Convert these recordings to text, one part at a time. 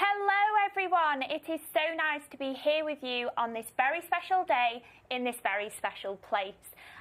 Hello everyone, it is so nice to be here with you on this very special day in this very special place.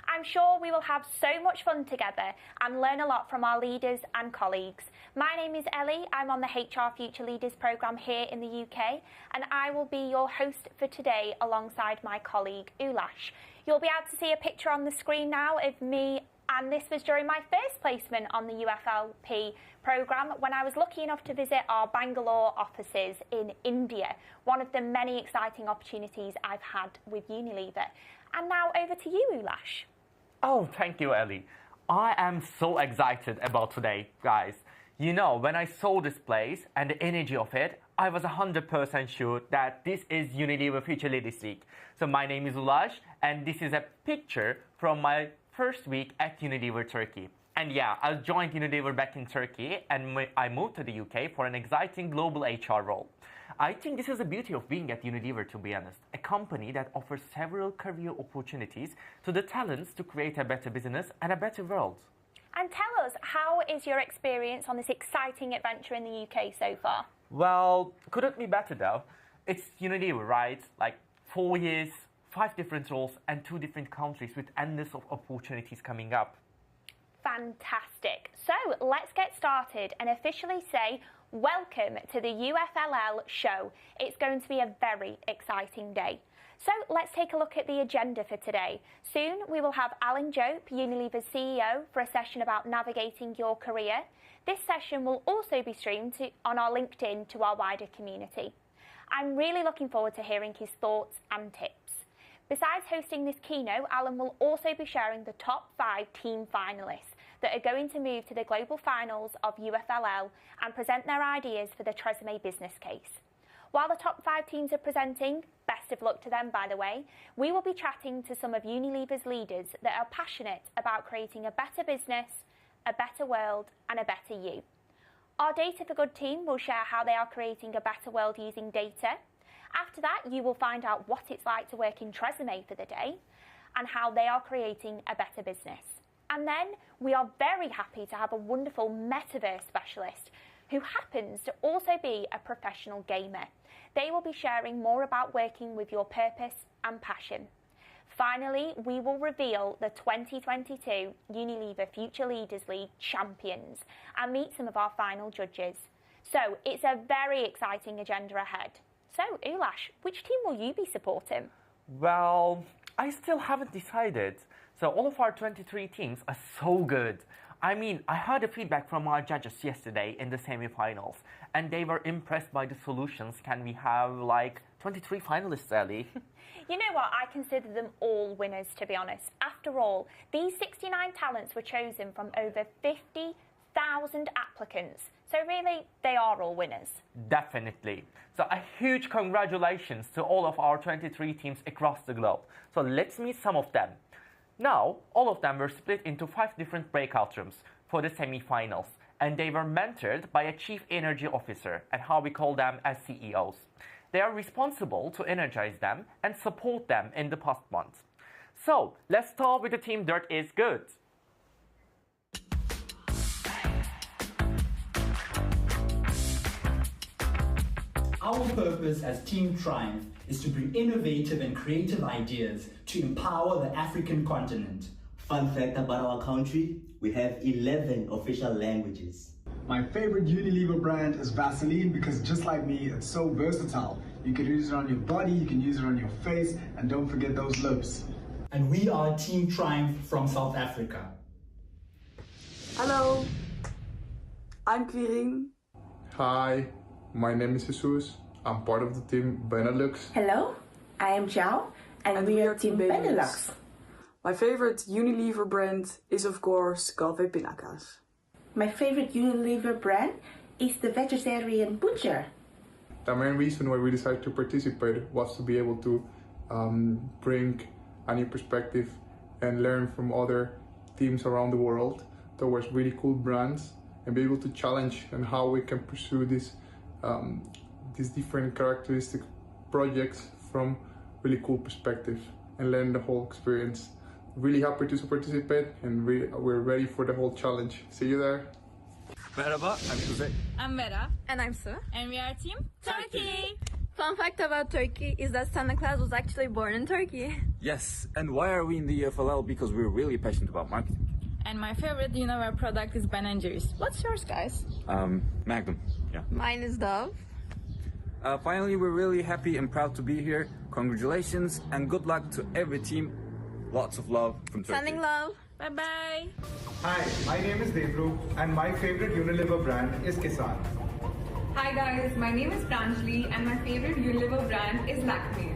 I'm sure we will have so much fun together and learn a lot from our leaders and colleagues. My name is Ellie, I'm on the HR Future Leaders programme here in the UK, and I will be your host for today alongside my colleague Ulash. You'll be able to see a picture on the screen now of me, and this was during my first placement on the UFLP programme when I was lucky enough to visit our Bangalore offices in India, one of the many exciting opportunities I've had with Unilever. And now over to you, Ulash. Oh, thank you, Ellie. I am so excited about today, guys. You know, when I saw this place and the energy of it, I was 100% sure that this is Unilever Future Leaders League. So my name is Ulash, and this is a picture from my first week at Unilever Turkey. And yeah, I joined Unilever back in Turkey, and I moved to the UK for an exciting global HR role. I think this is the beauty of being at Unilever, to be honest. A company that offers several career opportunities to the talents to create a better business and a better world. And tell us, how is your experience on this exciting adventure in the UK so far? Well, couldn't be better though. It's Unilever, right? Like 4 years, 5 different roles and 2 different countries with endless of opportunities coming up. Fantastic. So let's get started and officially say welcome to the UFLL Show. It's going to be a very exciting day. So let's take a look at the agenda for today. Soon we will have Alan Jope, Unilever's CEO, for a session about navigating your career. This session will also be streamed on our LinkedIn to our wider community. I'm really looking forward to hearing his thoughts and tips. Besides hosting this keynote, Alan will also be sharing the top 5 team finalists that are going to move to the global finals of UFLL and present their ideas for the TRESemmé business case. While the top 5 teams are presenting, best of luck to them by the way, we will be chatting to some of Unilever's leaders that are passionate about creating a better business, a better world and a better you. Our Data for Good team will share how they are creating a better world using data. After that, you will find out what it's like to work in TRESemmé for the day and how they are creating a better business. And then we are very happy to have a wonderful Metaverse specialist who happens to also be a professional gamer. They will be sharing more about working with your purpose and passion. Finally, we will reveal the 2022 Unilever Future Leaders League champions and meet some of our final judges. So it's a very exciting agenda ahead. So, Ulash, which team will you be supporting? Well, I still haven't decided. So all of our 23 teams are so good. I mean, I heard the feedback from our judges yesterday in the semi-finals, and they were impressed by the solutions. Can we have like 23 finalists, Ellie? You know what, I consider them all winners, to be honest. After all, these 69 talents were chosen from over 50,000 applicants. So really, they are all winners. Definitely. So a huge congratulations to all of our 23 teams across the globe. So let's meet some of them. Now, all of them were split into 5 different breakout rooms for the semi-finals, and they were mentored by a Chief Energy Officer, and how we call them as CEOs. They are responsible to energize them and support them in the past months. So, let's start with the team Dirt is Good. Our purpose as Team Triumph is to bring innovative and creative ideas to empower the African continent. Fun fact about our country, we have 11 official languages. My favorite Unilever brand is Vaseline because just like me, it's so versatile. You can use it on your body, you can use it on your face, and don't forget those lips. And we are Team Triumph from South Africa. Hello, I'm Quirin. Hi, my name is Jesus. I'm part of the team Benelux. Hello, I am Zhao, and we are Team Benelux. My favorite Unilever brand is of course Galway Pindakaas. My favorite Unilever brand is the vegetarian butcher. The main reason why we decided to participate was to be able to bring a new perspective and learn from other teams around the world towards really cool brands and be able to challenge and how we can pursue these different characteristic projects from really cool perspective and learn the whole experience. Really happy to participate, and we're ready for the whole challenge. See you there. Merhaba, I'm Kuzey. I'm Vera. And I'm Sara. And we are Team Turkey. Fun fact about Turkey is that Santa Claus was actually born in Turkey. Yes, and why are we in the UFLL? Because we're really passionate about marketing. And my favorite Unilever product is Ben & Jerry's. What's yours, guys? Magnum, yeah. Mine is Dove. Finally, we're really happy and proud to be here. Congratulations and good luck to every team. Lots of love from Turkey. Sending love. Bye-bye. Hi, my name is Devru and my favorite Unilever brand is Kisan. Hi guys, my name is Pranjali and my favorite Unilever brand is Lakme.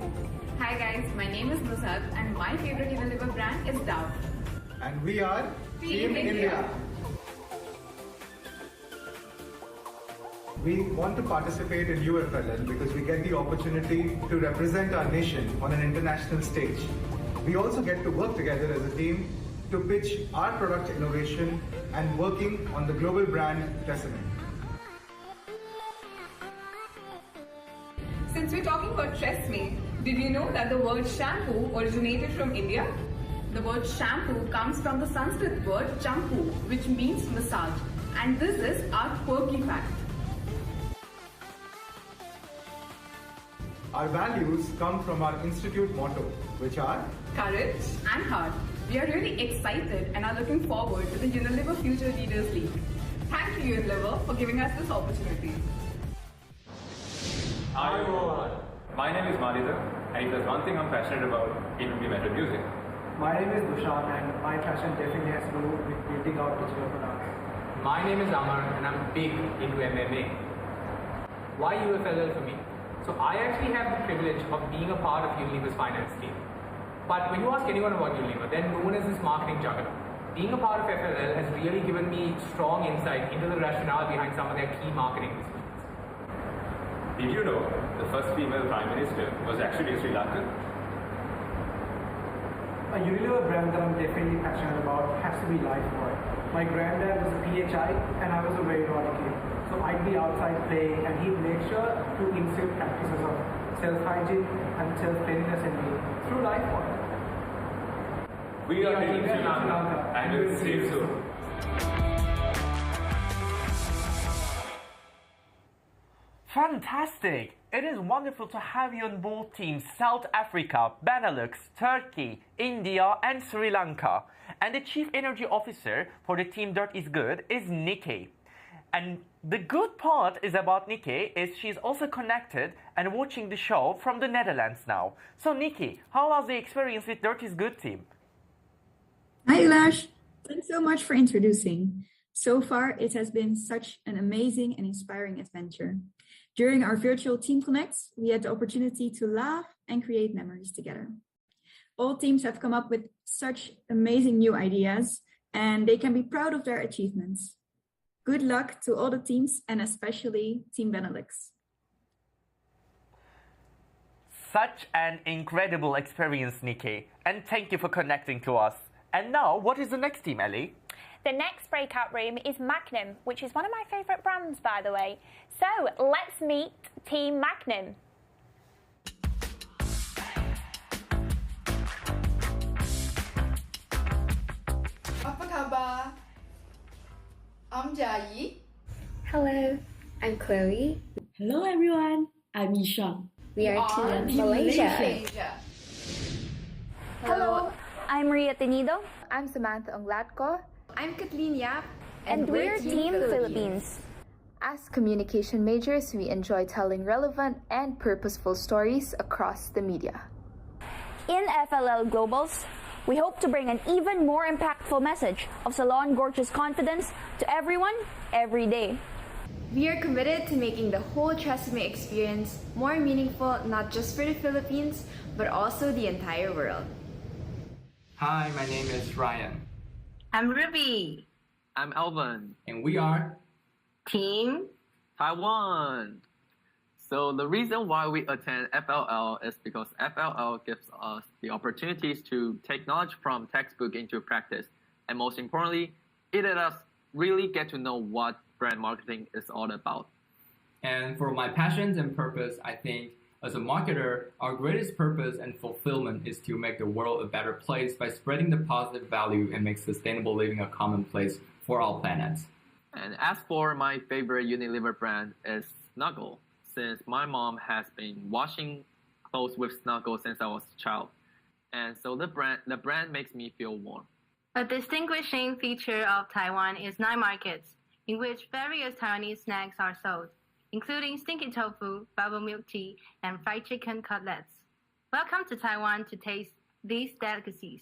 Hi guys, my name is Nusat and my favorite Unilever brand is Dove. And we are Team India. We want to participate in UFLL because we get the opportunity to represent our nation on an international stage. We also get to work together as a team to pitch our product innovation and working on the global brand TRESemmé. Since we're talking about TRESemmé, did you know that the word shampoo originated from India? The word shampoo comes from the Sanskrit word champu, which means massage. And this is our quirky fact. Our values come from our institute motto, which are courage and heart. We are really excited and are looking forward to the Unilever Future Leaders League. Thank you, Unilever, for giving us this opportunity. Hi everyone. My name is Madhita, and if there's one thing I'm passionate about, it would be metal music. My name is Dushan, and my passion definitely has to do with building out digital products. My name is Amar, and I'm big into MMA. Why UFLL for me? So I actually have the privilege of being a part of Unilever's finance team. But when you ask anyone about Unilever, they're known as this marketing juggernaut. Being a part of FLL has really given me strong insight into the rationale behind some of their key marketing decisions. Did you know the first female Prime Minister was actually Sri Lankan? A Unilever brand that I'm definitely passionate about has to be Lifebuoy. My granddad was a PHI and I was a very naughty kid. So I'd be outside playing and he'd make sure to instill practices of self-hygiene and self-cleanliness in me through Lifebuoy. We are Team Sri Lanka and we'll see you soon. Fantastic! It is wonderful to have you on board teams South Africa, Benelux, Turkey, India and Sri Lanka. And the Chief Energy Officer for the team Dirt is Good is Nikki. And the good part is about Nikki is she's also connected and watching the show from the Netherlands now. So Nikki, how was the experience with Dirt is Good team? Hi Lash, thanks so much for introducing. So far, it has been such an amazing and inspiring adventure. During our virtual Team Connects, we had the opportunity to laugh and create memories together. All teams have come up with such amazing new ideas, and they can be proud of their achievements. Good luck to all the teams, and especially Team Benelux. Such an incredible experience, Nikki, and thank you for connecting to us. And now, what is the next team, Ellie? The next breakout room is Magnum, which is one of my favourite brands, by the way. So let's meet Team Magnum. Apa kabar? I'm Jayi. Hello, I'm Chloe. Hello everyone, I'm Yishan. We are Team Malaysia. Hello, I'm Maria Tenido. I'm Samantha Onglatko. I'm Kathleen Yap. And we're Team Philippines. As communication majors, we enjoy telling relevant and purposeful stories across the media. In FLL Globals, we hope to bring an even more impactful message of Salon Gorgeous confidence to everyone, every day. We are committed to making the whole TRESemmé experience more meaningful, not just for the Philippines, but also the entire world. Hi, my name is Ryan. I'm Ruby. I'm Alvin. And we are Team Taiwan. So the reason why we attend FLL is because FLL gives us the opportunities to take knowledge from textbook into practice. And most importantly, it let us really get to know what brand marketing is all about. And for my passions and purpose, I think as a marketer, our greatest purpose and fulfillment is to make the world a better place by spreading the positive value and make sustainable living a commonplace for all planets. And as for my favorite Unilever brand is Snuggle, since my mom has been washing clothes with Snuggle since I was a child. And so the brand makes me feel warm. A distinguishing feature of Taiwan is night markets, in which various Taiwanese snacks are sold, including stinky tofu, bubble milk tea, and fried chicken cutlets. Welcome to Taiwan to taste these delicacies.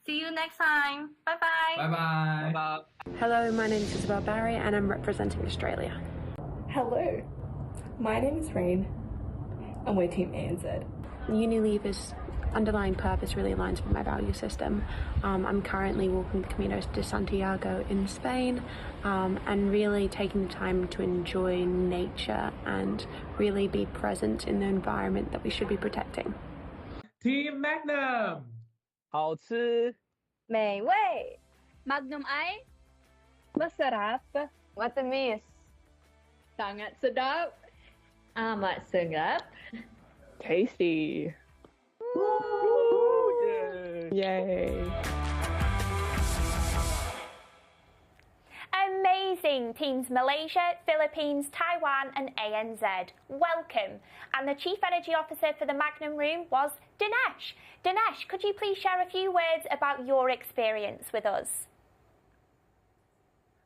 See you next time. Bye-bye. Bye-bye. Bye-bye. Hello, my name is Isabel Barry and I'm representing Australia. Hello, my name is Rain and we're Team ANZ. Unilever's underlying purpose really aligns with my value system. I'm currently walking the Camino de Santiago in Spain and really taking the time to enjoy nature and really be present in the environment that we should be protecting. Team Magnum 好吃 美味 Magnum ay masarap matamis sangat sedap amat sedap Tasty. Yay. Amazing! Teams Malaysia, Philippines, Taiwan and ANZ. Welcome. And the Chief Energy Officer for the Magnum Room was Dinesh. Dinesh, could you please share a few words about your experience with us?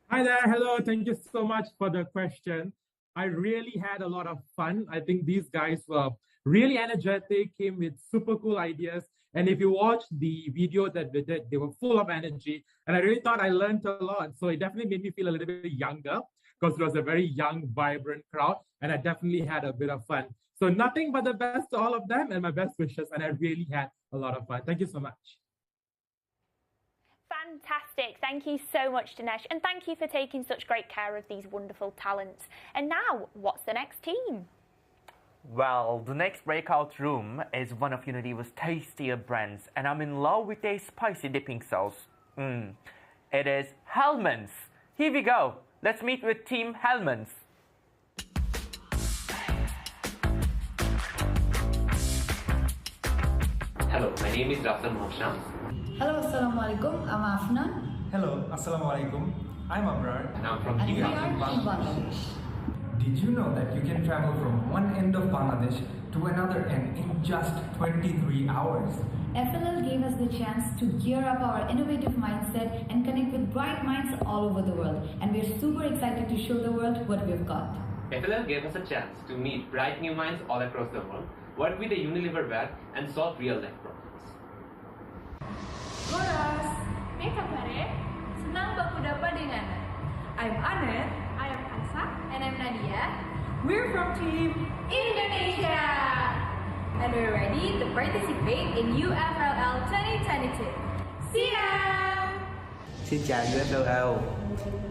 Hi there. Hello. Thank you so much for the question. I really had a lot of fun. I think these guys were really energetic, came with super cool ideas. And if you watch the video that they did, they were full of energy. And I really thought I learned a lot. So it definitely made me feel a little bit younger because it was a very young, vibrant crowd. And I definitely had a bit of fun. So nothing but the best to all of them and my best wishes. And I really had a lot of fun. Thank you so much. Fantastic. Thank you so much, Dinesh. And thank you for taking such great care of these wonderful talents. And now, what's the next team? Well, the next breakout room is one of Unilever's tastier brands, and I'm in love with their spicy dipping sauce. It is Hellmann's. Here we go. Let's meet with Team Hellmann's. Hello, my name is Dr. Mohsham. Hello, Assalamualaikum. I'm Afnan. Hello, Assalamualaikum. I'm Abrar. And I'm from And we are in Bangladesh. Did you know that you can travel from one end of Bangladesh to another end in just 23 hours? FLL gave us the chance to gear up our innovative mindset and connect with bright minds all over the world. And we're super excited to show the world what we've got. FLL gave us a chance to meet bright new minds all across the world, work with the Unilever brand, and solve real-life problems. Boras, kabar? Senang berjumpa dengan. I'm Anet. I am Ansa. And I'm Nadia. We're from Team Indonesia. And we're ready to participate in UFLL 2022. See ya! Xin chào UFLL.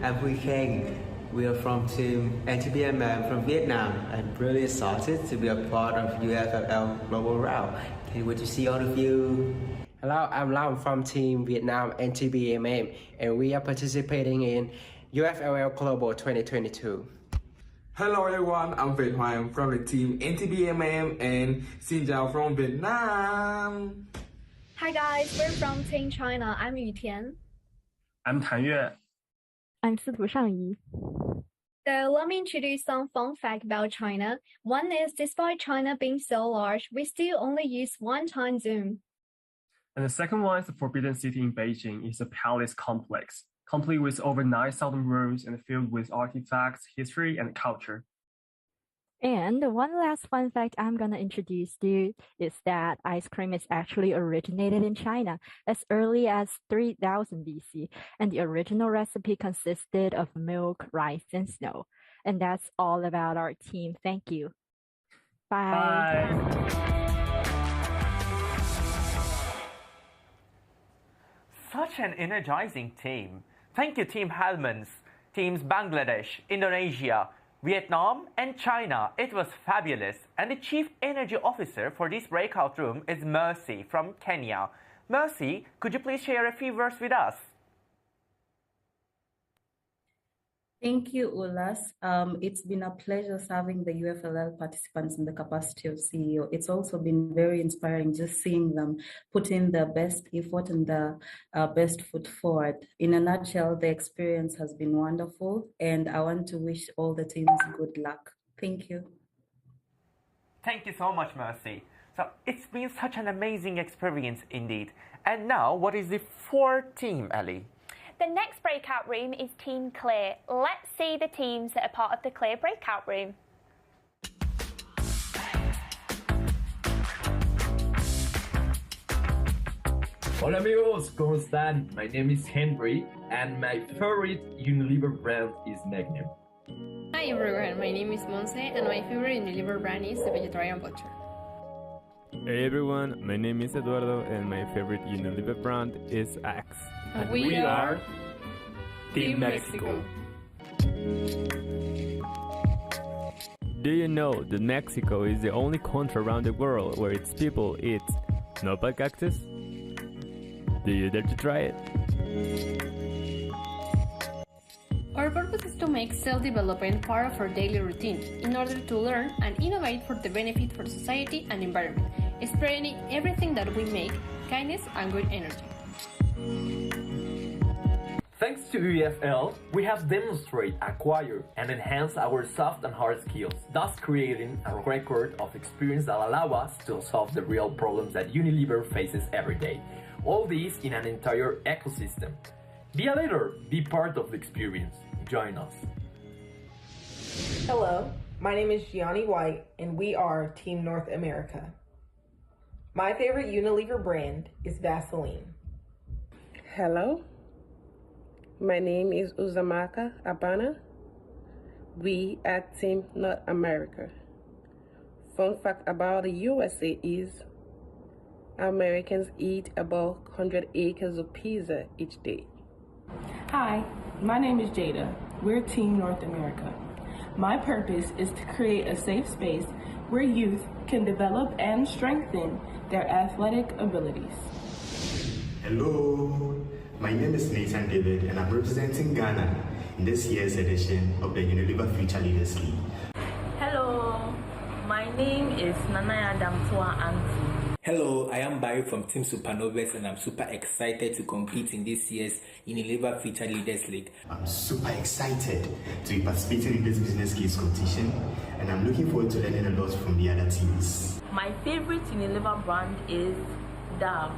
I'm Huy Khang. We are from Team NTBMM from Vietnam. I'm really excited to be a part of UFLL Global Route. Can't wait to see all of you. Hello, I'm Lam from Team Vietnam NTBMM, and we are participating in UFLL Global 2022. Hello everyone, I'm Việt Hoàng from the team NTBMM and Xin chào from Vietnam. Hi guys, we're from Team China. I'm Yu Tian. I'm Tan Yue. I'm Situ Shangyi. So let me introduce some fun facts about China. One is, despite China being so large, we still only use one time zone. And the second one is the Forbidden City in Beijing. It's a palace complex, complete with over 9,000 rooms and filled with artifacts, history, and culture. And one last fun fact I'm going to introduce to you is that ice cream is actually originated in China as early as 3000 BC. And the original recipe consisted of milk, rice, and snow. And that's all about our team. Thank you. Bye. Such an energizing team. Thank you, Team Hellmann's, Teams Bangladesh, Indonesia, Vietnam, and China. It was fabulous. And the Chief Energy Officer for this breakout room is Mercy from Kenya. Mercy, could you please share a few words with us? Thank you, Ulas. It's been a pleasure serving the UFLL participants in the capacity of CEO. It's also been very inspiring just seeing them put in their best effort and the best foot forward. In a nutshell, the experience has been wonderful, and I want to wish all the teams good luck. Thank you. Thank you so much, Mercy. So it's been such an amazing experience indeed. And now, what is the fourth team, Ellie? The next breakout room is Team Clear. Let's see the teams that are part of the Clear breakout room. Hola amigos, ¿cómo están? My name is Henry and my favorite Unilever brand is Magnum. Hi everyone, my name is Monse and my favorite Unilever brand is the Vegetarian Butcher. Hey everyone, my name is Eduardo and my favorite Unilever brand is Axe. And we are Team Mexico. Do you know that Mexico is the only country around the world where its people eat nopal cactus? Do you dare to try it? Our purpose is to make self-development part of our daily routine in order to learn and innovate for the benefit for society and environment, spreading everything that we make, kindness and good energy. Thanks to UFL, we have demonstrated, acquired, and enhanced our soft and hard skills, thus creating a record of experience that allow us to solve the real problems that Unilever faces every day. All this in an entire ecosystem. Be a leader, be part of the experience. Join us. Hello, my name is Gianni White, and we are Team North America. My favorite Unilever brand is Vaseline. Hello, my name is Uzamaka Abana. We at Team North America. Fun fact about the USA is Americans eat about 100 acres of pizza each day. Hi, my name is Jada. We're Team North America. My purpose is to create a safe space where youth can develop and strengthen their athletic abilities. Hello, my name is Nathan David and I'm representing Ghana in this year's edition of the Unilever Future Leaders League. Hello, my name is Nanaya Damtua Anti. Hello, I am Barry from Team Supernovas and I'm super excited to compete in this year's Unilever Future Leaders League. I'm super excited to be participating in this business case competition and I'm looking forward to learning a lot from the other teams. My favorite Unilever brand is Dove.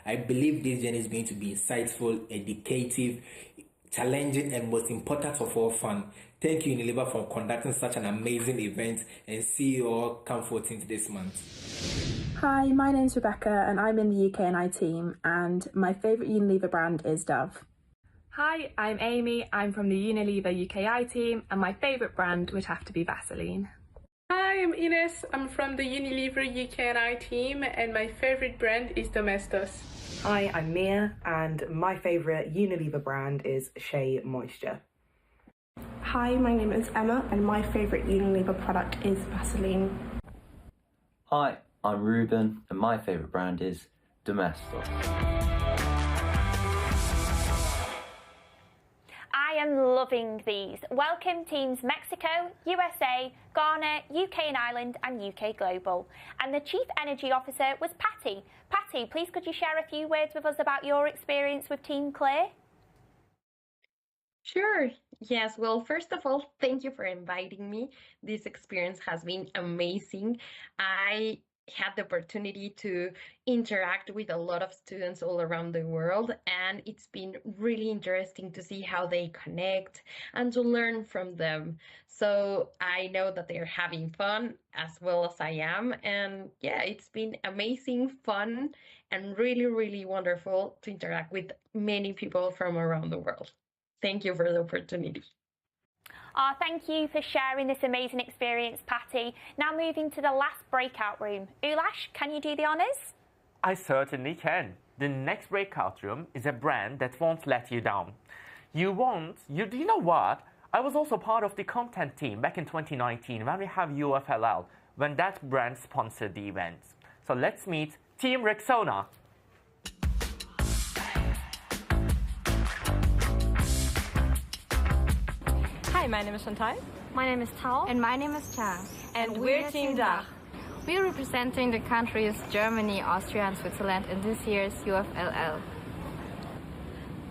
I believe this journey is going to be insightful, educative, challenging and most important of all, fun. Thank you Unilever for conducting such an amazing event and see you all come 14th this month. Hi, my name's Rebecca and I'm in the UK&I team and my favourite Unilever brand is Dove. Hi, I'm Amy, I'm from the Unilever UKI team and my favourite brand would have to be Vaseline. Hi, I'm Ines, I'm from the Unilever UK&I team and my favourite brand is Domestos. Hi, I'm Mia and my favourite Unilever brand is Shea Moisture. Hi, my name is Emma and my favourite Unilever product is Vaseline. Hi, I'm Ruben and my favourite brand is Domestos. I am loving these. Welcome teams Mexico, USA, Ghana, UK and Ireland and UK Global. And the Chief Energy Officer was Patty. Patty, please could you share a few words with us about your experience with Team Clear? Sure. Yes. Well, first of all, thank you for inviting me. This experience has been amazing. I had the opportunity to interact with a lot of students all around the world, and it's been really interesting to see how they connect and to learn from them. So I know that they're having fun as well as I am. And yeah, it's been amazing, fun, and really, really wonderful to interact with many people from around the world. Thank you for the opportunity. Thank you for sharing this amazing experience, Patty. Now moving to the last breakout room. Ulash, can you do the honours? I certainly can. The next breakout room is a brand that won't let you down. Do you know what? I was also part of the content team back in 2019 when we have UFLL, when that brand sponsored the event. So let's meet Team Rexona. Hi, my name is Chantal. My name is Tao. And my name is Cha. And we're Team DACH. We're representing the countries Germany, Austria and Switzerland in this year's UFLL.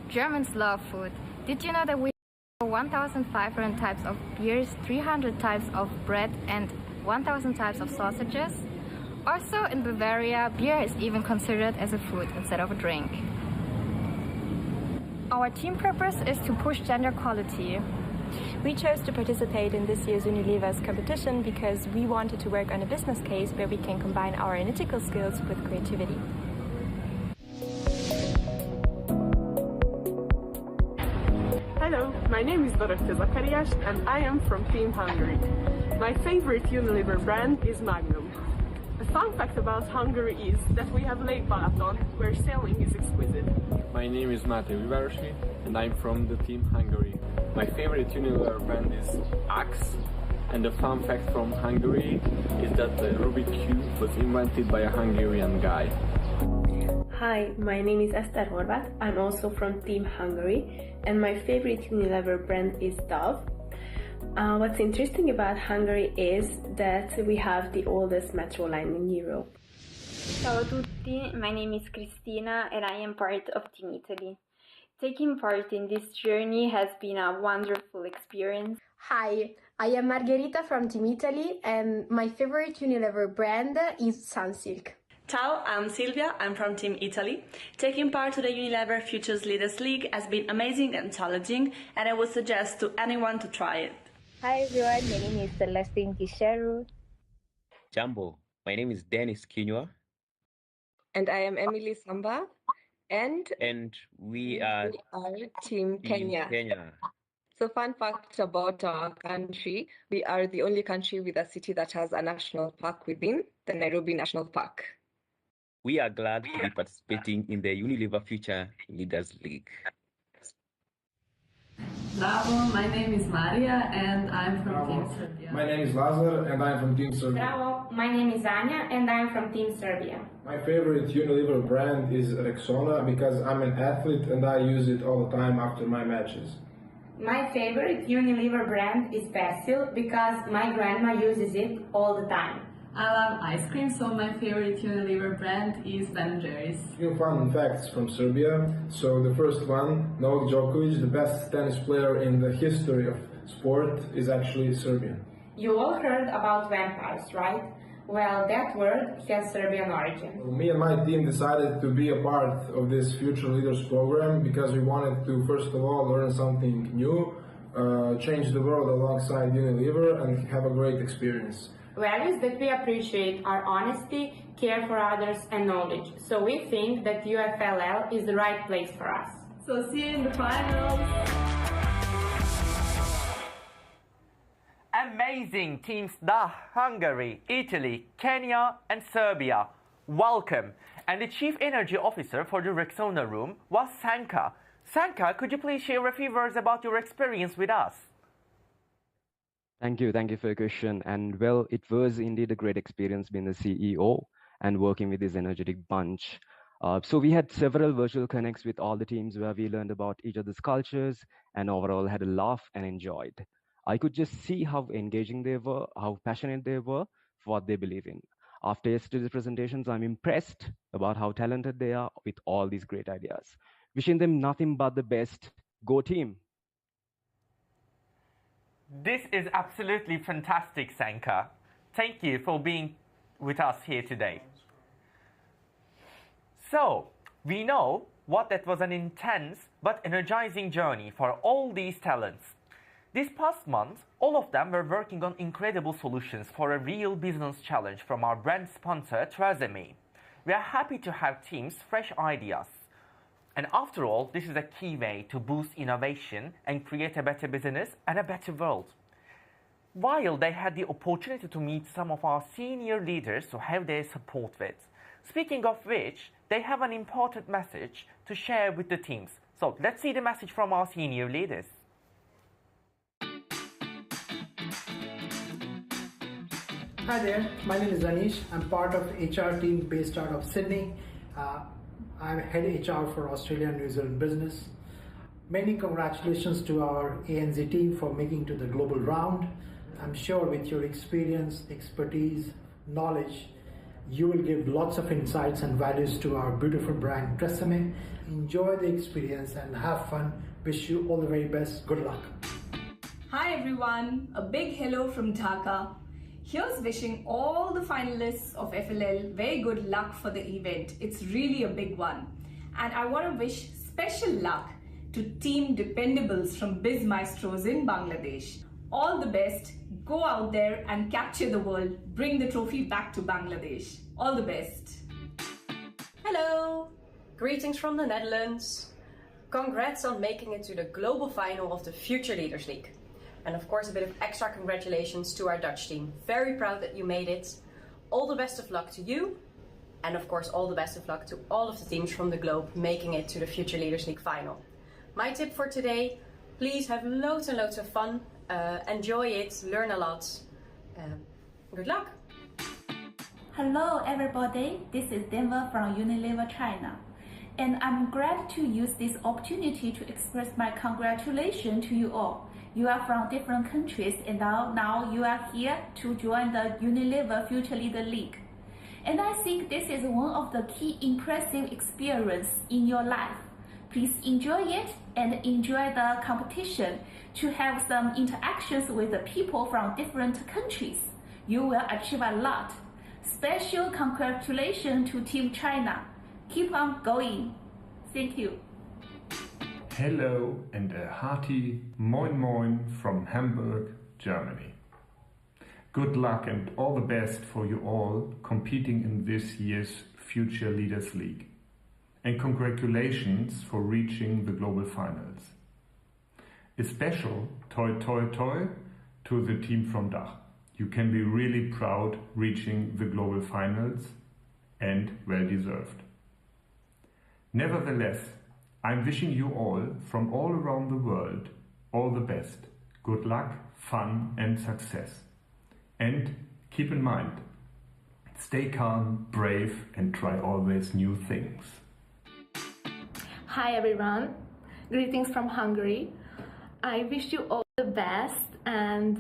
Germans love food. Did you know that we have 1,500 types of beers, 300 types of bread and 1,000 types of sausages? Also in Bavaria, beer is even considered as a food instead of a drink. Our team purpose is to push gender equality. We chose to participate in this year's Unilever's competition because we wanted to work on a business case where we can combine our analytical skills with creativity. Hello, my name is Dorothea Zakarias and I am from Team Hungary. My favorite Unilever brand is Magnum. A fun fact about Hungary is that we have Lake Balaton, where sailing is exquisite. My name is Matej Vivarosi and I'm from the Team Hungary. My favorite Unilever brand is Axe, and the fun fact from Hungary is that the Rubik Cube was invented by a Hungarian guy. Hi, my name is Eszter Horváth. I'm also from Team Hungary and my favorite Unilever brand is Dove. What's interesting about Hungary is that we have the oldest metro line in Europe. Ciao a tutti, my name is Cristina and I am part of Team Italy. Taking part in this journey has been a wonderful experience. Hi, I am Margherita from Team Italy and my favorite Unilever brand is Sunsilk. Ciao, I'm Silvia, I'm from Team Italy. Taking part to the Unilever Futures Leaders League has been amazing and challenging, and I would suggest to anyone to try it. Hi everyone, my name is Celestine Kisheru. Jumbo, my name is Dennis Kinywa. And I am Emily Samba. And we are Team Kenya. So fun fact about our country, we are the only country with a city that has a national park within, the Nairobi National Park. We are glad to be participating in the Unilever Future Leaders League. Bravo, my name is Maria and I'm from Team Serbia. My name is Lazar and I'm from Team Serbia. Bravo, my name is Anya and I'm from Team Serbia. My favorite Unilever brand is Rexona because I'm an athlete and I use it all the time after my matches. My favorite Unilever brand is Persil because my grandma uses it all the time. I love ice cream, so my favorite Unilever brand is Ben & Jerry's. Few fun facts from Serbia. So the first one, Novak Djokovic, the best tennis player in the history of sport, is actually Serbian. You all heard about vampires, right? Well, that word has Serbian origin. Me and my team decided to be a part of this Future Leaders program because we wanted to, first of all, learn something new, change the world alongside Unilever, and have a great experience. Values that we appreciate are honesty, care for others, and knowledge. So we think that UFLL is the right place for us. So see you in the finals! Amazing teams DACH, Hungary, Italy, Kenya and Serbia. Welcome. And the Chief Energy Officer for the Rexona room was Sanka. Sanka, could you please share a few words about your experience with us? Thank you for your question. And well, it was indeed a great experience being the CEO and working with this energetic bunch. So we had several virtual connects with all the teams where we learned about each other's cultures and overall had a laugh and enjoyed. I could just see how engaging they were, how passionate they were for what they believe in. After yesterday's presentations, I'm impressed about how talented they are with all these great ideas. Wishing them nothing but the best. Go team! This is absolutely fantastic, Sanka. Thank you for being with us here today. So, we know that was an intense but energizing journey for all these talents. This past month, all of them were working on incredible solutions for a real business challenge from our brand sponsor, TRESemmé. We are happy to have teams' fresh ideas. And after all, this is a key way to boost innovation and create a better business and a better world. While they had the opportunity to meet some of our senior leaders to have their support with. Speaking of which, they have an important message to share with the teams. So let's see the message from our senior leaders. Hi there, my name is Anish. I'm part of HR team based out of Sydney. I'm head HR for Australia and New Zealand business. Many congratulations to our ANZ team for making to the global round. I'm sure with your experience, expertise, knowledge, you will give lots of insights and values to our beautiful brand TRESemmé. Enjoy the experience and have fun. Wish you all the very best. Good luck. Hi everyone, a big hello from Dhaka. Here's wishing all the finalists of FLL very good luck for the event. It's really a big one. And I want to wish special luck to Team Dependables from Biz Maestros in Bangladesh. All the best. Go out there and capture the world. Bring the trophy back to Bangladesh. All the best. Hello. Greetings from the Netherlands. Congrats on making it to the global final of the Future Leaders League. And of course a bit of extra congratulations to our Dutch team. Very proud that you made it. All the best of luck to you. And of course all the best of luck to all of the teams from the globe making it to the Future Leaders League final. My tip for today, please have loads and loads of fun, enjoy it, learn a lot. Good luck! Hello everybody, this is Denver from Unilever China. And I'm glad to use this opportunity to express my congratulations to you all. You are from different countries and now you are here to join the Unilever Future Leader League. And I think this is one of the key impressive experiences in your life. Please enjoy it and enjoy the competition to have some interactions with the people from different countries. You will achieve a lot. Special congratulations to Team China. Keep on going. Thank you. Hello and a hearty Moin Moin from Hamburg, Germany. Good luck and all the best for you all competing in this year's Future Leaders League. And congratulations for reaching the global finals. A special toi toi toi to the team from DACH. You can be really proud reaching the global finals and well deserved. Nevertheless, I'm wishing you all from all around the world all the best. Good luck, fun and success. And keep in mind, stay calm, brave and try always new things. Hi everyone, greetings from Hungary. I wish you all the best and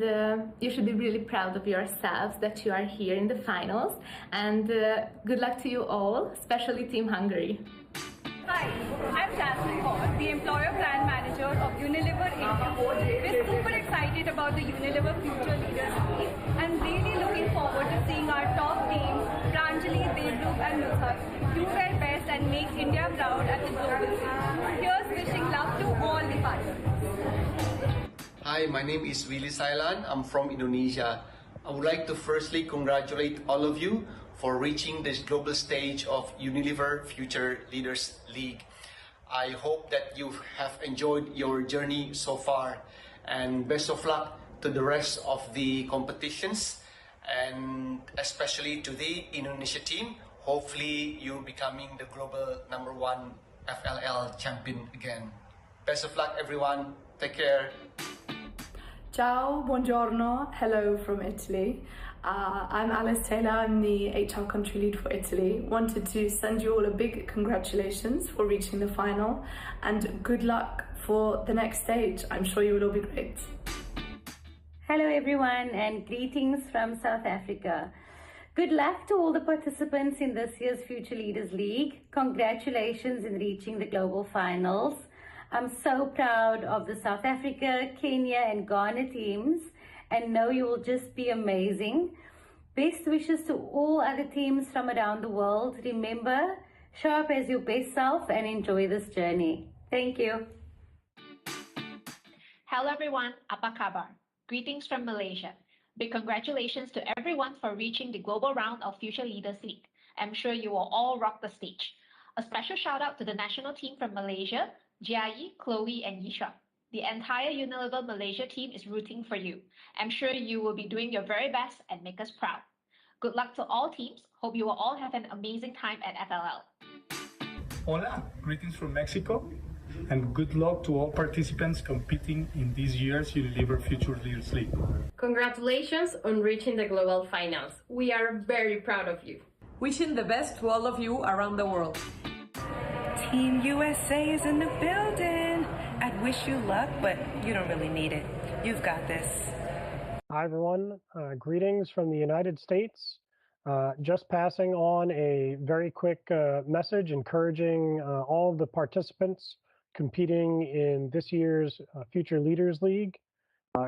you should be really proud of yourselves that you are here in the finals and good luck to you all, especially Team Hungary. Hi, I'm Jasmine Kaur, the Employer Brand Manager of Unilever India. We're super excited about the Unilever Future Leaders League and really looking forward to seeing our top teams, Pranjali, Devrup and Mithak, do their best and make India proud at the global stage. Here's wishing luck to all the participants. Hi, my name is Willy Sailan. I'm from Indonesia. I would like to firstly congratulate all of you for reaching this global stage of Unilever Future Leaders League. I hope that you have enjoyed your journey so far and best of luck to the rest of the competitions and especially to the Indonesia team. Hopefully you're becoming the global #1 FLL champion again. Best of luck everyone, take care. Ciao, buongiorno, hello from Italy. I'm Alice Taylor, I'm the HR country lead for Italy. Wanted to send you all a big congratulations for reaching the final and good luck for the next stage. I'm sure you will all be great. Hello everyone and greetings from South Africa. Good luck to all the participants in this year's Future Leaders League. Congratulations in reaching the global finals. I'm so proud of the South Africa, Kenya and Ghana teams and know you will just be amazing. Best wishes to all other teams from around the world. Remember, show up as your best self and enjoy this journey. Thank you. Hello everyone, apa kabar? Greetings from Malaysia. Big congratulations to everyone for reaching the global round of Future Leaders League. I'm sure you will all rock the stage. A special shout out to the national team from Malaysia, Jiayi, Chloe and Yisha. The entire Unilever Malaysia team is rooting for you. I'm sure you will be doing your very best and make us proud. Good luck to all teams. Hope you will all have an amazing time at FLL. Hola, greetings from Mexico, and good luck to all participants competing in this year's Unilever Future Leaders League. Congratulations on reaching the global finals. We are very proud of you. Wishing the best to all of you around the world. Team USA is in the building. At wish you luck, but you don't really need it. You've got this. Hi, everyone. Greetings from the United States. Just passing on a very quick message encouraging all of the participants competing in this year's Future Leaders League.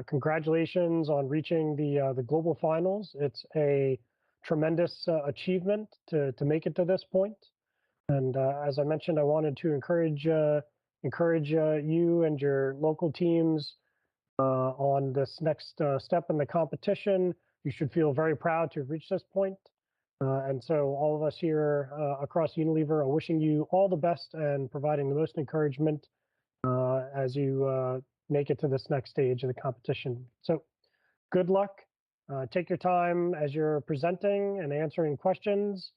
Congratulations on reaching the global finals. It's a tremendous achievement to make it to this point. And as I mentioned, I wanted to encourage you and your local teams on this next step in the competition. You should feel very proud to have reached this point. And so all of us here across Unilever are wishing you all the best and providing the most encouragement as you make it to this next stage of the competition. So good luck. Take your time as you're presenting and answering questions.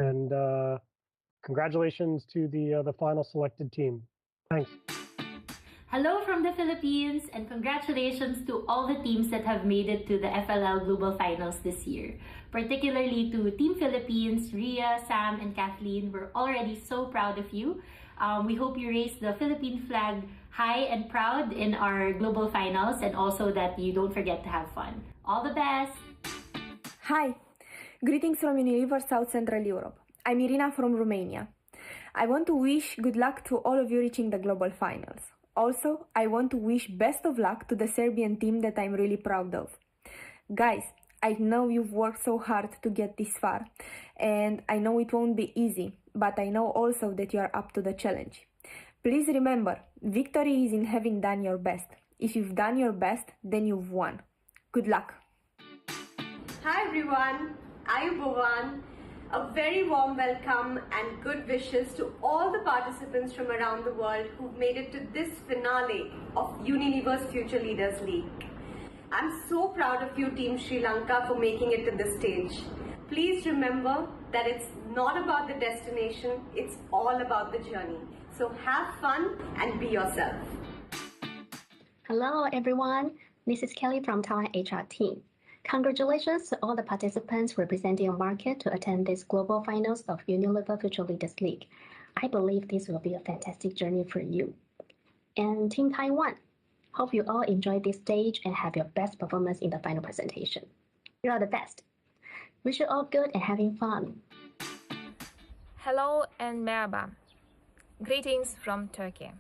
And congratulations to the final selected team. Thanks. Hello from the Philippines, and congratulations to all the teams that have made it to the FLL Global Finals this year. Particularly to Team Philippines, Ria, Sam, and Kathleen. We're already so proud of you. We hope you raise the Philippine flag high and proud in our global finals, and also that you don't forget to have fun. All the best! Hi! Greetings from Unilever South Central Europe. I'm Irina from Romania. I want to wish good luck to all of you reaching the global finals. Also, I want to wish best of luck to the Serbian team that I'm really proud of. Guys, I know you've worked so hard to get this far, and I know it won't be easy, but I know also that you are up to the challenge. Please remember, victory is in having done your best. If you've done your best, then you've won. Good luck. Hi everyone, Ayubovan. A very warm welcome and good wishes to all the participants from around the world who've made it to this finale of Unilever's Future Leaders League. I'm so proud of you, Team Sri Lanka, for making it to this stage. Please remember that it's not about the destination, it's all about the journey. So have fun and be yourself. Hello everyone, this is Kelly from Taiwan HR team. Congratulations to all the participants representing a market to attend this global finals of Unilever Future Leaders League. I believe this will be a fantastic journey for you. And Team Taiwan, hope you all enjoy this stage and have your best performance in the final presentation. You are the best. Wish you all good and having fun. Hello and merhaba. Greetings from Turkey.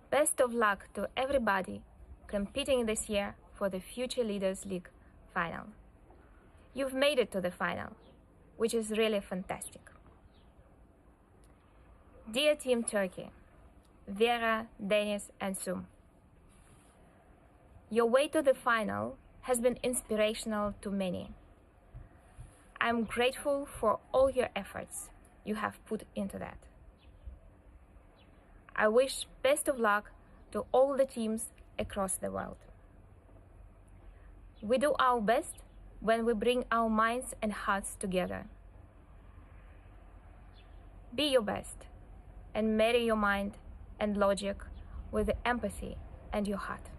Best of luck to everybody competing this year for the Future Leaders League final. You've made it to the final, which is really fantastic. Dear Team Turkey, Vera, Dennis and Sum, your way to the final has been inspirational to many. I'm grateful for all your efforts you have put into that. I wish best of luck to all the teams across the world. We do our best when we bring our minds and hearts together. Be your best and marry your mind and logic with empathy and your heart.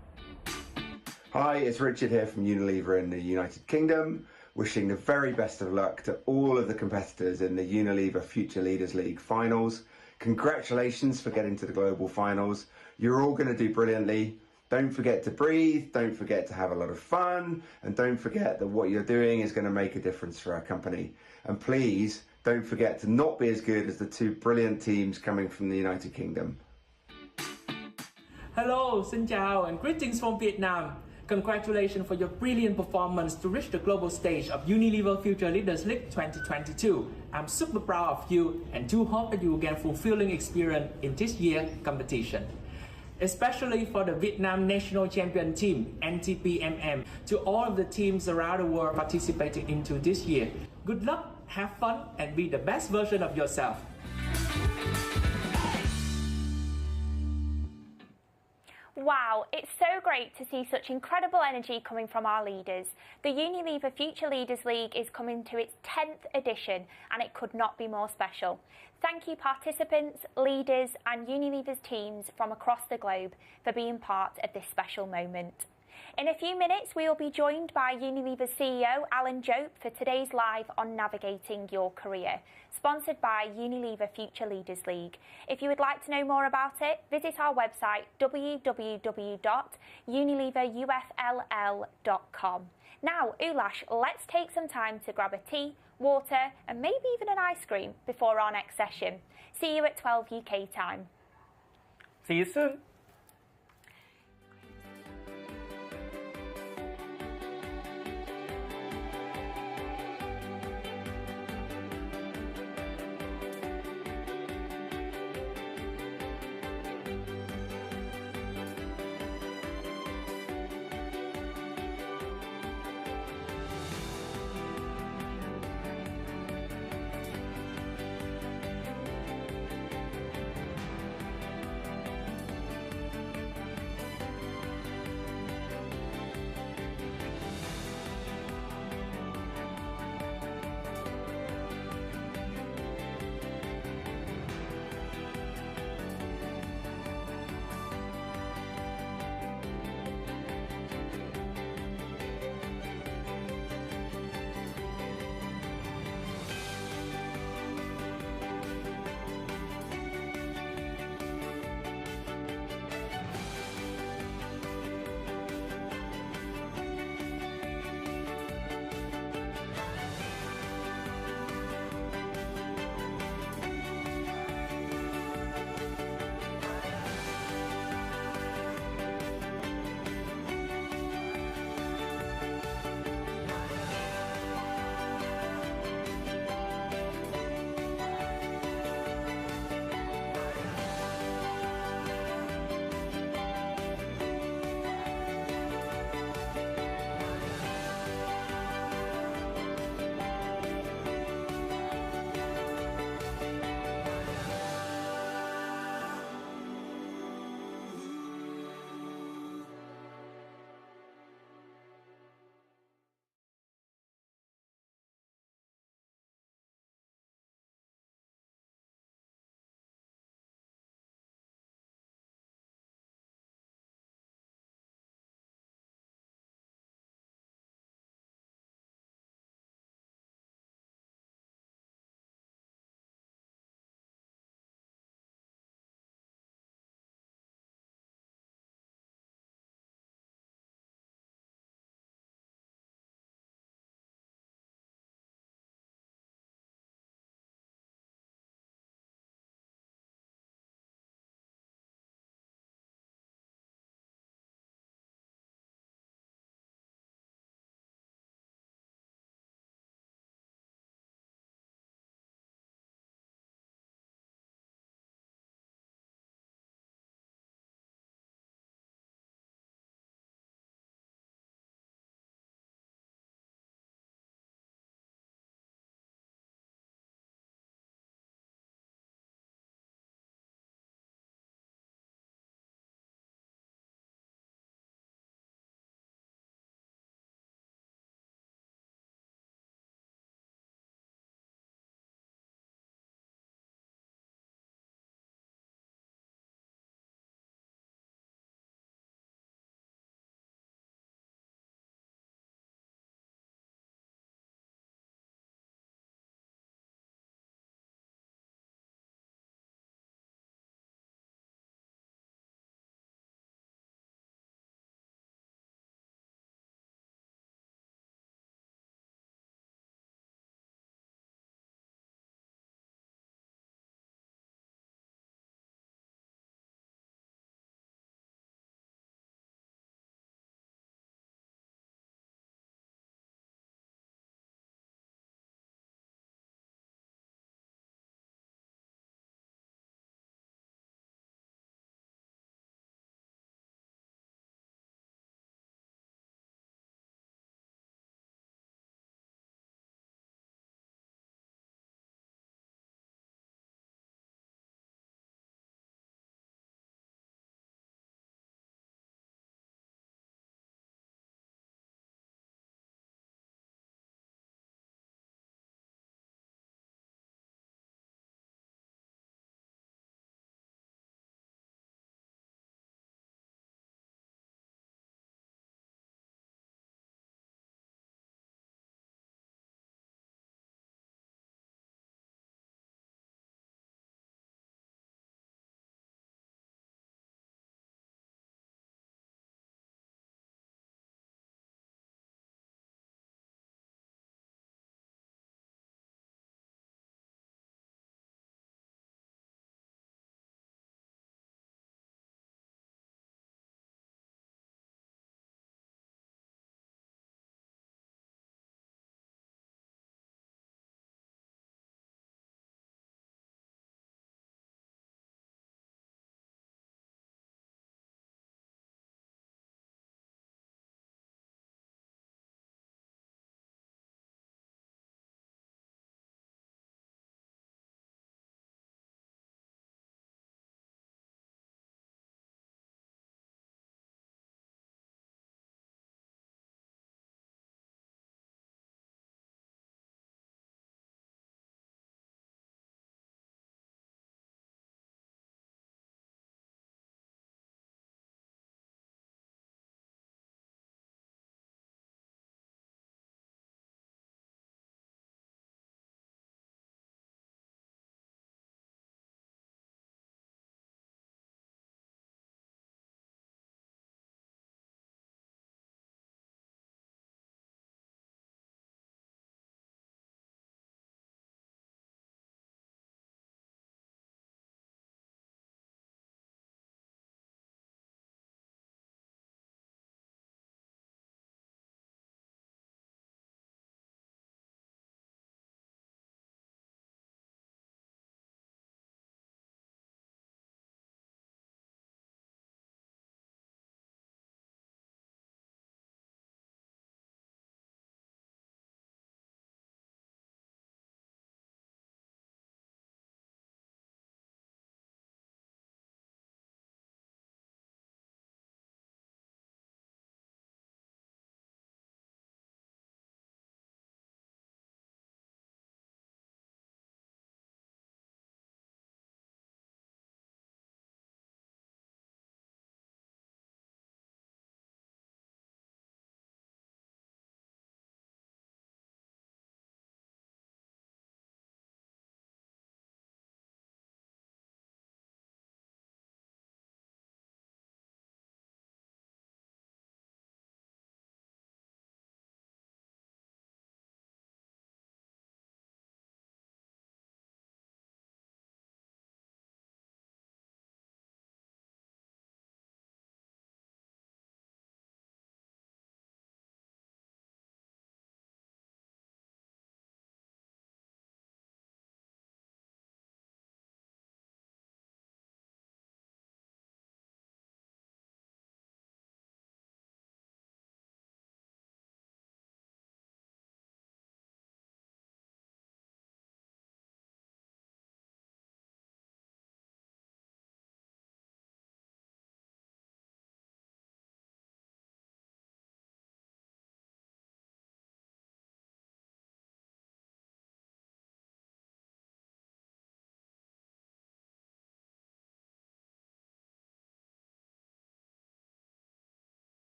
Hi, it's Richard here from Unilever in the United Kingdom, wishing the very best of luck to all of the competitors in the Unilever Future Leaders League finals. Congratulations for getting to the global finals. You're all going to do brilliantly. Don't forget to breathe, don't forget to have a lot of fun, and don't forget that what you're doing is going to make a difference for our company. And please, don't forget to not be as good as the two brilliant teams coming from the United Kingdom. Hello, xin chào, and greetings from Vietnam. Congratulations for your brilliant performance to reach the global stage of Unilever Future Leaders League 2022. I'm super proud of you and do hope that you will get a fulfilling experience in this year's competition. Especially for the Vietnam National Champion Team, NTPMM, to all of the teams around the world participating into this year. Good luck, have fun, and be the best version of yourself. Wow, it's so great to see such incredible energy coming from our leaders. The Unilever Future Leaders League is coming to its 10th edition, and it could not be more special. Thank you participants, leaders and Unilever's teams from across the globe for being part of this special moment. In a few minutes, we will be joined by Unilever's CEO, Alan Jope, for today's live on Navigating Your Career, sponsored by Unilever Future Leaders League. If you would like to know more about it, visit our website www.unileverufll.com. Now, Ulash, let's take some time to grab a tea, water, and maybe even an ice cream before our next session. See you at 12 UK time. See you soon.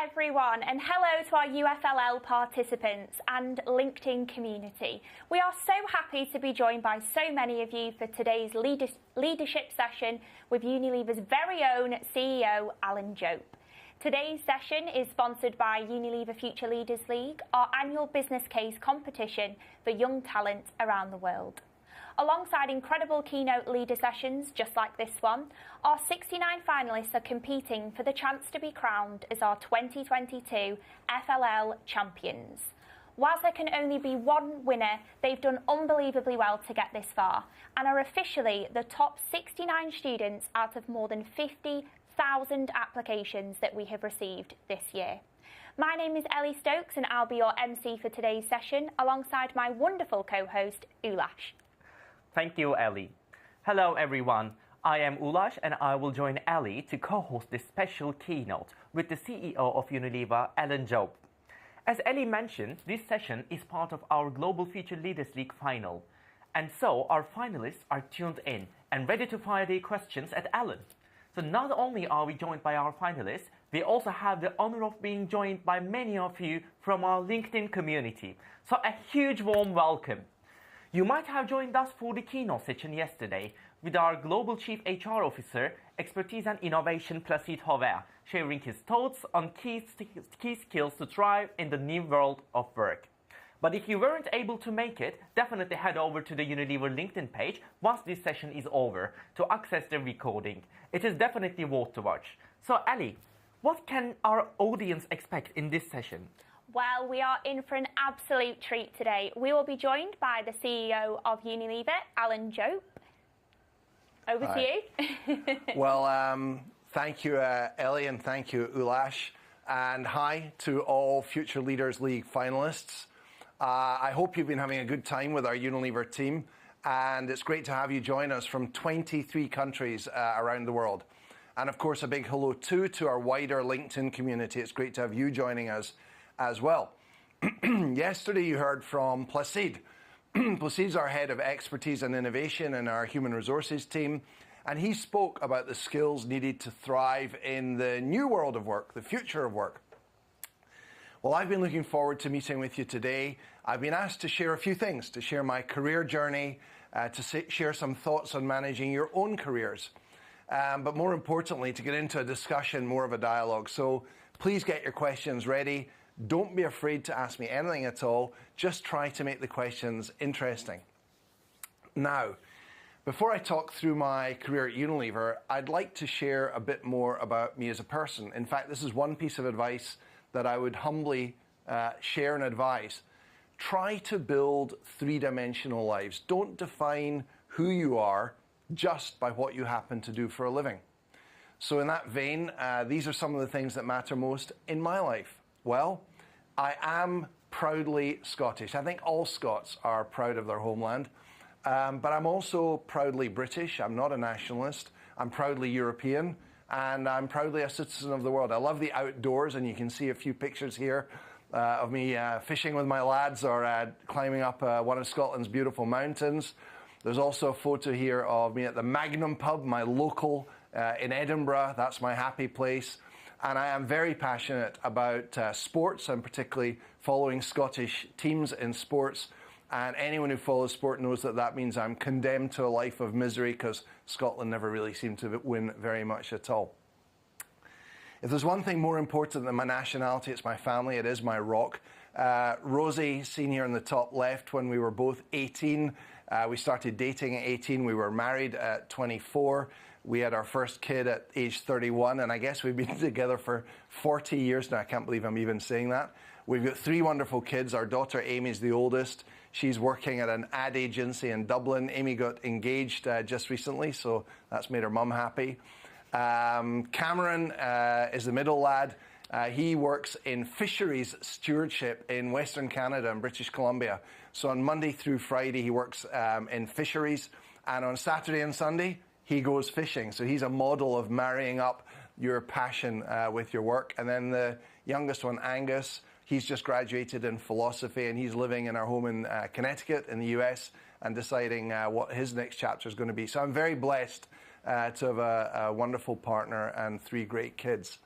everyone, and hello to our UFLL participants and LinkedIn community. We are so happy to be joined by so many of you for today's leadership session with Unilever's very own CEO, Alan Jope. Today's session is sponsored by Unilever Future Leaders League, our annual business case competition for young talent around the world. Alongside incredible keynote leader sessions just like this one, our 69 finalists are competing for the chance to be crowned as our 2022 FLL champions. Whilst there can only be one winner, they've done unbelievably well to get this far and are officially the top 69 students out of more than 50,000 applications that we have received this year. My name is Ellie Stokes and I'll be your MC for today's session alongside my wonderful co-host, Ulash. Thank you, Ellie. Hello, everyone. I am Ulash, and I will join Ellie to co-host this special keynote with the CEO of Unilever, Alan Jope. As Ellie mentioned, this session is part of our Global Future Leaders League final. And so our finalists are tuned in and ready to fire their questions at Alan. So not only are we joined by our finalists, we also have the honor of being joined by many of you from our LinkedIn community. So a huge warm welcome. You might have joined us for the keynote session yesterday with our Global Chief HR Officer, Expertise and Innovation, Placide Hover, sharing his thoughts on key skills to thrive in the new world of work. But if you weren't able to make it, definitely head over to the Unilever LinkedIn page once this session is over to access the recording. It is definitely worth to watch. So Ali, what can our audience expect in this session? Well, we are in for an absolute treat today. We will be joined by the CEO of Unilever, Alan Jope. Over to you. Well, thank you, Ellie, and thank you, Ulash. And hi to all Future Leaders League finalists. I hope you've been having a good time with our Unilever team. And it's great to have you join us from 23 countries around the world. And of course, a big hello too to our wider LinkedIn community. It's great to have you joining us as well. Yesterday you heard from Placide. Placide's our head of expertise and innovation in our human resources team, and he spoke about the skills needed to thrive in the new world of work, the future of work. Well, I've been looking forward to meeting with you today. I've been asked to share a few things, to share my career journey, to share some thoughts on managing your own careers, but more importantly, to get into a discussion, more of a dialogue. So please get your questions ready. Don't be afraid to ask me anything at all. Just try to make the questions interesting. Now, before I talk through my career at Unilever, I'd like to share a bit more about me as a person. In fact, this is one piece of advice that I would humbly share and advise. Try to build three-dimensional lives. Don't define who you are just by what you happen to do for a living. So in that vein, these are some of the things that matter most in my life. Well, I am proudly Scottish. I think all Scots are proud of their homeland, but I'm also proudly British. I'm not a nationalist. I'm proudly European, and I'm proudly a citizen of the world. I love the outdoors, and you can see a few pictures here of me fishing with my lads or climbing up one of Scotland's beautiful mountains. There's also a photo here of me at the Magnum pub, my local in Edinburgh. That's my happy place. And I am very passionate about sports and particularly following Scottish teams in sports. And anyone who follows sport knows that that means I'm condemned to a life of misery because Scotland never really seemed to win very much at all. If there's one thing more important than my nationality, it's my family. It is my rock. Rosie, seen here in the top left, when we were both 18, we started dating at 18. We were married at 24. We had our first kid at age 31, and I guess we've been together for 40 years now. I can't believe I'm even saying that. We've got 3 wonderful kids. Our daughter Amy's the oldest. She's working at an ad agency in Dublin. Amy got engaged just recently, so that's made her mum happy. Cameron is the middle lad. He works in fisheries stewardship in Western Canada and British Columbia. So on Monday through Friday, he works in fisheries, and on Saturday and Sunday, he goes fishing. So he's a model of marrying up your passion with your work. And then the youngest one, Angus, he's just graduated in philosophy, and he's living in our home in Connecticut in the US and deciding what his next chapter is going to be. So I'm very blessed to have a wonderful partner and 3 great kids.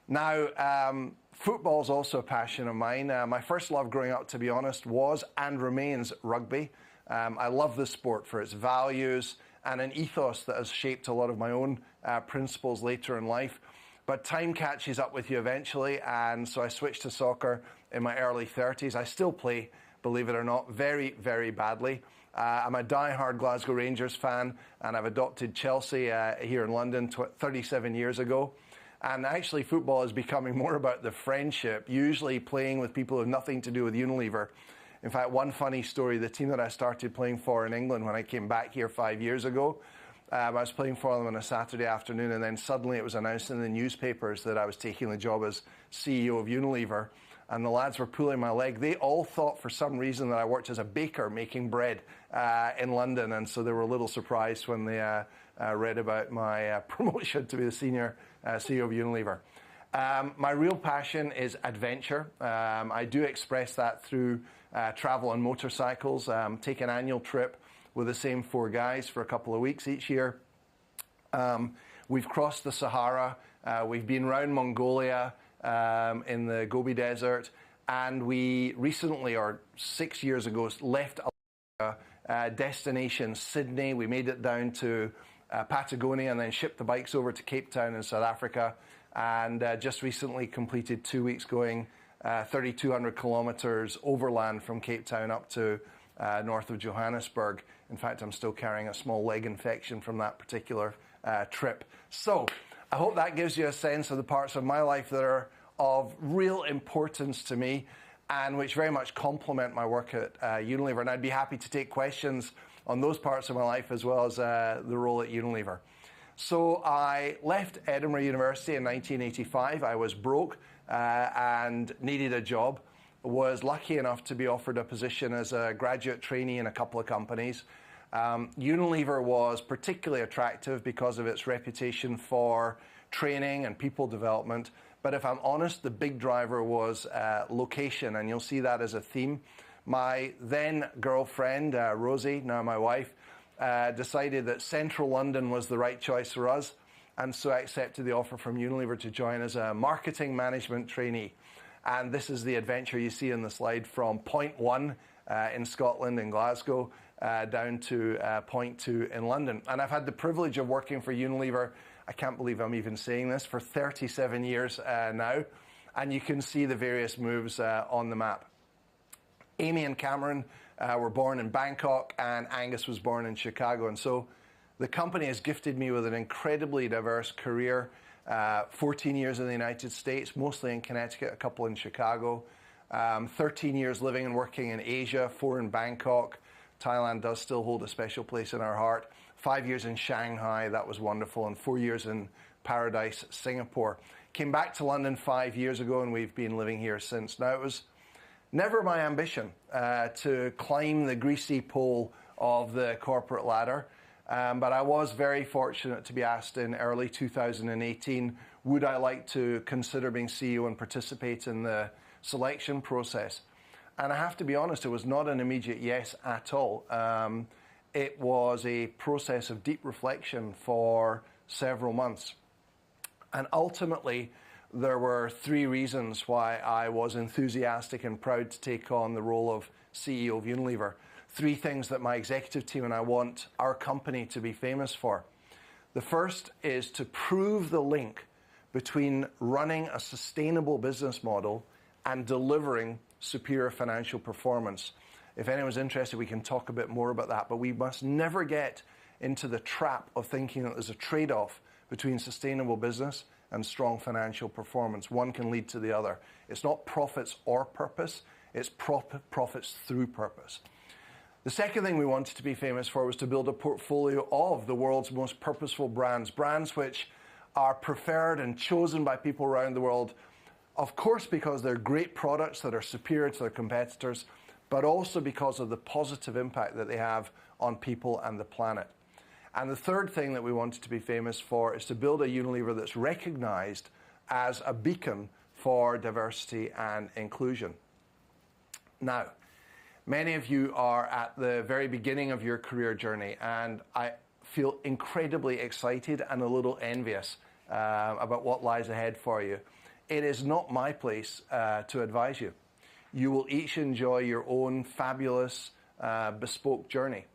Now, football is also a passion of mine. My first love growing up, to be honest, was and remains rugby. I love this sport for its values and an ethos that has shaped a lot of my own principles later in life. But time catches up with you eventually, and so I switched to soccer in my early 30s. I still play, believe it or not, very, very badly. I'm a die-hard Glasgow Rangers fan, and I've adopted Chelsea here in London 37 years ago. And actually, football is becoming more about the friendship, usually playing with people who have nothing to do with Unilever. In fact, one funny story, the team that I started playing for in England when I came back here 5 years ago, I was playing for them on a Saturday afternoon, and then suddenly it was announced in the newspapers that I was taking the job as CEO of Unilever, and the lads were pulling my leg. They all thought for some reason that I worked as a baker making bread in London, and so they were a little surprised when they read about my promotion to be the senior CEO of Unilever. My real passion is adventure. I do express that through travel on motorcycles, take an annual trip with the same 4 guys for a couple of weeks each year. We've crossed the Sahara, we've been around Mongolia in the Gobi Desert, and we recently, or 6 years ago, left a destination, Sydney. We made it down to Patagonia and then shipped the bikes over to Cape Town in South Africa, and just recently completed 2 weeks going 3,200 kilometers overland from Cape Town up to north of Johannesburg. In fact, I'm still carrying a small leg infection from that particular trip. So I hope that gives you a sense of the parts of my life that are of real importance to me and which very much complement my work at Unilever. And I'd be happy to take questions on those parts of my life as well as the role at Unilever. So I left Edinburgh University in 1985. I was broke and needed a job. Was lucky enough to be offered a position as a graduate trainee in a couple of companies. Unilever was particularly attractive because of its reputation for training and people development. But if I'm honest, the big driver was location, and you'll see that as a theme. My then girlfriend, Rosie, now my wife, decided that central London was the right choice for us, and so I accepted the offer from Unilever to join as a marketing management trainee. And this is the adventure you see in the slide, from point 1 in Scotland, in Glasgow, down to point 2 in London. And I've had the privilege of working for Unilever, I can't believe I'm even saying this, for 37 years now. And you can see the various moves on the map. Amy and Cameron were born in Bangkok, and Angus was born in Chicago. And so the company has gifted me with an incredibly diverse career. 14 years in the United States, mostly in Connecticut, a couple in Chicago. 13 years living and working in Asia, 4 in Bangkok. Thailand does still hold a special place in our heart. 5 years in Shanghai, that was wonderful, and 4 years in Paradise, Singapore. Came back to London 5 years ago, and we've been living here since. Now, it was never my ambition to climb the greasy pole of the corporate ladder. But I was very fortunate to be asked in early 2018, would I like to consider being CEO and participate in the selection process? And I have to be honest, it was not an immediate yes at all. It was a process of deep reflection for several months. And ultimately, there were 3 reasons why I was enthusiastic and proud to take on the role of CEO of Unilever. 3 things that my executive team and I want our company to be famous for. The first is to prove the link between running a sustainable business model and delivering superior financial performance. If anyone's interested, we can talk a bit more about that, but we must never get into the trap of thinking that there's a trade-off between sustainable business and strong financial performance. One can lead to the other. It's not profits or purpose, it's profits through purpose. The second thing we wanted to be famous for was to build a portfolio of the world's most purposeful brands, brands which are preferred and chosen by people around the world, of course because they're great products that are superior to their competitors, but also because of the positive impact that they have on people and the planet. And the third thing that we wanted to be famous for is to build a Unilever that's recognized as a beacon for diversity and inclusion. Now, many of you are at the very beginning of your career journey, and I feel incredibly excited and a little envious about what lies ahead for you. it is not my place to advise you. You will each enjoy your own fabulous, bespoke journey.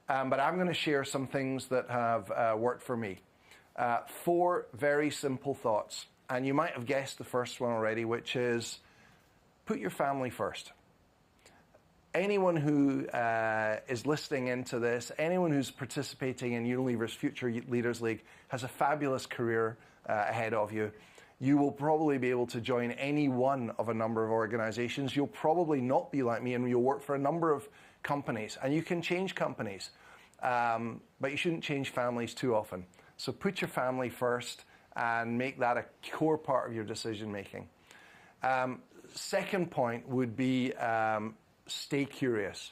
But I'm going to share some things that have worked for me. 4 very simple thoughts. And you might have guessed the first one already, which is put your family first. Anyone who is listening into this, anyone who's participating in Unilever's Future Leaders League has a fabulous career ahead of you. You will probably be able to join any one of a number of organizations. You'll probably not be like me and you'll work for a number of companies. And you can change companies, but you shouldn't change families too often. So put your family first and make that a core part of your decision making. Second point would be stay curious.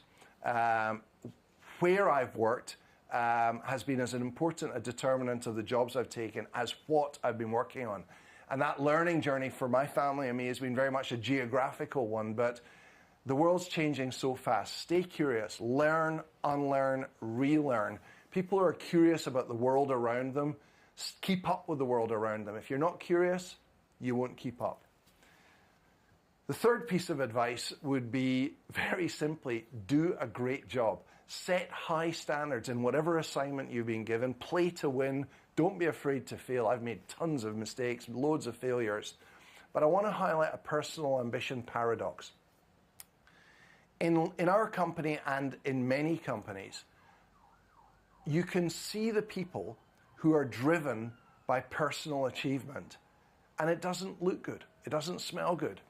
Where I've worked has been as important a determinant of the jobs I've taken as what I've been working on. And that learning journey for my family and me has been very much a geographical one, but the world's changing so fast. Stay curious, learn, unlearn, relearn. People who are curious about the world around them, keep up with the world around them. If you're not curious, you won't keep up. The third piece of advice would be very simply, do a great job. Set high standards in whatever assignment you've been given. Play to win. Don't be afraid to fail. I've made tons of mistakes, loads of failures. But I want to highlight a personal ambition paradox. In our company and in many companies, you can see the people who are driven by personal achievement, and it doesn't look good. It doesn't smell good.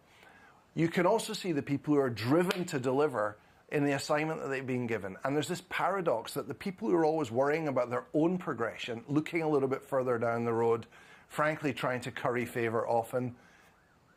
You can also see the people who are driven to deliver in the assignment that they've been given. And there's this paradox that the people who are always worrying about their own progression, looking a little bit further down the road, frankly trying to curry favor often,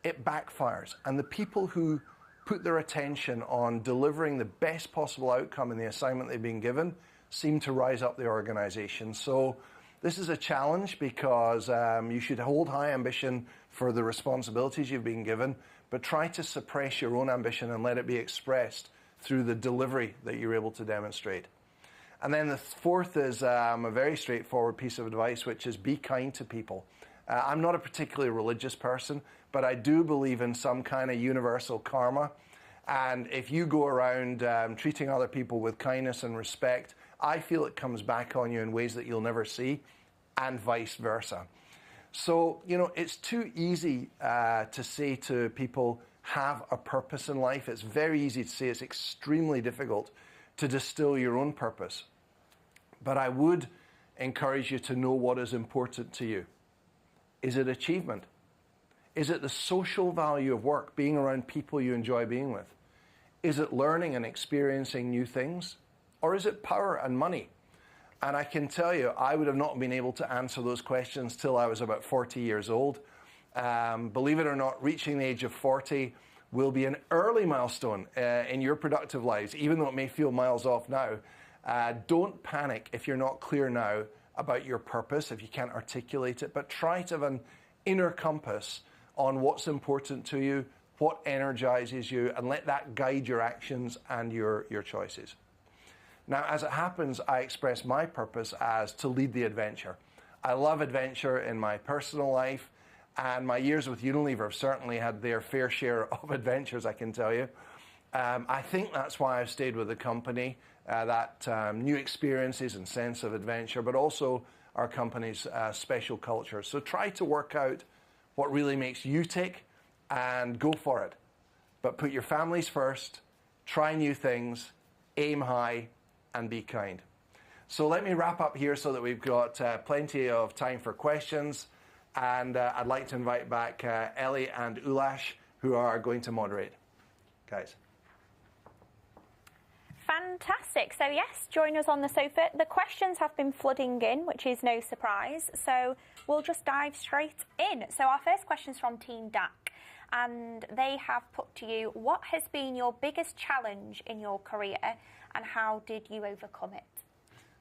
it backfires. And the people who put their attention on delivering the best possible outcome in the assignment they've been given seem to rise up the organization. So this is a challenge because you should hold high ambition for the responsibilities you've been given, but try to suppress your own ambition and let it be expressed through the delivery that you're able to demonstrate. And then the fourth is a very straightforward piece of advice, which is be kind to people. I'm not a particularly religious person, but I do believe in some kind of universal karma. And if you go around treating other people with kindness and respect, I feel it comes back on you in ways that you'll never see, and vice versa. So, you know, it's too easy to say to people, have a purpose in life. It's very easy to say. It's extremely difficult to distill your own purpose. But I would encourage you to know what is important to you. Is it achievement? Is it the social value of work, being around people you enjoy being with? Is it learning and experiencing new things? Or is it power and money? And I can tell you, I would have not been able to answer those questions till I was about 40 years old. Believe it or not, reaching the age of 40 will be an early milestone in your productive lives, even though it may feel miles off now. Don't panic if you're not clear now about your purpose, if you can't articulate it, but try to have an inner compass on what's important to you, what energizes you, and let that guide your actions and your choices. Now, as it happens, I express my purpose as to lead the adventure. I love adventure in my personal life, and my years with Unilever have certainly had their fair share of adventures, I can tell you. I think that's why I've stayed with the company, that new experiences and sense of adventure, but also our company's special culture. So try to work out what really makes you tick and go for it. But put your families first, try new things, aim high, and be kind. So let me wrap up here so that we've got plenty of time for questions. And I'd like to invite back Ellie and Ulash, who are going to moderate. Guys. Fantastic. So yes, join us on the sofa. The questions have been flooding in, which is no surprise. So we'll just dive straight in. So our first question is from Team DAC. And they have put to you, what has been your biggest challenge in your career and how did you overcome it?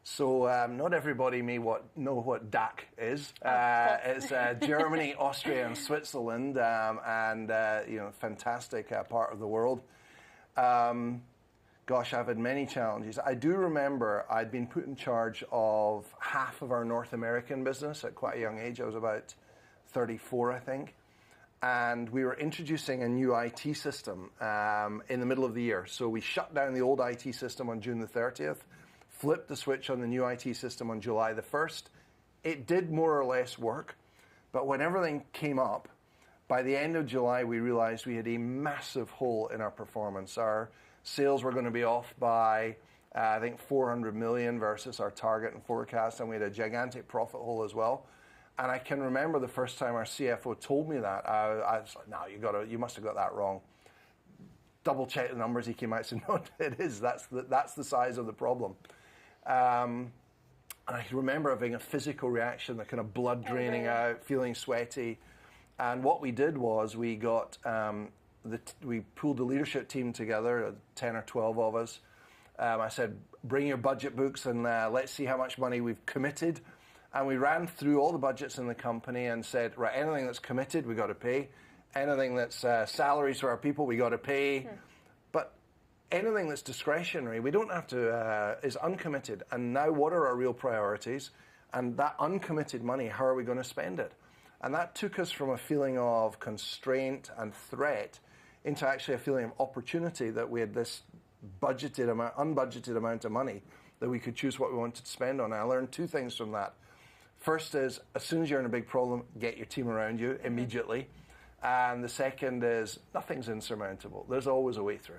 So not everybody may know what DAC is. It's Germany, Austria, and Switzerland, and you know, fantastic part of the world. Gosh, I've had many challenges. I do remember I'd been put in charge of half of our North American business at quite a young age. I was about 34, I think. and we were introducing a new IT system in the middle of the year. So we shut down the old IT system on June the 30th, flipped the switch on the new IT system on July the 1st. It did more or less work, but when everything came up, by the end of July, we realized we had a massive hole in our performance. Our sales were going to be off by, I think, 400 million versus our target and forecast, and we had a gigantic profit hole as well. And I can remember the first time our CFO told me that, I was like, no, you must have got that wrong. Double check the numbers. He came out and said, no, it is. That's the size of the problem. And I remember having a physical reaction, the kind of blood draining out, feeling sweaty. And what we did was we got, we pulled the leadership team together, 10 or 12 of us. I said, bring your budget books and let's see how much money we've committed. And we ran through all the budgets in the company and said, right, anything that's committed, we got to pay. Anything that's salaries for our people, we got to pay. But anything that's discretionary, we don't have to, is uncommitted. And now what are our real priorities? And that uncommitted money, how are we going to spend it? And that took us from a feeling of constraint and threat into actually a feeling of opportunity, that we had this unbudgeted amount of money that we could choose what we wanted to spend on. And I learned two things from that. First is, as soon as you're in a big problem, get your team around you immediately. And the second is, nothing's insurmountable. There's always a way through.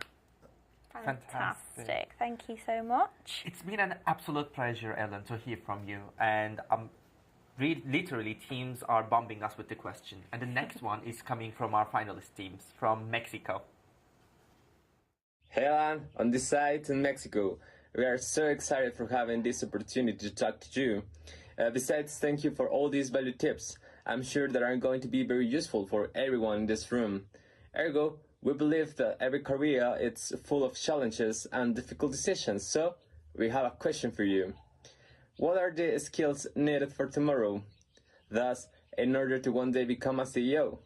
Fantastic. Thank you so much. It's been an absolute pleasure, Ellen, to hear from you. And literally, teams are bombing us with the question. And the next one is coming from our finalist teams from Mexico. Hey, Alan. On this side in Mexico, we are so excited for having this opportunity to talk to you. Besides, thank you for all these value tips. I'm sure that are going to be very useful for everyone in this room. Ergo, we believe that every career is full of challenges and difficult decisions. So, we have a question for you. What are the skills needed for tomorrow? Thus, in order to one day become a CEO.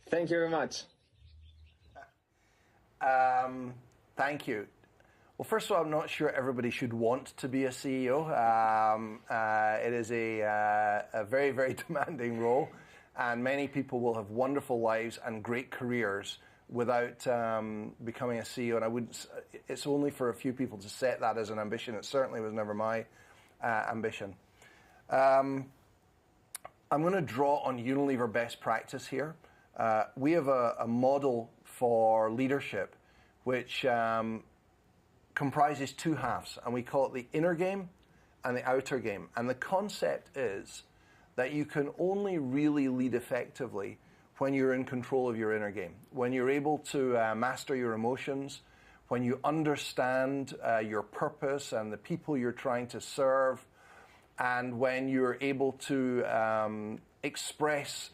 Thank you very much. Thank you. Well, first of all, I'm not sure everybody should want to be a CEO. It is a very, very demanding role, and many people will have wonderful lives and great careers without becoming a CEO. And it's only for a few people to set that as an ambition. It certainly was never my ambition. I'm going to draw on Unilever best practice here. We have a model for leadership which comprises two halves, and we call it the inner game and the outer game. And the concept is that you can only really lead effectively when you're in control of your inner game, when you're able to master your emotions, when you understand your purpose and the people you're trying to serve, and when you're able to express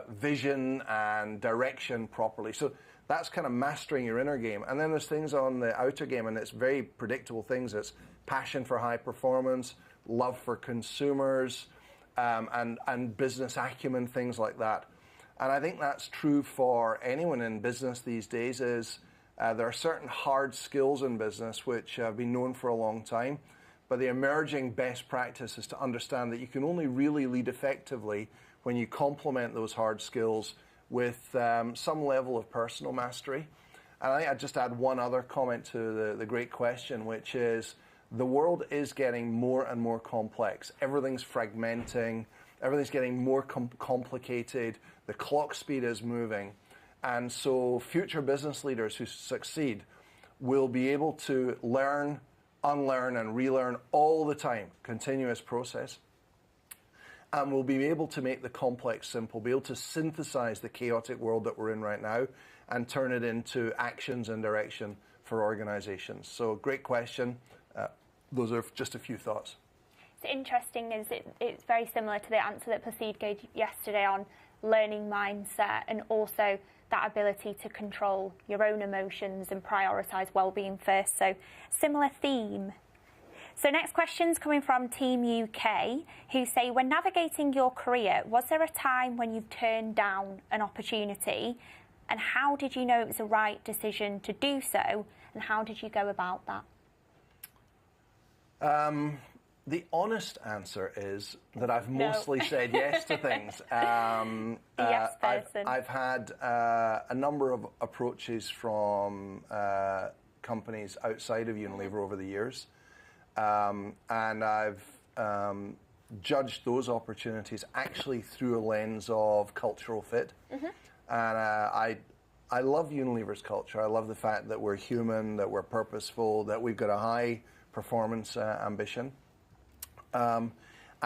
vision and direction properly. So that's kind of mastering your inner game. And then there's things on the outer game, and it's very predictable things. It's passion for high performance, love for consumers, and business acumen, things like that. And I think that's true for anyone in business these days. There are certain hard skills in business which have been known for a long time, but the emerging best practice is to understand that you can only really lead effectively when you complement those hard skills with some level of personal mastery. And I think I'd just add one other comment to the great question, which is the world is getting more and more complex. Everything's fragmenting, everything's getting more complicated, the clock speed is moving. And so future business leaders who succeed will be able to learn, unlearn, and relearn all the time, continuous process. And we'll be able to make the complex simple, be able to synthesize the chaotic world that we're in right now and turn it into actions and direction for organizations. So great question. Those are just a few thoughts. It's interesting, it's very similar to the answer that Placide gave yesterday on learning mindset, and also that ability to control your own emotions and prioritise well-being first. So similar theme. So next question's coming from Team UK, who say, when navigating your career, was there a time when you've turned down an opportunity, and how did you know it was the right decision to do so, and how did you go about that? The honest answer is that I've mostly said yes to things. Yes person. I've had a number of approaches from companies outside of Unilever over the years, and I've judged those opportunities actually through a lens of cultural fit. And I love Unilever's culture. I love the fact that we're human, that we're purposeful, that we've got a high performance ambition. And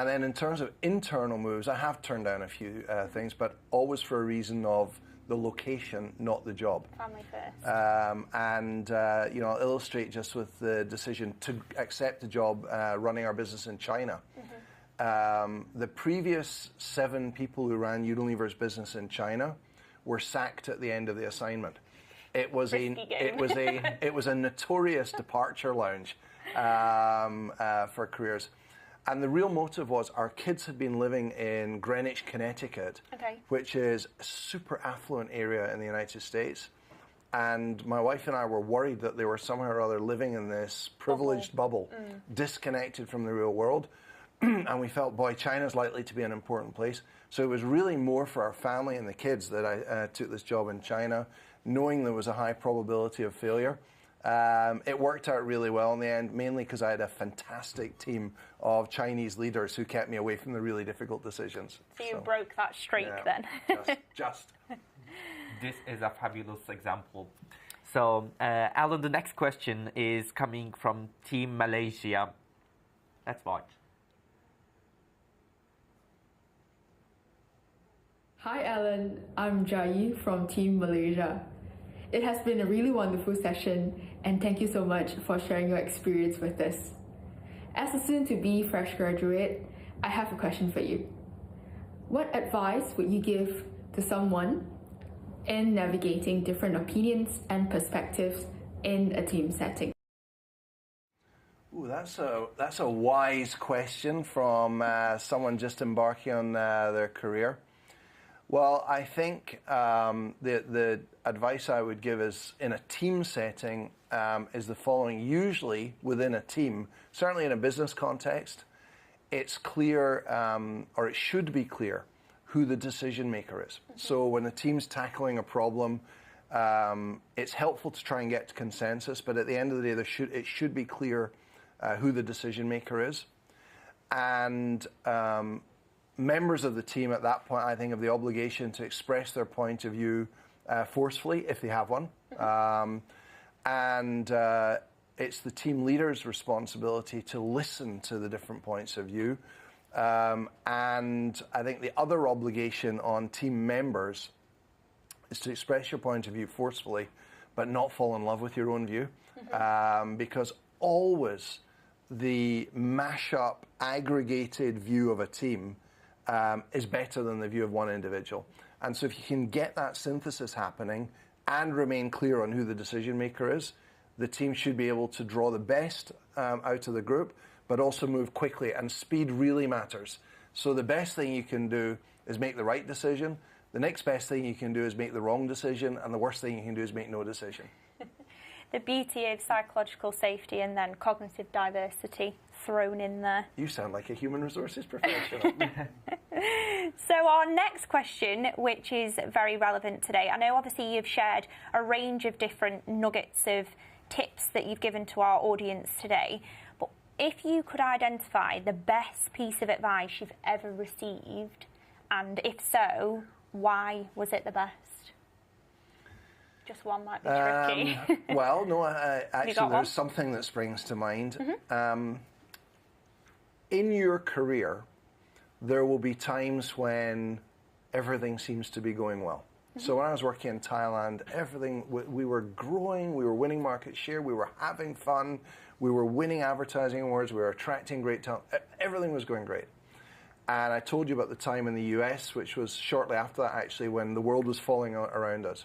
then in terms of internal moves, I have turned down a few things, but always for a reason of the location, not the job. Family first. I'll illustrate just with the decision to accept a job running our business in China. The previous 7 people who ran Unilever's business in China were sacked at the end of the assignment. It was a notorious departure lounge for careers. And the real motive was our kids had been living in Greenwich, Connecticut, which is a super affluent area in the United States. And my wife and I were worried that they were somehow or other living in this privileged bubble, disconnected from the real world. And we felt, boy, China's likely to be an important place. So it was really more for our family and the kids that I took this job in China, knowing there was a high probability of failure. It worked out really well in the end, mainly because I had a fantastic team of Chinese leaders who kept me away from the really difficult decisions. So you broke that streak then. Just. This is a fabulous example. So, Alan, the next question is coming from Team Malaysia. Let's watch. Hi Alan, I'm Jai from Team Malaysia. It has been a really wonderful session and thank you so much for sharing your experience with us. As a soon-to-be fresh graduate, I have a question for you. What advice would you give to someone in navigating different opinions and perspectives in a team setting? Ooh, that's a wise question from someone just embarking on their career. Well, I think the advice I would give is in a team setting is the following. Usually within a team, certainly in a business context, it's clear, or it should be clear, who the decision maker is. So when the team's tackling a problem, it's helpful to try and get to consensus, but at the end of the day, it should be clear who the decision maker is. And members of the team at that point, I think, have the obligation to express their point of view forcefully, if they have one. It's the team leader's responsibility to listen to the different points of view. And I think the other obligation on team members is to express your point of view forcefully, but not fall in love with your own view. Because always the mash-up, aggregated view of a team is better than the view of one individual. And so if you can get that synthesis happening and remain clear on who the decision maker is, the team should be able to draw the best out of the group, but also move quickly, and speed really matters. So the best thing you can do is make the right decision. The next best thing you can do is make the wrong decision, and the worst thing you can do is make no decision. The beauty of psychological safety and then cognitive diversity thrown in there. You sound like a human resources professional. So our next question, which is very relevant today, I know obviously you've shared a range of different nuggets of tips that you've given to our audience today, but if you could identify the best piece of advice you've ever received, and if so, why was it the best? Just one might be tricky. Well, no, actually there's something that springs to mind. In your career, there will be times when everything seems to be going well. So when I was working in Thailand, we were growing, we were winning market share, we were having fun, we were winning advertising awards, we were attracting great talent, everything was going great. And I told you about the time in the US, which was shortly after that actually, when the world was falling around us.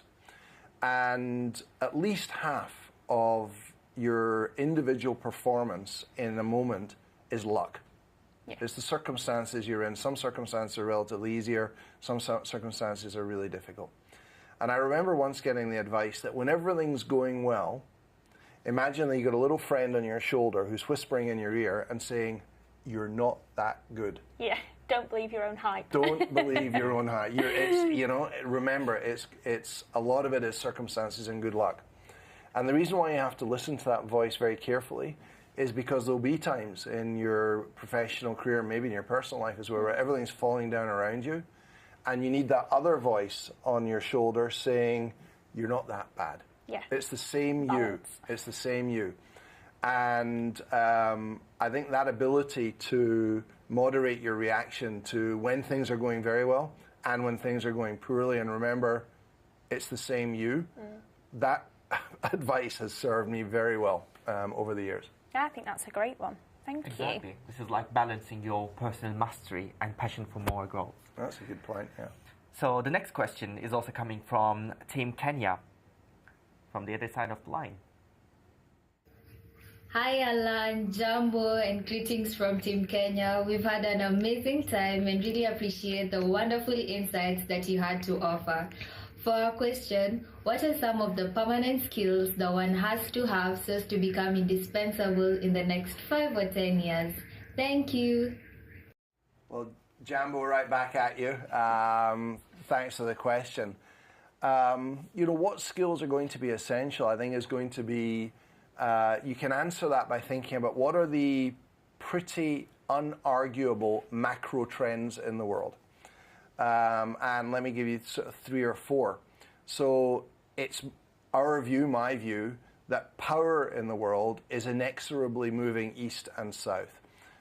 And at least half of your individual performance in a moment is luck. Yeah. It's the circumstances you're in. Some circumstances are relatively easier. Some circumstances are really difficult. And I remember once getting the advice that when everything's going well, imagine that you've got a little friend on your shoulder who's whispering in your ear and saying, you're not that good. Yeah, don't believe your own hype. Don't believe your own hype. Remember, it's a lot of it is circumstances and good luck. And the reason why you have to listen to that voice very carefully is because there'll be times in your professional career, maybe in your personal life as well, where everything's falling down around you, and you need that other voice on your shoulder saying, you're not that bad. Yeah. It's the same you. It's the same you. And I think that ability to moderate your reaction to when things are going very well and when things are going poorly, and remember, it's the same you, that advice has served me very well over the years. Yeah, I think that's a great one. Thank you. Exactly. This is like balancing your personal mastery and passion for more growth. That's a good point, yeah. So the next question is also coming from Team Kenya, from the other side of the line. Hi Alan, Jambo, and greetings from Team Kenya. We've had an amazing time and really appreciate the wonderful insights that you had to offer. For our question, what are some of the permanent skills that one has to have so as to become indispensable in the next 5 or 10 years? Thank you. Well, Jambo, right back at you. Thanks for the question. What skills are going to be essential, I think, is going to be, you can answer that by thinking about what are the pretty unarguable macro trends in the world. And let me give you sort of 3 or 4. So it's our view, my view, that power in the world is inexorably moving east and south.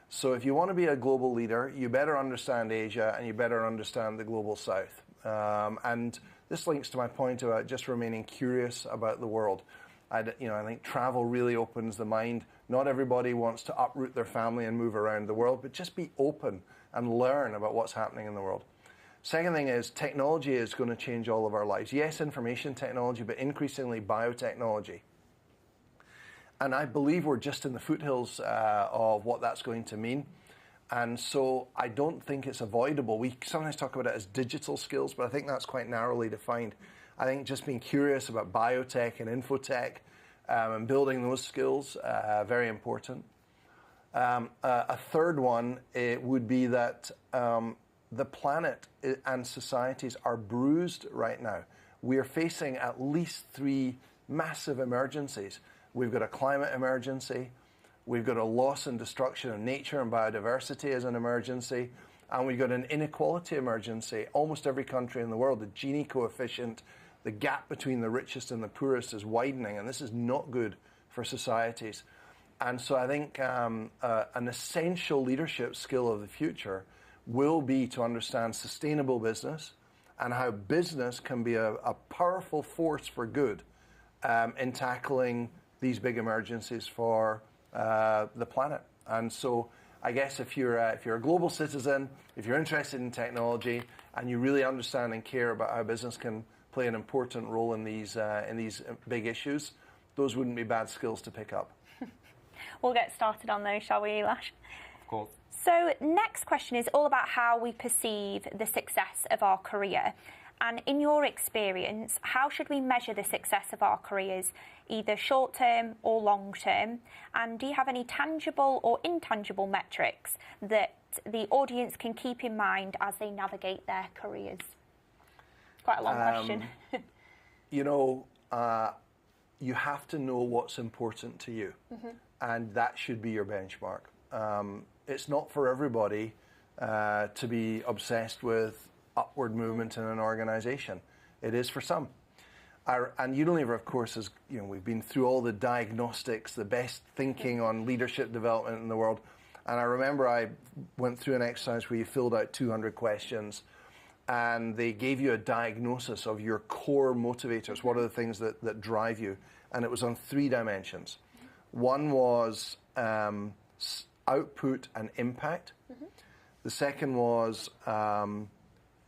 So if you want to be a global leader, you better understand Asia and you better understand the global south. And this links to my point about just remaining curious about the world. I think travel really opens the mind. Not everybody wants to uproot their family and move around the world, but just be open and learn about what's happening in the world. Second thing is technology is going to change all of our lives. Yes, information technology, but increasingly biotechnology. And I believe we're just in the foothills of what that's going to mean. And so I don't think it's avoidable. We sometimes talk about it as digital skills, but I think that's quite narrowly defined. I think just being curious about biotech and infotech and building those skills, very important. A third one would be that the planet and societies are bruised right now. We are facing at least 3 massive emergencies. We've got a climate emergency, we've got a loss and destruction of nature and biodiversity as an emergency, and we've got an inequality emergency. Almost every country in the world, the Gini coefficient, the gap between the richest and the poorest is widening, and this is not good for societies. And so I think an essential leadership skill of the future will be to understand sustainable business and how business can be a powerful force for good in tackling these big emergencies for the planet. And so I guess if you're a global citizen, if you're interested in technology and you really understand and care about how business can play an important role in these big issues, those wouldn't be bad skills to pick up. We'll get started on those, shall we, Elash? Of course. So next question is all about how we perceive the success of our career. And in your experience, how should we measure the success of our careers, either short-term or long-term? And do you have any tangible or intangible metrics that the audience can keep in mind as they navigate their careers? Quite a long question. You have to know what's important to you, and that should be your benchmark. It's not for everybody to be obsessed with upward movement in an organization. It is for some. And Unilever, of course, is, we've been through all the diagnostics, the best thinking on leadership development in the world. And I remember I went through an exercise where you filled out 200 questions and they gave you a diagnosis of your core motivators. What are the things that drive you? And it was on 3 dimensions. One was output and impact. The second was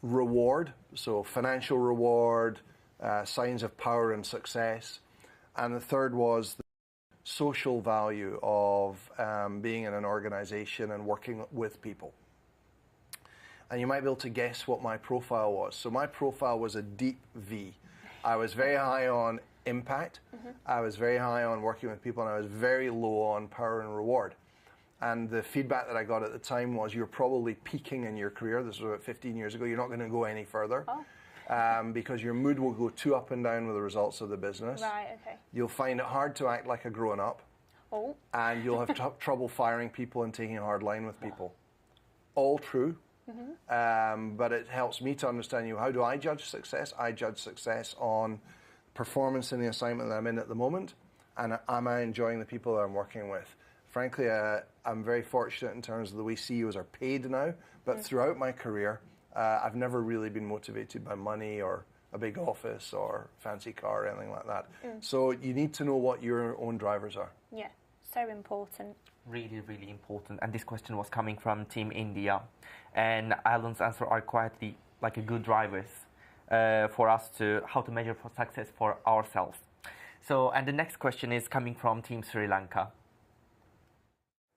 reward, so financial reward, signs of power and success. And the third was the social value of being in an organization and working with people. And you might be able to guess what my profile was. So my profile was a deep V. I was very high on impact, I was very high on working with people, and I was very low on power and reward. And the feedback that I got at the time was, you're probably peaking in your career. This was about 15 years ago. You're not going to go any further because your mood will go too up and down with the results of the business. Right, okay. You'll find it hard to act like a grown-up. Oh. And you'll have trouble firing people and taking a hard line with people. All true. But it helps me to understand how do I judge success? I judge success on performance in the assignment that I'm in at the moment, and am I enjoying the people that I'm working with? Frankly, I'm very fortunate in terms of the way CEOs are paid now, but throughout my career, I've never really been motivated by money or a big office or fancy car or anything like that. So you need to know what your own drivers are. Yeah, so important. Really, really important. And this question was coming from Team India. And Alan's answer are quietly like a good drivers for us to how to measure for success for ourselves. So, and the next question is coming from Team Sri Lanka.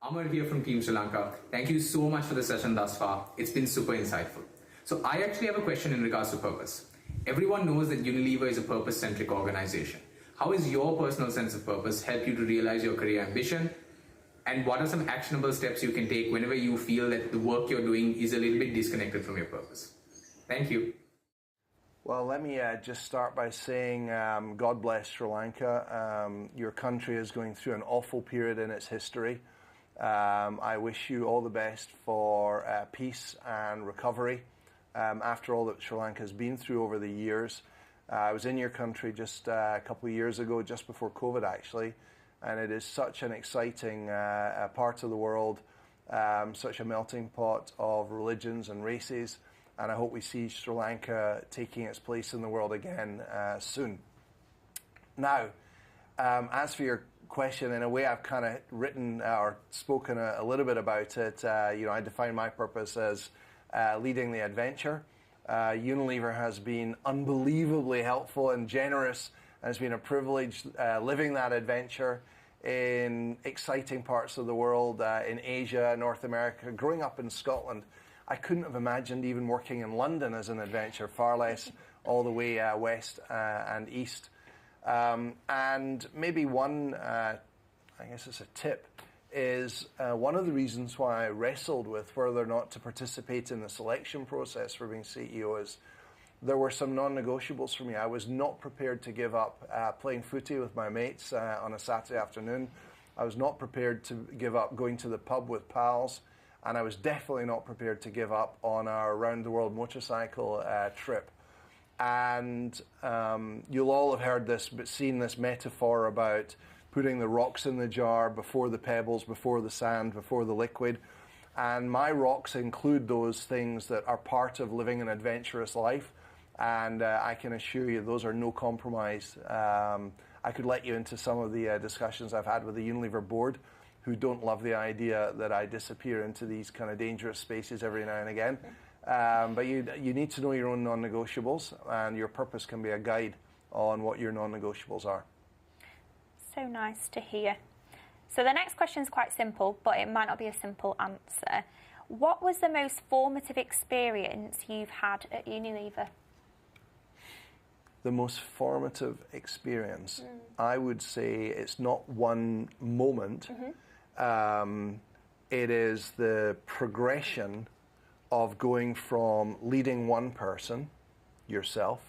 Amar here from Team Sri Lanka. Thank you so much for the session thus far. It's been super insightful. So I actually have a question in regards to purpose. Everyone knows that Unilever is a purpose-centric organization. How has your personal sense of purpose helped you to realize your career ambition? And what are some actionable steps you can take whenever you feel that the work you're doing is a little bit disconnected from your purpose? Thank you. Well, let me just start by saying God bless Sri Lanka. Your country is going through an awful period in its history. I wish you all the best for peace and recovery after all that Sri Lanka has been through over the years. I was in your country just a couple of years ago, just before COVID actually, and it is such an exciting part of the world, such a melting pot of religions and races, and I hope we see Sri Lanka taking its place in the world again soon. Now, as for your question, in a way I've kind of written or spoken a little bit about it. I define my purpose as leading the adventure. Unilever has been unbelievably helpful and generous, and it's been a privilege living that adventure in exciting parts of the world, in Asia, North America. Growing up in Scotland, I couldn't have imagined even working in London as an adventure, far less all the way west and east. And maybe one, I guess it's a tip, is one of the reasons why I wrestled with whether or not to participate in the selection process for being CEO is there were some non-negotiables for me. I was not prepared to give up playing footy with my mates on a Saturday afternoon. I was not prepared to give up going to the pub with pals, and I was definitely not prepared to give up on our round-the-world motorcycle trip. And you'll all have heard this, but seen this metaphor about putting the rocks in the jar before the pebbles, before the sand, before the liquid. And my rocks include those things that are part of living an adventurous life. And I can assure you those are no compromise. I could let you into some of the discussions I've had with the Unilever board, who don't love the idea that I disappear into these kind of dangerous spaces every now and again. But you need to know your own non-negotiables, and your purpose can be a guide on what your non-negotiables are. So nice to hear. So the next question is quite simple, but it might not be a simple answer. What was the most formative experience you've had at Unilever? The most formative experience, I would say it's not one moment. It is the progression of going from leading one person, yourself,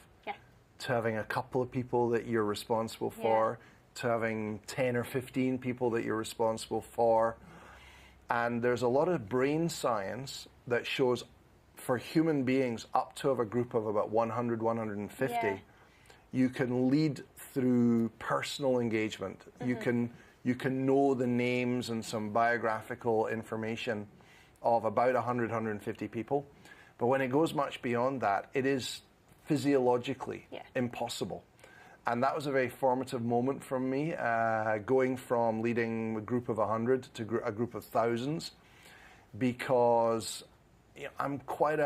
to having a couple of people that you're responsible for, to having 10 or 15 people that you're responsible for. And there's a lot of brain science that shows for human beings up to a group of about 100, 150, you can lead through personal engagement. You can know the names and some biographical information of about 100, 150 people. But when it goes much beyond that, it is physiologically impossible. And that was a very formative moment for me, going from leading a group of 100 to a group of thousands, because I'm quite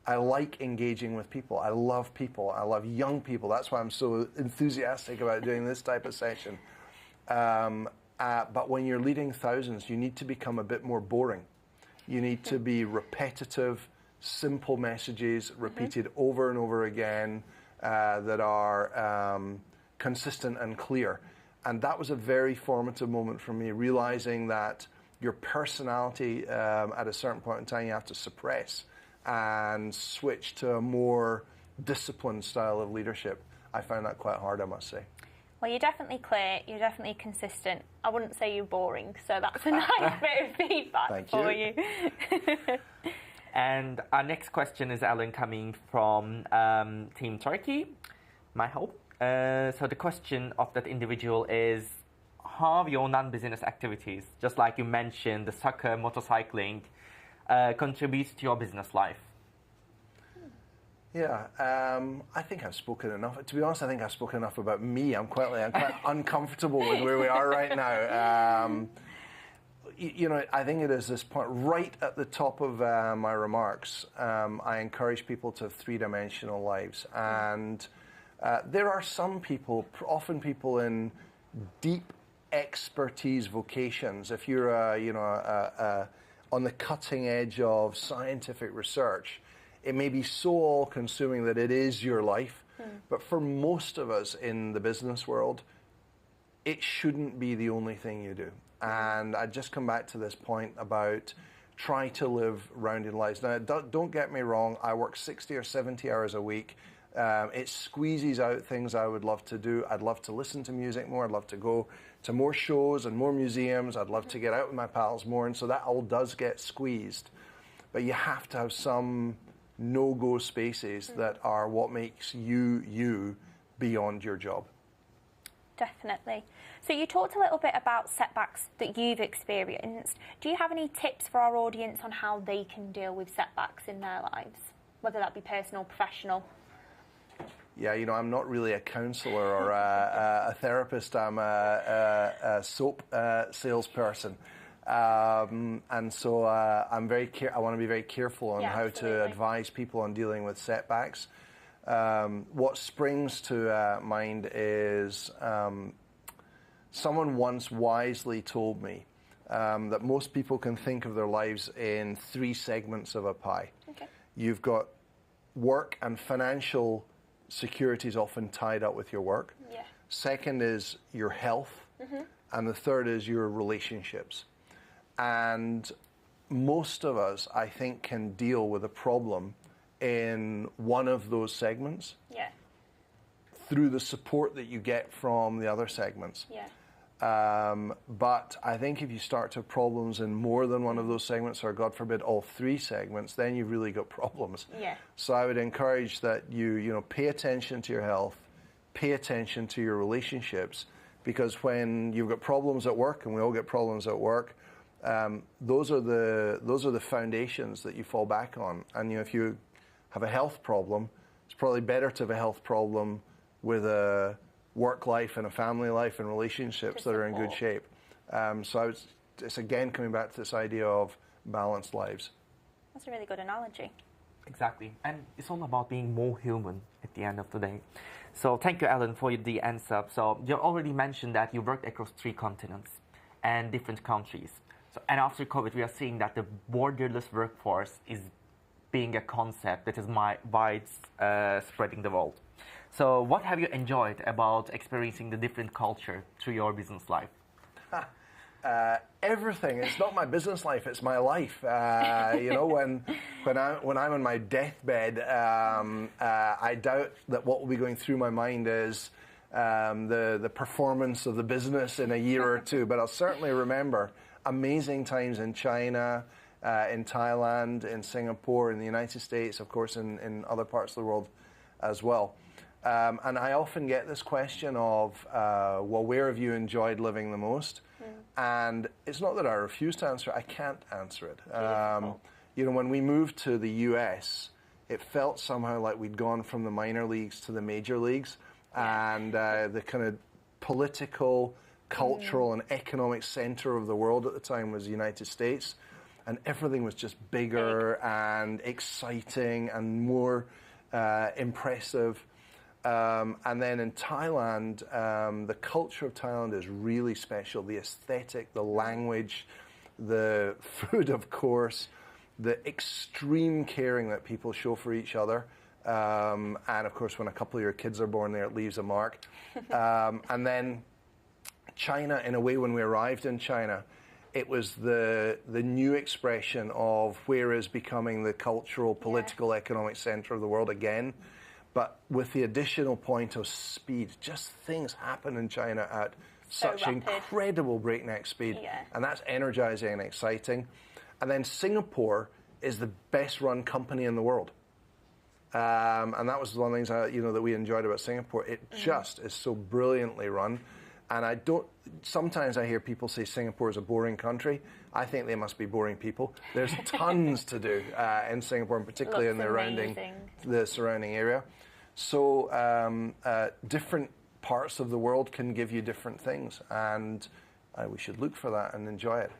I like engaging with people. I love people. I love young people. That's why I'm so enthusiastic about doing this type of session. But when you're leading thousands, you need to become a bit more boring. You need to be repetitive, simple messages repeated over and over again that are consistent and clear. And that was a very formative moment for me, realizing that your personality at a certain point in time you have to suppress and switch to a more disciplined style of leadership. I found that quite hard, I must say. Well, you're definitely clear, you're definitely consistent. I wouldn't say you're boring, so that's a nice bit of feedback for you. And our next question is, Alan, coming from Team Turkey, my hope. So the question of that individual is, how your non-business activities, just like you mentioned, the soccer, motorcycling, contributes to your business life? Yeah, I think I've spoken enough. To be honest, I think I've spoken enough about me. I'm quite uncomfortable with where we are right now. You know, I think it is this point right at the top of my remarks. I encourage people to have three-dimensional lives, and there are some people, often people in deep expertise vocations. If you're, on the cutting edge of scientific research, it may be so all-consuming that it is your life. But for most of us in the business world, it shouldn't be the only thing you do. And I just come back to this point about try to live rounded lives. Now, don't get me wrong, I work 60 or 70 hours a week. It squeezes out things I would love to do. I'd love to listen to music more. I'd love to go to more shows and more museums. I'd love to get out with my pals more. And so that all does get squeezed. But you have to have some no-go spaces that are what makes you beyond your job. Definitely. So you talked a little bit about setbacks that you've experienced. Do you have any tips for our audience on how they can deal with setbacks in their lives, whether that be personal, professional? Yeah, you know, I'm not really a counsellor or a therapist. I'm a soap salesperson. And so I want to be very careful on how to advise people on dealing with setbacks. What springs to mind is someone once wisely told me that most people can think of their lives in three segments of a pie. Okay. You've got work, and financial security is often tied up with your work. Yeah. Second is your health, and the third is your relationships. And most of us, I think, can deal with a problem in one of those segments through the support that you get from the other segments. But I think if you start to have problems in more than one of those segments, or God forbid all three segments, then you've really got problems. So I would encourage that you pay attention to your health, pay attention to your relationships, because when you've got problems at work, and we all get problems at work, those are the foundations that you fall back on. And if you have a health problem, it's probably better to have a health problem with a work life and a family life and relationships that are in good shape. So it's again coming back to this idea of balanced lives. That's a really good analogy. Exactly. And it's all about being more human at the end of the day. So thank you, Alan, for the answer. So you already mentioned that you worked across 3 continents and different countries. And after COVID, we are seeing that the borderless workforce is being a concept that is spreading the world. So what have you enjoyed about experiencing the different culture through your business life? Everything. It's not my business life, it's my life. When I'm on my deathbed, I doubt that what will be going through my mind is the performance of the business in a year or two, but I'll certainly remember amazing times in China, in Thailand, in Singapore, in the United States, of course, in other parts of the world as well. And I often get this question of, where have you enjoyed living the most? And it's not that I refuse to answer it, I can't answer it. When we moved to the US, it felt somehow like we'd gone from the minor leagues to the major leagues, and the kind of political, cultural and economic center of the world at the time was the United States, and everything was just bigger and exciting and more impressive. And then in Thailand, the culture of Thailand is really special. The aesthetic, the language, the food, of course, the extreme caring that people show for each other. And of course, when a couple of your kids are born there, it leaves a mark. And then China, in a way, when we arrived in China, it was the new expression of where is becoming the cultural, political, economic center of the world again. But with the additional point of speed, just things happen in China at such incredible breakneck speed. And that's energizing and exciting. And then Singapore is the best run company in the world. And that was one of the things that we enjoyed about Singapore. It just is so brilliantly run. And sometimes I hear people say Singapore is a boring country. I think they must be boring people. There's tons to do in Singapore, and particularly in the surrounding area. So different parts of the world can give you different things, and we should look for that and enjoy it.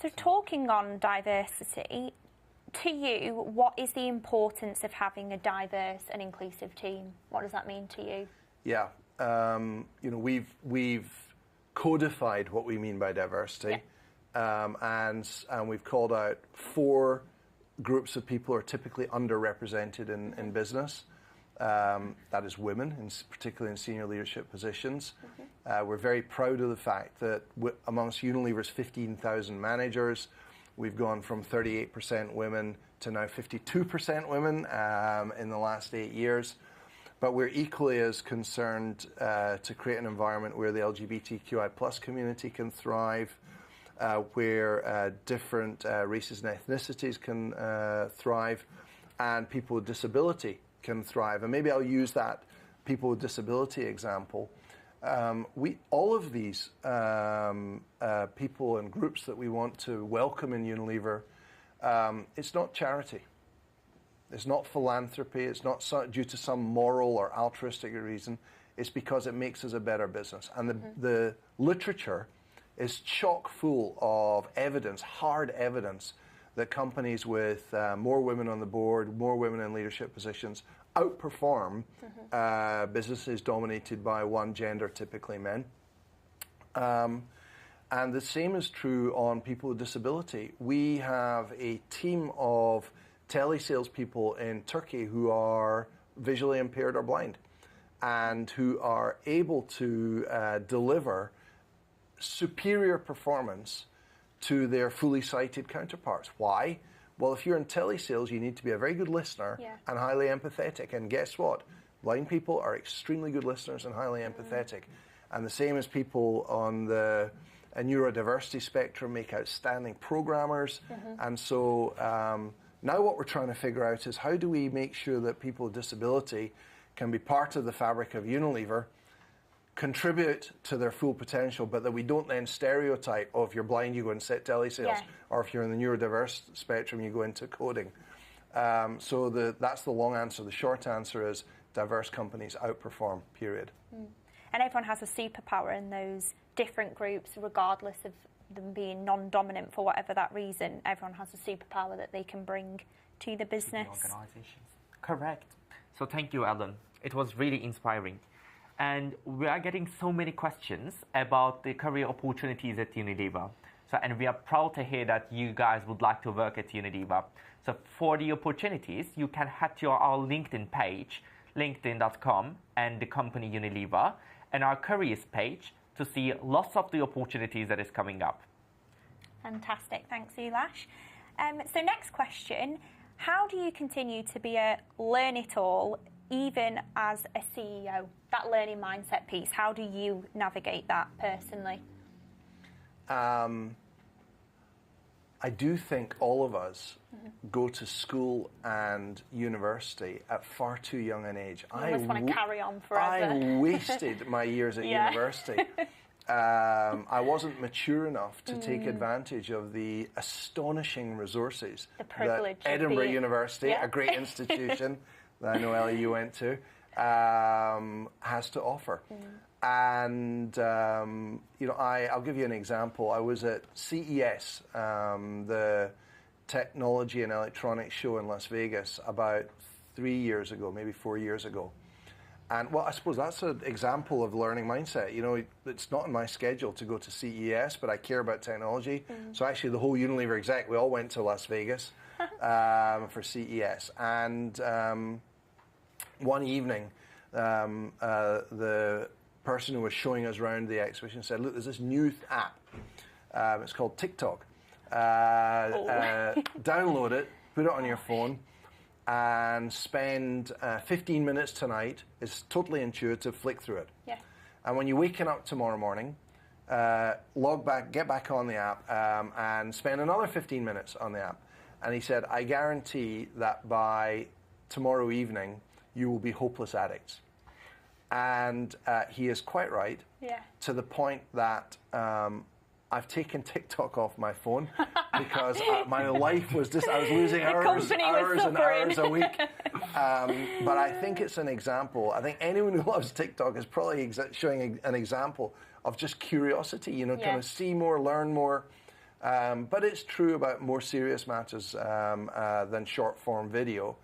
So talking on diversity, to you, what is the importance of having a diverse and inclusive team? What does that mean to you? Yeah. We've codified what we mean by diversity, and we've called out 4 groups of people who are typically underrepresented in business. That is women, particularly in senior leadership positions. We're very proud of the fact that amongst Unilever's 15,000 managers, we've gone from 38% women to now 52% women in the last 8 years. But we're equally as concerned to create an environment where the LGBTQI+ community can thrive, where different races and ethnicities can thrive, and people with disability can thrive. And maybe I'll use that people with disability example. All of these people and groups that we want to welcome in Unilever, it's not charity. It's not philanthropy. It's not due to some moral or altruistic reason. It's because it makes us a better business. And the literature is chock full of evidence, hard evidence, that companies with more women on the board, more women in leadership positions, outperform businesses dominated by one gender, typically men. And the same is true on people with disability. We have a team of telesales people in Turkey who are visually impaired or blind, and who are able to deliver superior performance to their fully sighted counterparts. Why? Well, if you're in telesales, you need to be a very good listener and highly empathetic. And guess what? Blind people are extremely good listeners and highly empathetic. And the same as people on the neurodiversity spectrum make outstanding programmers. And so now what we're trying to figure out is how do we make sure that people with disability can be part of the fabric of Unilever, contribute to their full potential, but that we don't then stereotype, oh, if you're blind, you go and sit telesales, or if you're in the neurodiverse spectrum, you go into coding. So that's the long answer. The short answer is diverse companies outperform, period. And everyone has a superpower in those different groups, regardless of them being non-dominant for whatever that reason. Everyone has a superpower that they can bring to the business. Organizations. Correct. So thank you, Alan. It was really inspiring. And we are getting so many questions about the career opportunities at Unilever. And we are proud to hear that you guys would like to work at Unilever. So for the opportunities, you can head to our LinkedIn page, linkedin.com, and the company Unilever, and our careers page to see lots of the opportunities that is coming up. Fantastic. Thanks, Ulash. So next question, how do you continue to be a learn-it-all even as a CEO? That learning mindset piece, how do you navigate that personally? I do think all of us go to school and university at far too young an age. You almost want to carry on forever. I wasted my years at university. I wasn't mature enough to take advantage of the astonishing resources that Edinburgh University, a great institution that I know, Ellie, you went to, has to offer. And, I'll give you an example. I was at CES, the Technology and Electronics Show in Las Vegas, about 3 years ago, maybe 4 years ago. And, well, I suppose that's an example of learning mindset. It's not in my schedule to go to CES, but I care about technology. So actually the whole Unilever exec, we all went to Las Vegas for CES. And one evening, the person who was showing us around the exhibition said, look, there's this new app. It's called TikTok. Download it, put it on your phone, and spend 15 minutes tonight. It's totally intuitive, flick through it. Yeah. And when you're waking up tomorrow morning, log back, get back on the app, and spend another 15 minutes on the app. And he said, I guarantee that by tomorrow evening, you will be hopeless addicts. And he is quite right, to the point that I've taken TikTok off my phone because my life was just, I was losing hours and hours a week. But I think it's an example. I think anyone who loves TikTok is probably showing an example of just curiosity, you know, kind of see more, learn more. But it's true about more serious matters than short form video.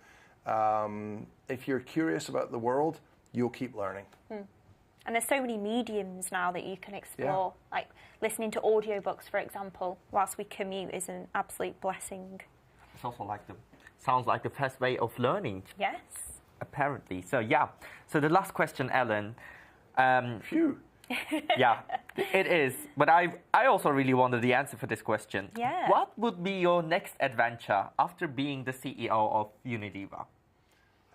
If you're curious about the world, you'll keep learning. And there's so many mediums now that you can explore. Like listening to audiobooks, for example, whilst we commute is an absolute blessing. It's also like sounds like the best way of learning. Yes. Apparently. So yeah. So the last question, Alan. Phew. Yeah, it is. But I also really wanted the answer for this question. Yeah. What would be your next adventure after being the CEO of Unilever?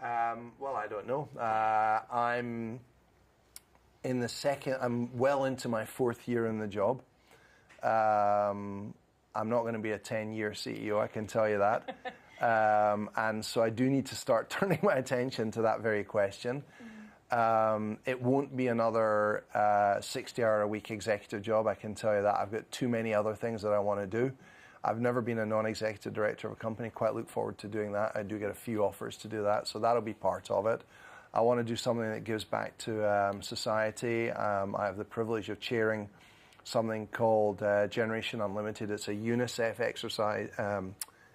Well, I don't know. I'm well into my 4th year in the job. I'm not going to be a 10-year CEO, I can tell you that. And so I do need to start turning my attention to that very question. It won't be another 60-hour-a-week executive job, I can tell you that. I've got too many other things that I want to do. I've never been a non-executive director of a company. Quite look forward to doing that. I do get a few offers to do that, so that'll be part of it. I want to do something that gives back to society. I have the privilege of chairing something called Generation Unlimited. It's a UNICEF exercise.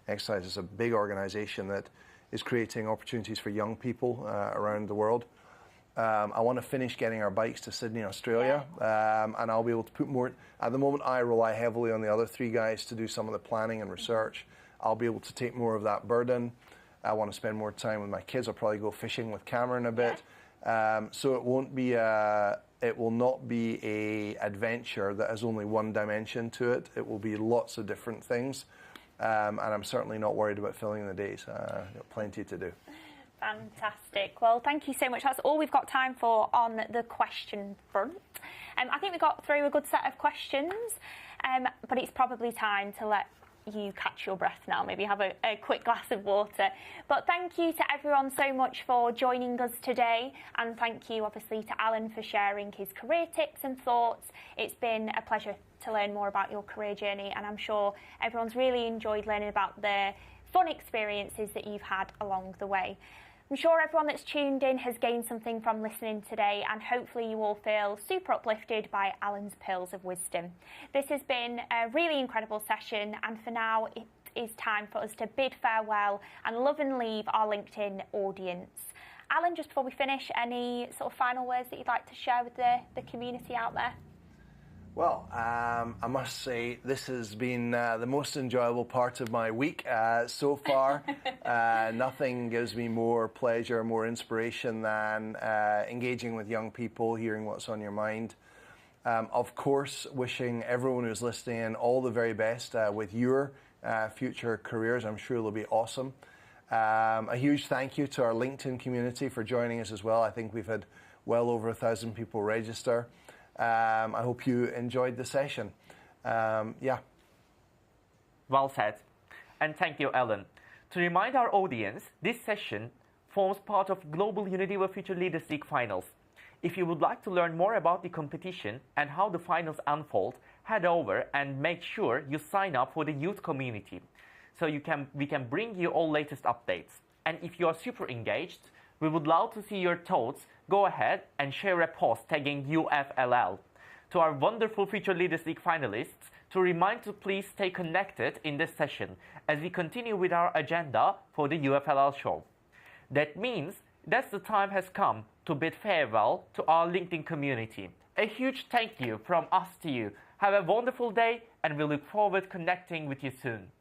It's a big organization that is creating opportunities for young people around the world. I want to finish getting our bikes to Sydney, Australia, and I'll be able to put more. At the moment, I rely heavily on the other 3 guys to do some of the planning and research. I'll be able to take more of that burden. I want to spend more time with my kids. I'll probably go fishing with Cameron a bit. So it won't be it will not be a adventure that has only one dimension to it. It will be lots of different things, and I'm certainly not worried about filling the days. Got plenty to do. Fantastic. Well, thank you so much. That's all we've got time for on the question front. I think we got through a good set of questions, but it's probably time to let you catch your breath now, maybe have a quick glass of water. But thank you to everyone so much for joining us today, and thank you obviously to Alan for sharing his career tips and thoughts. It's been a pleasure to learn more about your career journey, and I'm sure everyone's really enjoyed learning about the fun experiences that you've had along the way. I'm sure everyone that's tuned in has gained something from listening today, and hopefully you all feel super uplifted by Alan's pearls of wisdom. This has been a really incredible session, and for now it is time for us to bid farewell and love and leave our LinkedIn audience. Alan, just before we finish, any sort of final words that you'd like to share with the community out there? Well, I must say this has been the most enjoyable part of my week so far. Nothing gives me more pleasure, more inspiration than engaging with young people, hearing what's on your mind. Of course, wishing everyone who's listening all the very best with your future careers. I'm sure they'll be awesome. A huge thank you to our LinkedIn community for joining us as well. I think we've had well over 1,000 people register. I hope you enjoyed the session. Yeah. Well said. And thank you, Alan. To remind our audience, this session forms part of Global Unilever Future Leaders League Finals. If you would like to learn more about the competition and how the finals unfold, head over and make sure you sign up for the youth community, so we can bring you all latest updates. And if you are super engaged, we would love to see your thoughts. Go ahead and share a post tagging UFLL. To our wonderful Future Leaders League finalists, to remind to please stay connected in this session as we continue with our agenda for the UFLL Show. That means that the time has come to bid farewell to our LinkedIn community. A huge thank you from us to you. Have a wonderful day, and we look forward to connecting with you soon.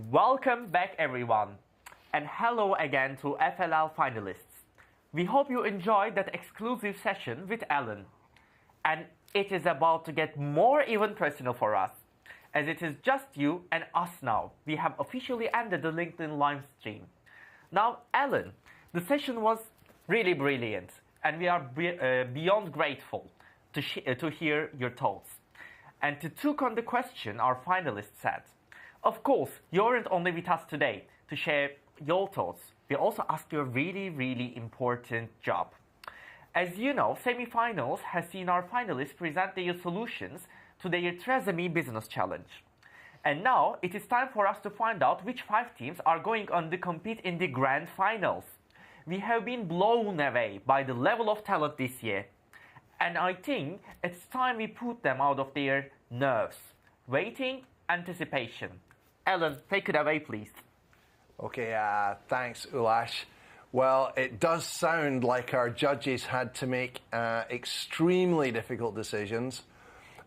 Welcome back everyone, and hello again to FLL finalists. We hope you enjoyed that exclusive session with Alan. And it is about to get more even personal for us, as it is just you and us now. We have officially ended the LinkedIn live stream. Now, Alan, the session was really brilliant, and we are beyond grateful to hear your thoughts. And to took on the question our finalists said, of course, you aren't only with us today to share your thoughts. We also ask you a really, really important job. As you know, semi-finals has seen our finalists present their solutions to their TRESemmé business challenge. And now it is time for us to find out which 5 teams are going on to compete in the grand finals. We have been blown away by the level of talent this year. And I think it's time we put them out of their nerves. Waiting, anticipation. Alan, take it away, please. Okay, thanks, Ulash. Well, it does sound like our judges had to make extremely difficult decisions.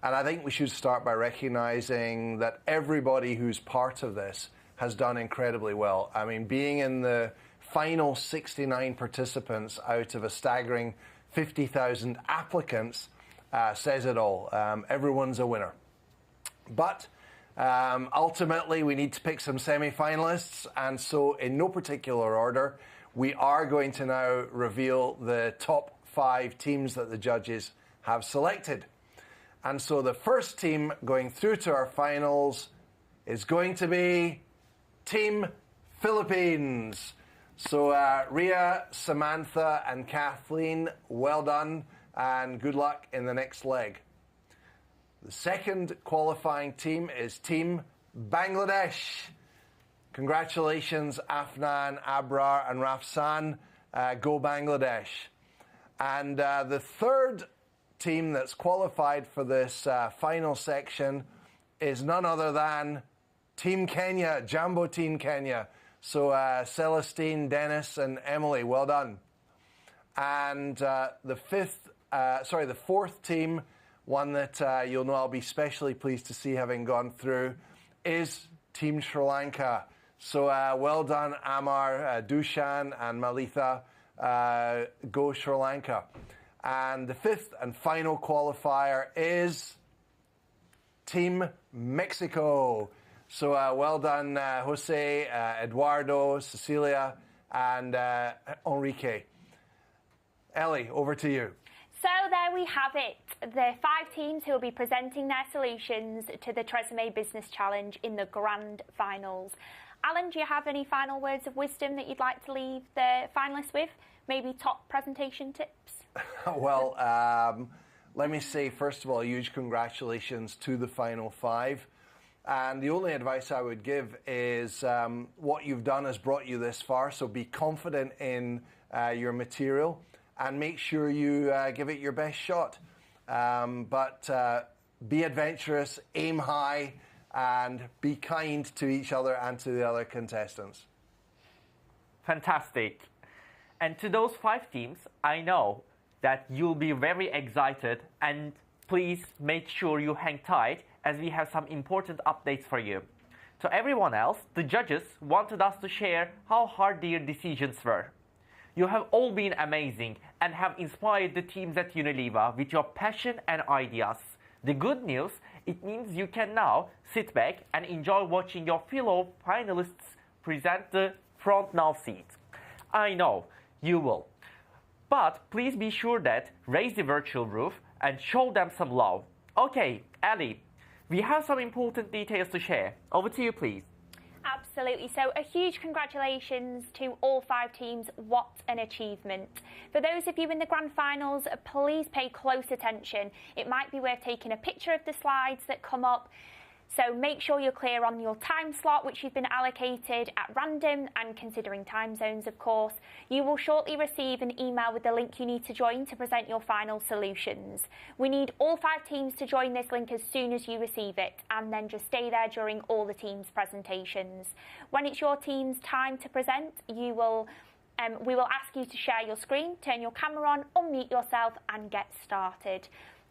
And I think we should start by recognizing that everybody who's part of this has done incredibly well. I mean, being in the final 69 participants out of a staggering 50,000 applicants says it all. Everyone's a winner. But ultimately, we need to pick some semi-finalists. And so in no particular order, we are going to now reveal the top 5 teams that the judges have selected. And so the first team going through to our finals is going to be Team Philippines. So Ria, Samantha and Kathleen, well done and good luck in the next leg. The second qualifying team is Team Bangladesh. Congratulations, Afnan, Abrar and Rafsan. Go Bangladesh. And the third team that's qualified for this final section is none other than Team Kenya, Jambo Team Kenya. So Celestine, Dennis and Emily, well done. And the fourth team, one that you'll know I'll be especially pleased to see having gone through, is Team Sri Lanka. So well done, Amar, Dushan and Malitha. Go Sri Lanka. And the fifth and final qualifier is Team Mexico. So well done, Jose, Eduardo, Cecilia, and Enrique. Ellie, over to you. So there we have it, the 5 teams who will be presenting their solutions to the TRESemmé Business Challenge in the grand finals. Alan, do you have any final words of wisdom that you'd like to leave the finalists with? Maybe top presentation tips? Well, let me say, first of all, a huge congratulations to the final 5. And the only advice I would give is what you've done has brought you this far, so be confident in your material and make sure you give it your best shot. But be adventurous, aim high, and be kind to each other and to the other contestants. Fantastic. And to those 5 teams, I know that you'll be very excited, and please make sure you hang tight as we have some important updates for you. To everyone else, the judges wanted us to share how hard their decisions were. You have all been amazing and have inspired the teams at Unilever with your passion and ideas. The good news, it means you can now sit back and enjoy watching your fellow finalists present the front row seat. I know you will. But please be sure that raise the virtual roof and show them some love. Okay, Ali, we have some important details to share. Over to you, please. Absolutely. So a huge congratulations to all 5 teams. What an achievement. For those of you in the grand finals, please pay close attention. It might be worth taking a picture of the slides that come up. So make sure you're clear on your time slot, which you've been allocated at random, and considering time zones, of course. You will shortly receive an email with the link you need to join to present your final solutions. We need all 5 teams to join this link as soon as you receive it, and then just stay there during all the teams' presentations. When it's your team's time to present, we will ask you to share your screen, turn your camera on, unmute yourself, and get started.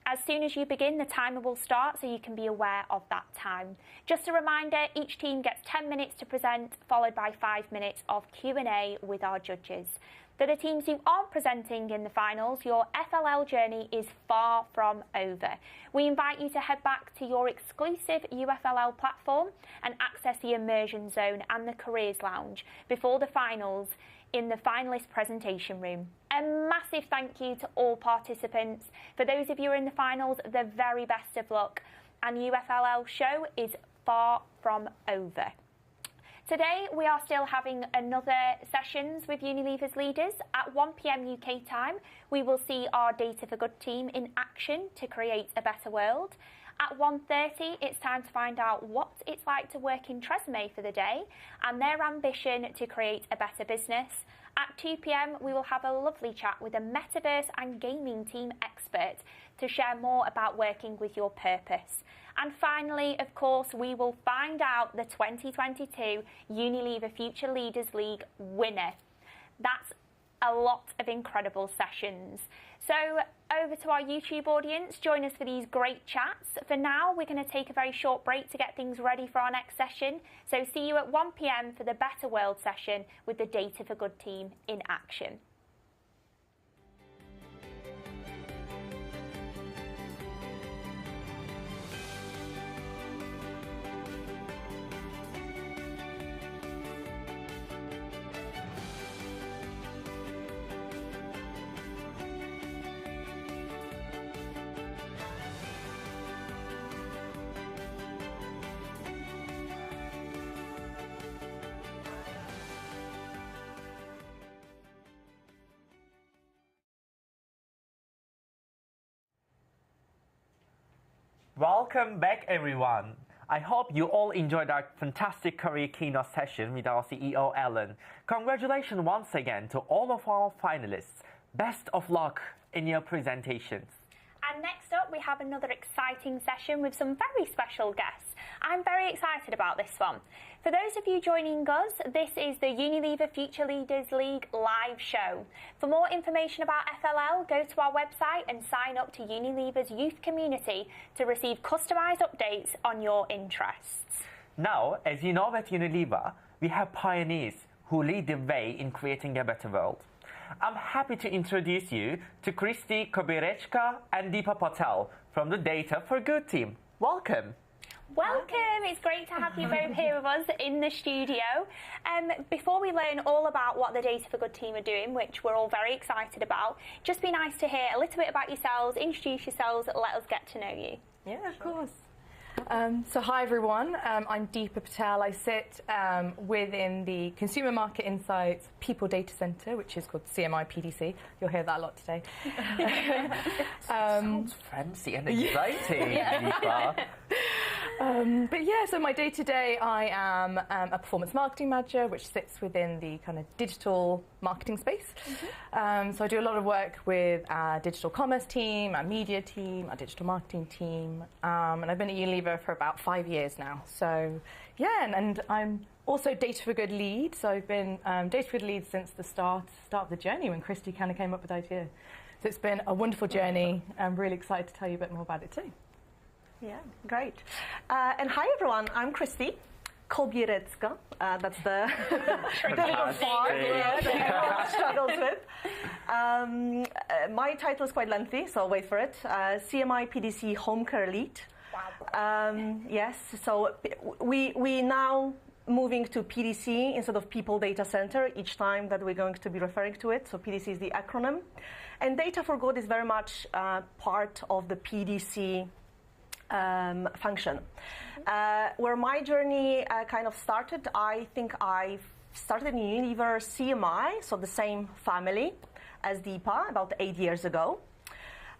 As soon as you begin, the timer will start so you can be aware of that time. Just a reminder, each team gets 10 minutes to present, followed by 5 minutes of Q&A with our judges. For the teams who aren't presenting in the finals, your FLL journey is far from over. We invite you to head back to your exclusive UFLL platform and access the Immersion Zone and the Careers Lounge before the finals in the finalist presentation room. A massive thank you to all participants. For those of you who are in the finals, the very best of luck. And UFLL Show is far from over. Today, we are still having another sessions with Unilever's leaders. At 1 p.m. UK time, we will see our Data for Good team in action to create a better world. At 1:30, it's time to find out what it's like to work in TRESemmé for the day and their ambition to create a better business. At 2 p.m, we will have a lovely chat with a Metaverse and gaming team expert to share more about working with your purpose. And finally, of course, we will find out the 2022 Unilever Future Leaders League winner. That's a lot of incredible sessions. So over to our YouTube audience, join us for these great chats. For now, we're going to take a very short break to get things ready for our next session. So see you at 1 p.m. for the Better World session with the Data for Good team in action. Welcome back, everyone. I hope you all enjoyed our fantastic career keynote session with our CEO, Alan. Congratulations once again to all of our finalists. Best of luck in your presentations. And next up, we have another exciting session with some very special guests. I'm very excited about this one. For those of you joining us, this is the Unilever Future Leaders League live show. For more information about FLL, go to our website and sign up to Unilever's youth community to receive customised updates on your interests. Now, as you know, at Unilever, we have pioneers who lead the way in creating a better world. I'm happy to introduce you to Christi, Kobierecka and Deepa Patel from the Data for Good team. Welcome. Welcome. It's great to have you both here with us in the studio. Before we learn all about what the Data for Good team are doing, which we're all very excited about, just be nice to hear a little bit about yourselves, introduce yourselves, let us get to know you. Yeah, of course. So hi everyone, I'm Deepa Patel. I sit within the Consumer Market Insights People Data Centre, which is called CMI PDC. You'll hear that a lot today. Sounds fancy and exciting, Deepa. But yeah, so my day-to-day, I am a performance marketing manager, which sits within the kind of digital marketing space. So I do a lot of work with our digital commerce team, our media team, our digital marketing team, and I've been at Unilever for about 5 years now. So yeah, and I'm also Data for Good lead. So I've been Data for Good lead since the start of the journey when Christi kind of came up with the idea. So it's been a wonderful journey. I'm really excited to tell you a bit more about it too. Yeah, great. And hi everyone, I'm Christi. Kobierecka, that's the difficult part that everyone struggles with. My title is quite lengthy, so wait for it. CMI PDC Home Care Lead. Wow. Yes, so we now moving to PDC instead of People Data Center each time that we're going to be referring to it. So PDC is the acronym. And Data for Good is very much part of the PDC function. Where my journey kind of started, I think I started in Unilever CMI, so the same family as Deepa, about 8 years ago.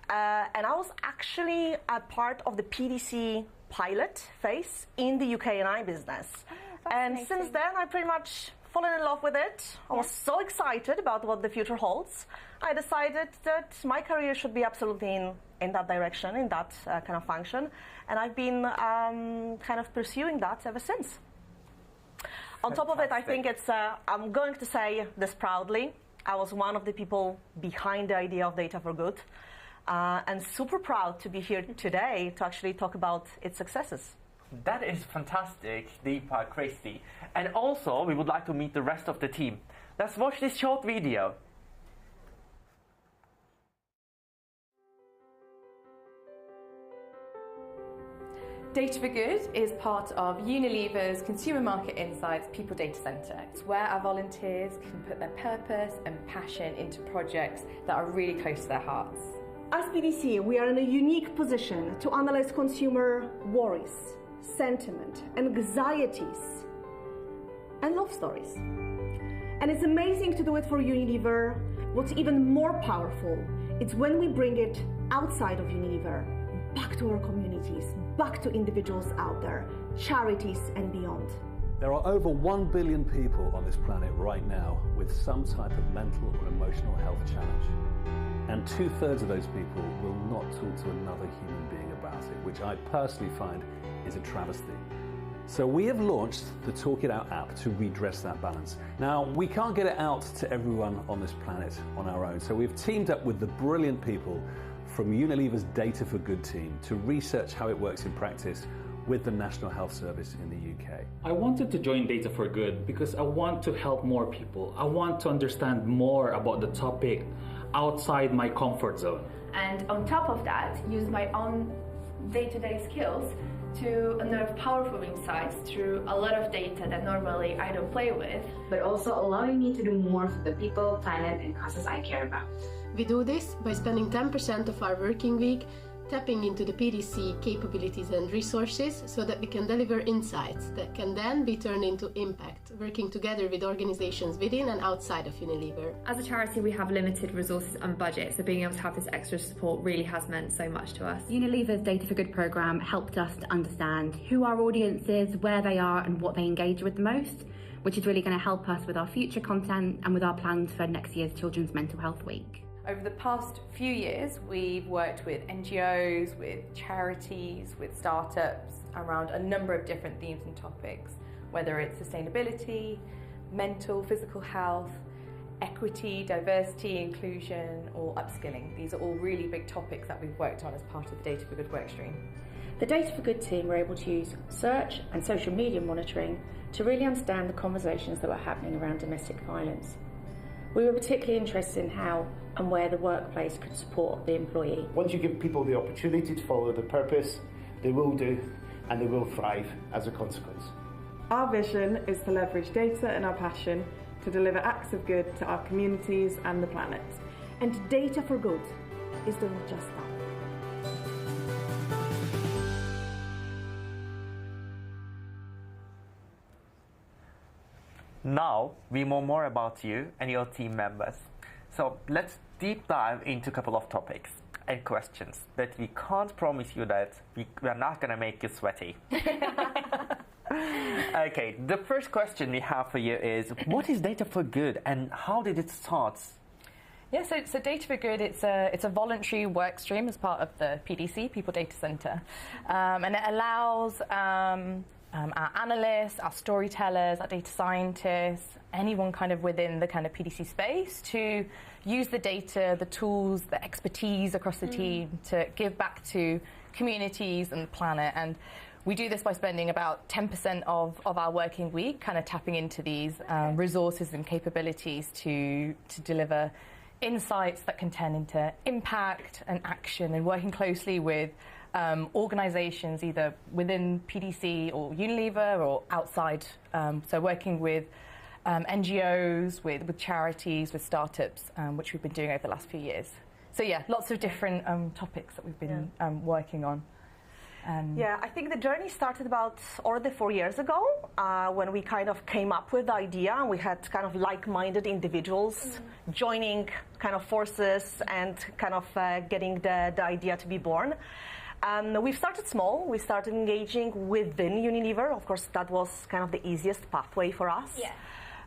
And I was actually a part of the PDC pilot phase in the UK&I business. And since then, I pretty much fallen in love with it. I was so excited about what the future holds. I decided that my career should be absolutely in that direction, in that kind of function. And I've been kind of pursuing that ever since. On top of it, I think it's, I'm going to say this proudly, I was one of the people behind the idea of Data for Good. and super proud to be here today to actually talk about its successes. That is fantastic, Deepa, Christi. And also, we would like to meet the rest of the team. Let's watch this short video. Data for Good is part of Unilever's Consumer Market Insights People Data Centre. It's where our volunteers can put their purpose and passion into projects that are really close to their hearts. As PDC, we are in a unique position to analyze consumer worries, sentiment, anxieties, and love stories. And it's amazing to do it for Unilever. What's even more powerful, it's when we bring it outside of Unilever, back to our communities, back to individuals out there, charities and beyond. There are over 1 billion people on this planet right now with some type of mental or emotional health challenge. And 2/3 of those people will not talk to another human being about it, which I personally find is a travesty. So we have launched the Talk It Out app to redress that balance. Now, we can't get it out to everyone on this planet on our own, so we've teamed up with the brilliant people from Unilever's Data for Good team to research how it works in practice with the National Health Service in the UK. I wanted to join Data for Good because I want to help more people. I want to understand more about the topic outside my comfort zone. And on top of that, use my own day-to-day skills to unearth powerful insights through a lot of data that normally I don't play with. But also allowing me to do more for the people, planet, and causes I care about. We do this by spending 10% of our working week tapping into the PDC capabilities and resources so that we can deliver insights that can then be turned into impact, working together with organizations within and outside of Unilever. As a charity, we have limited resources and budget, so being able to have this extra support really has meant so much to us. Unilever's Data for Good programme helped us to understand who our audience is, where they are and what they engage with the most, which is really going to help us with our future content and with our plans for next year's Children's Mental Health Week. Over the past few years, we've worked with NGOs, with charities, with startups around a number of different themes and topics, whether it's sustainability, mental, physical health, equity, diversity, inclusion, or upskilling. These are all really big topics that we've worked on as part of the Data for Good workstream. The Data for Good team were able to use search and social media monitoring to really understand the conversations that were happening around domestic violence. We were particularly interested in how and where the workplace could support the employee. Once you give people the opportunity to follow the purpose, they will do, and they will thrive as a consequence. Our vision is to leverage data and our passion to deliver acts of good to our communities and the planet. And Data for Good is doing just that. Now, we know more about you and your team members. So let's deep dive into a couple of topics and questions that we can't promise you that we're not going to make you sweaty. Okay, the first question we have for you is, what is Data for Good and how did it start? Yeah, so Data for Good, it's a voluntary work stream as part of the PDC, People Data Centre, and it allows our analysts, our storytellers, our data scientists, anyone kind of within the kind of PDC space to use the data, the tools, the expertise across the team to give back to communities and the planet. And we do this by spending about 10% of our working week kind of tapping into these resources and capabilities to deliver insights that can turn into impact and action, and working closely with organisations either within PDC or Unilever or outside, so working with NGOs, with charities, with startups, which we've been doing over the last few years. So yeah, lots of different topics that we've been working on. Yeah, I think the journey started about already 4 years ago when we kind of came up with the idea, and we had kind of like-minded individuals joining kind of forces and kind of getting the idea to be born. We've started small. We started engaging within Unilever. Of course, that was kind of the easiest pathway for us. Yeah.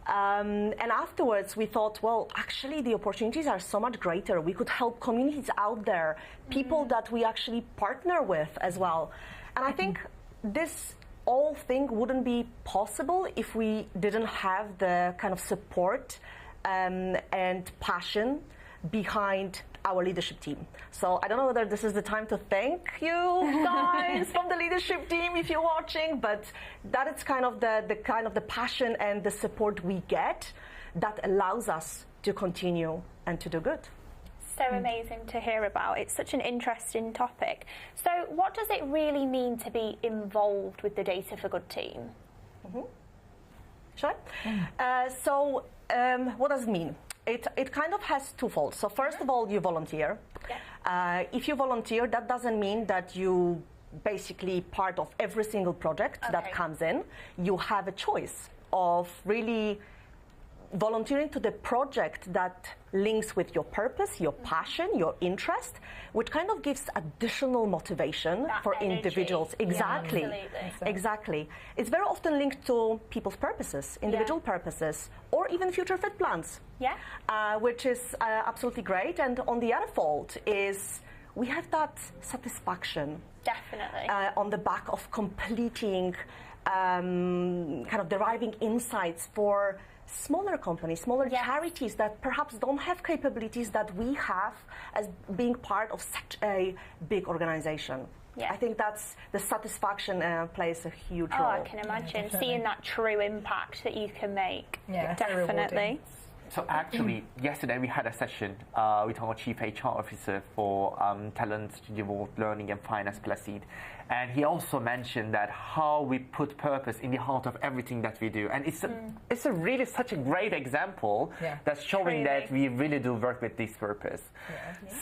And afterwards, we thought, well, actually, the opportunities are so much greater. We could help communities out there, people that we actually partner with as well. And I think this whole thing wouldn't be possible if we didn't have the kind of support and passion behind our leadership team. So I don't know whether this is the time to thank you guys from the leadership team if you're watching, but that is kind of the passion and the support we get that allows us to continue and to do good. So amazing to hear about. It's such an interesting topic. So what does it really mean to be involved with the Data for Good team? Sure. So what does it mean? It kind of has twofold. So first of all, you volunteer. If you volunteer, that doesn't mean that you basically part of every single project that comes in. You have a choice of really volunteering to the project that links with your purpose, your passion, your interest, which kind of gives additional motivation for individuals. Exactly. Yeah, exactly. It's very often linked to people's purposes, individual purposes, or even future fit plans. Which is absolutely great. And on the other fold is we have that satisfaction. Definitely. On the back of completing, kind of deriving insights for smaller companies, smaller charities that perhaps don't have capabilities that we have as being part of such a big organization. I think that's the satisfaction plays a huge role. Oh, I can imagine seeing that true impact that you can make. Definitely. So actually, yesterday we had a session with our Chief HR Officer for Talent, Learning and Finance Placid. And he also mentioned that how we put purpose in the heart of everything that we do. And it's a really such a great example that's showing that we really do work with this purpose.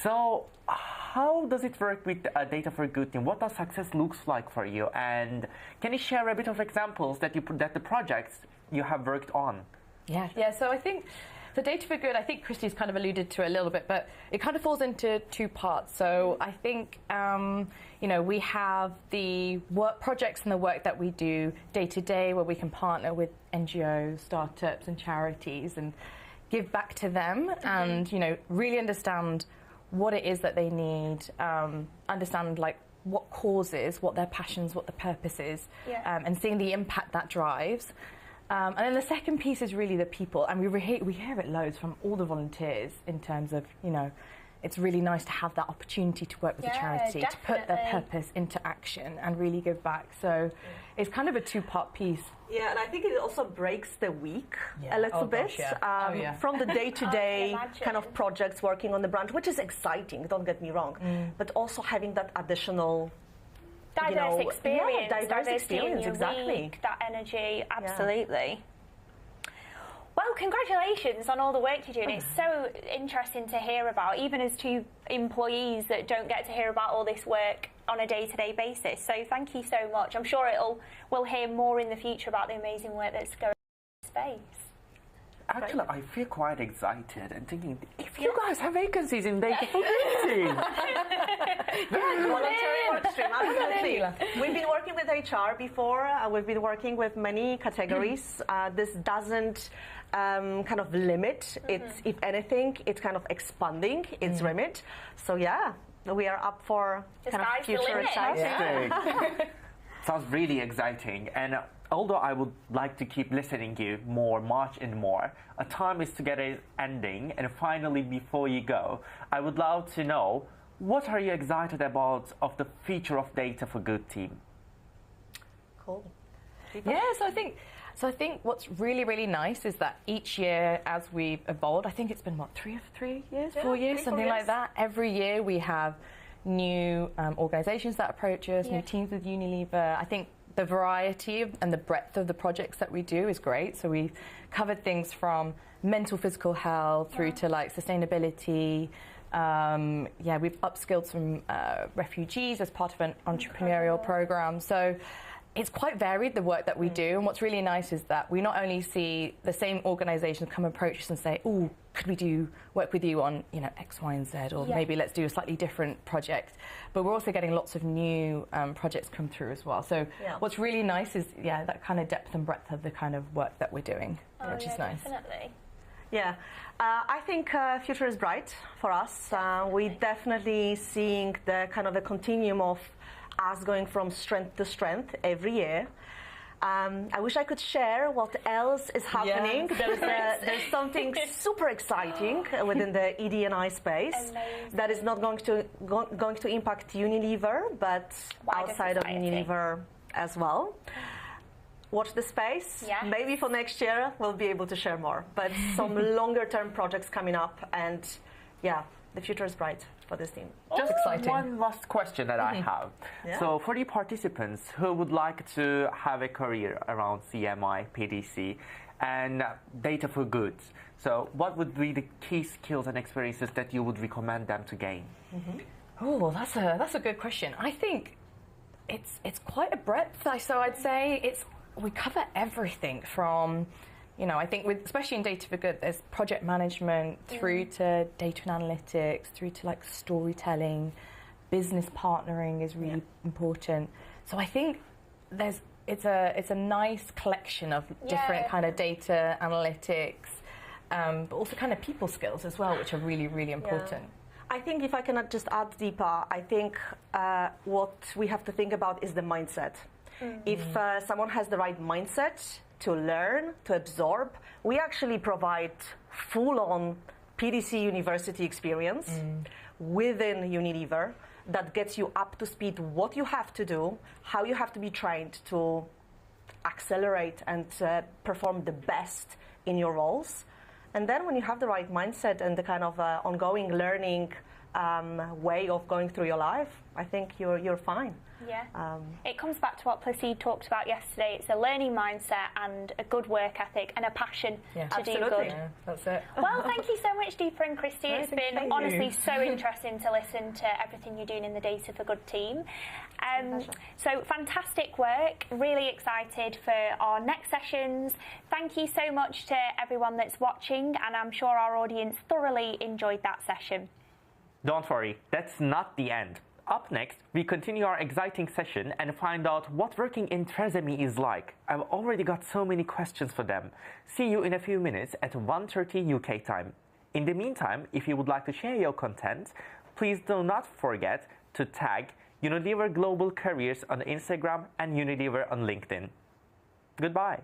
So how does it work with Data for Good team? What does success looks like for you? And can you share a bit of examples that the projects you have worked on? So I think the Data for Good, I think Christi's kind of alluded to it a little bit, but it kind of falls into two parts. So I think, we have the work projects and the work that we do day to day where we can partner with NGOs, startups and charities and give back to them and, really understand what it is that they need, understand like what causes, what their passions, what the purpose is, and seeing the impact that drives. And then the second piece is really the people, and we hear it loads from all the volunteers in terms of, it's really nice to have that opportunity to work with a charity, to put their purpose into action and really give back. So it's kind of a two-part piece. Yeah, and I think it also breaks the week a little bit from the day-to-day kind of projects working on the branch, which is exciting, don't get me wrong, but also having that additional diverse experience, diverse experience, exactly. Week, that energy, absolutely. Well, congratulations on all the work you're doing. It's so interesting to hear about, even as two employees that don't get to hear about all this work on a day-to-day basis. So thank you so much. I'm sure we'll hear more in the future about the amazing work that's going on in space. Actually, I feel quite excited and thinking, if you guys have vacancies in Data for Good team. Voluntary work stream, absolutely. We've been working with HR before. We've been working with many categories. This doesn't kind of limit. It's, if anything, it's kind of expanding its remit. So we are up for kind of future exciting. Sounds really exciting. And although I would like to keep listening to you much more, a time is together ending, and finally, before you go, I would love to know, what are you excited about of the future of Data for Good team? Cool. So I think what's really, really nice is that each year as we've evolved, I think it's been, 3 years, 4 years, something like that. Every year we have new organisations that approach us, new teams with Unilever. I think the variety and the breadth of the projects that we do is great. So we've covered things from mental, physical health through to like sustainability. We've upskilled some refugees as part of an entrepreneurial program. So it's quite varied, the work that we do. And what's really nice is that we not only see the same organisations come approach us and say, oh, could we work with you on, X, Y, and Z, or maybe let's do a slightly different project. But we're also getting lots of new projects come through as well. So what's really nice is, that kind of depth and breadth of the kind of work that we're doing, which is nice. Definitely. Yeah, I think future is bright for us. We definitely seeing the kind of a continuum of us going from strength to strength every year. I wish I could share what else is happening. Yeah. There's something super exciting within the ED&I space that is not going to impact Unilever, but outside of Unilever as well. Watch the space. Yes. Maybe for next year we'll be able to share more. But some longer term projects coming up, and yeah, the future is bright for this team. Just one last question that I have. Yeah. So for the participants who would like to have a career around CMI, PDC, and data for good, so what would be the key skills and experiences that you would recommend them to gain? Oh, that's a good question. I think it's quite a breadth. So I'd say we cover everything from, you know, I think especially in data for good, there's project management through to data and analytics, through to like storytelling, business partnering is really important. So I think it's a nice collection of different kind of data analytics, but also kind of people skills as well, which are really, really important. I think if I can just add, Deepa, I think what we have to think about is the mindset. If someone has the right mindset to learn, to absorb, we actually provide full-on PDC university experience within Unilever that gets you up to speed what you have to do, how you have to be trained to accelerate and perform the best in your roles. And then when you have the right mindset and the kind of ongoing learning way of going through your life, I think you're fine. Yeah. It comes back to what Placide talked about yesterday. It's a learning mindset and a good work ethic and a passion to do good. Yeah, that's it. Well, thank you so much, Deepa and Christi. It's been honestly so interesting to listen to everything you're doing in the Data for Good team. So fantastic work. Really excited for our next sessions. Thank you so much to everyone that's watching, and I'm sure our audience thoroughly enjoyed that session. Don't worry, that's not the end. Up next, we continue our exciting session and find out what working in TRESemmé is like. I've already got so many questions for them. See you in a few minutes at 1:30 UK time. In the meantime, if you would like to share your content, please do not forget to tag Unilever Global Careers on Instagram and Unilever on LinkedIn. Goodbye.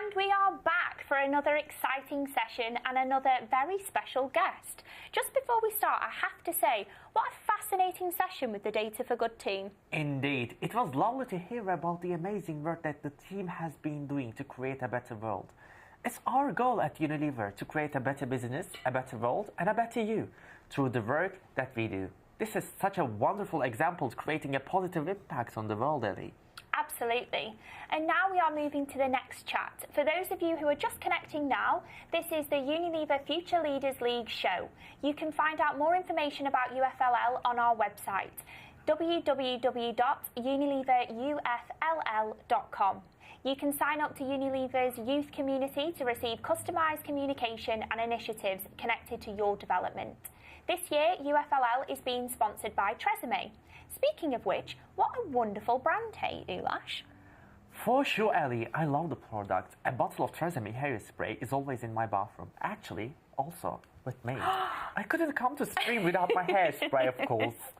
And we are back for another exciting session and another very special guest. Just before we start, I have to say, what a fascinating session with the Data for Good team. Indeed, it was lovely to hear about the amazing work that the team has been doing to create a better world. It's our goal at Unilever to create a better business, a better world, and a better you through the work that we do. This is such a wonderful example of creating a positive impact on the world, Ellie. Absolutely. And now we are moving to the next chat. For those of you who are just connecting now, this is the Unilever Future Leaders League show. You can find out more information about UFLL on our website, www.unileverufll.com. You can sign up to Unilever's youth community to receive customised communication and initiatives connected to your development. This year, UFLL is being sponsored by TRESemmé. Speaking of which, what a wonderful brand, hey, Ulash? For sure, Ellie, I love the product. A bottle of TRESemmé hairspray is always in my bathroom. Actually, also with me. I couldn't come to stream without my hairspray, of course.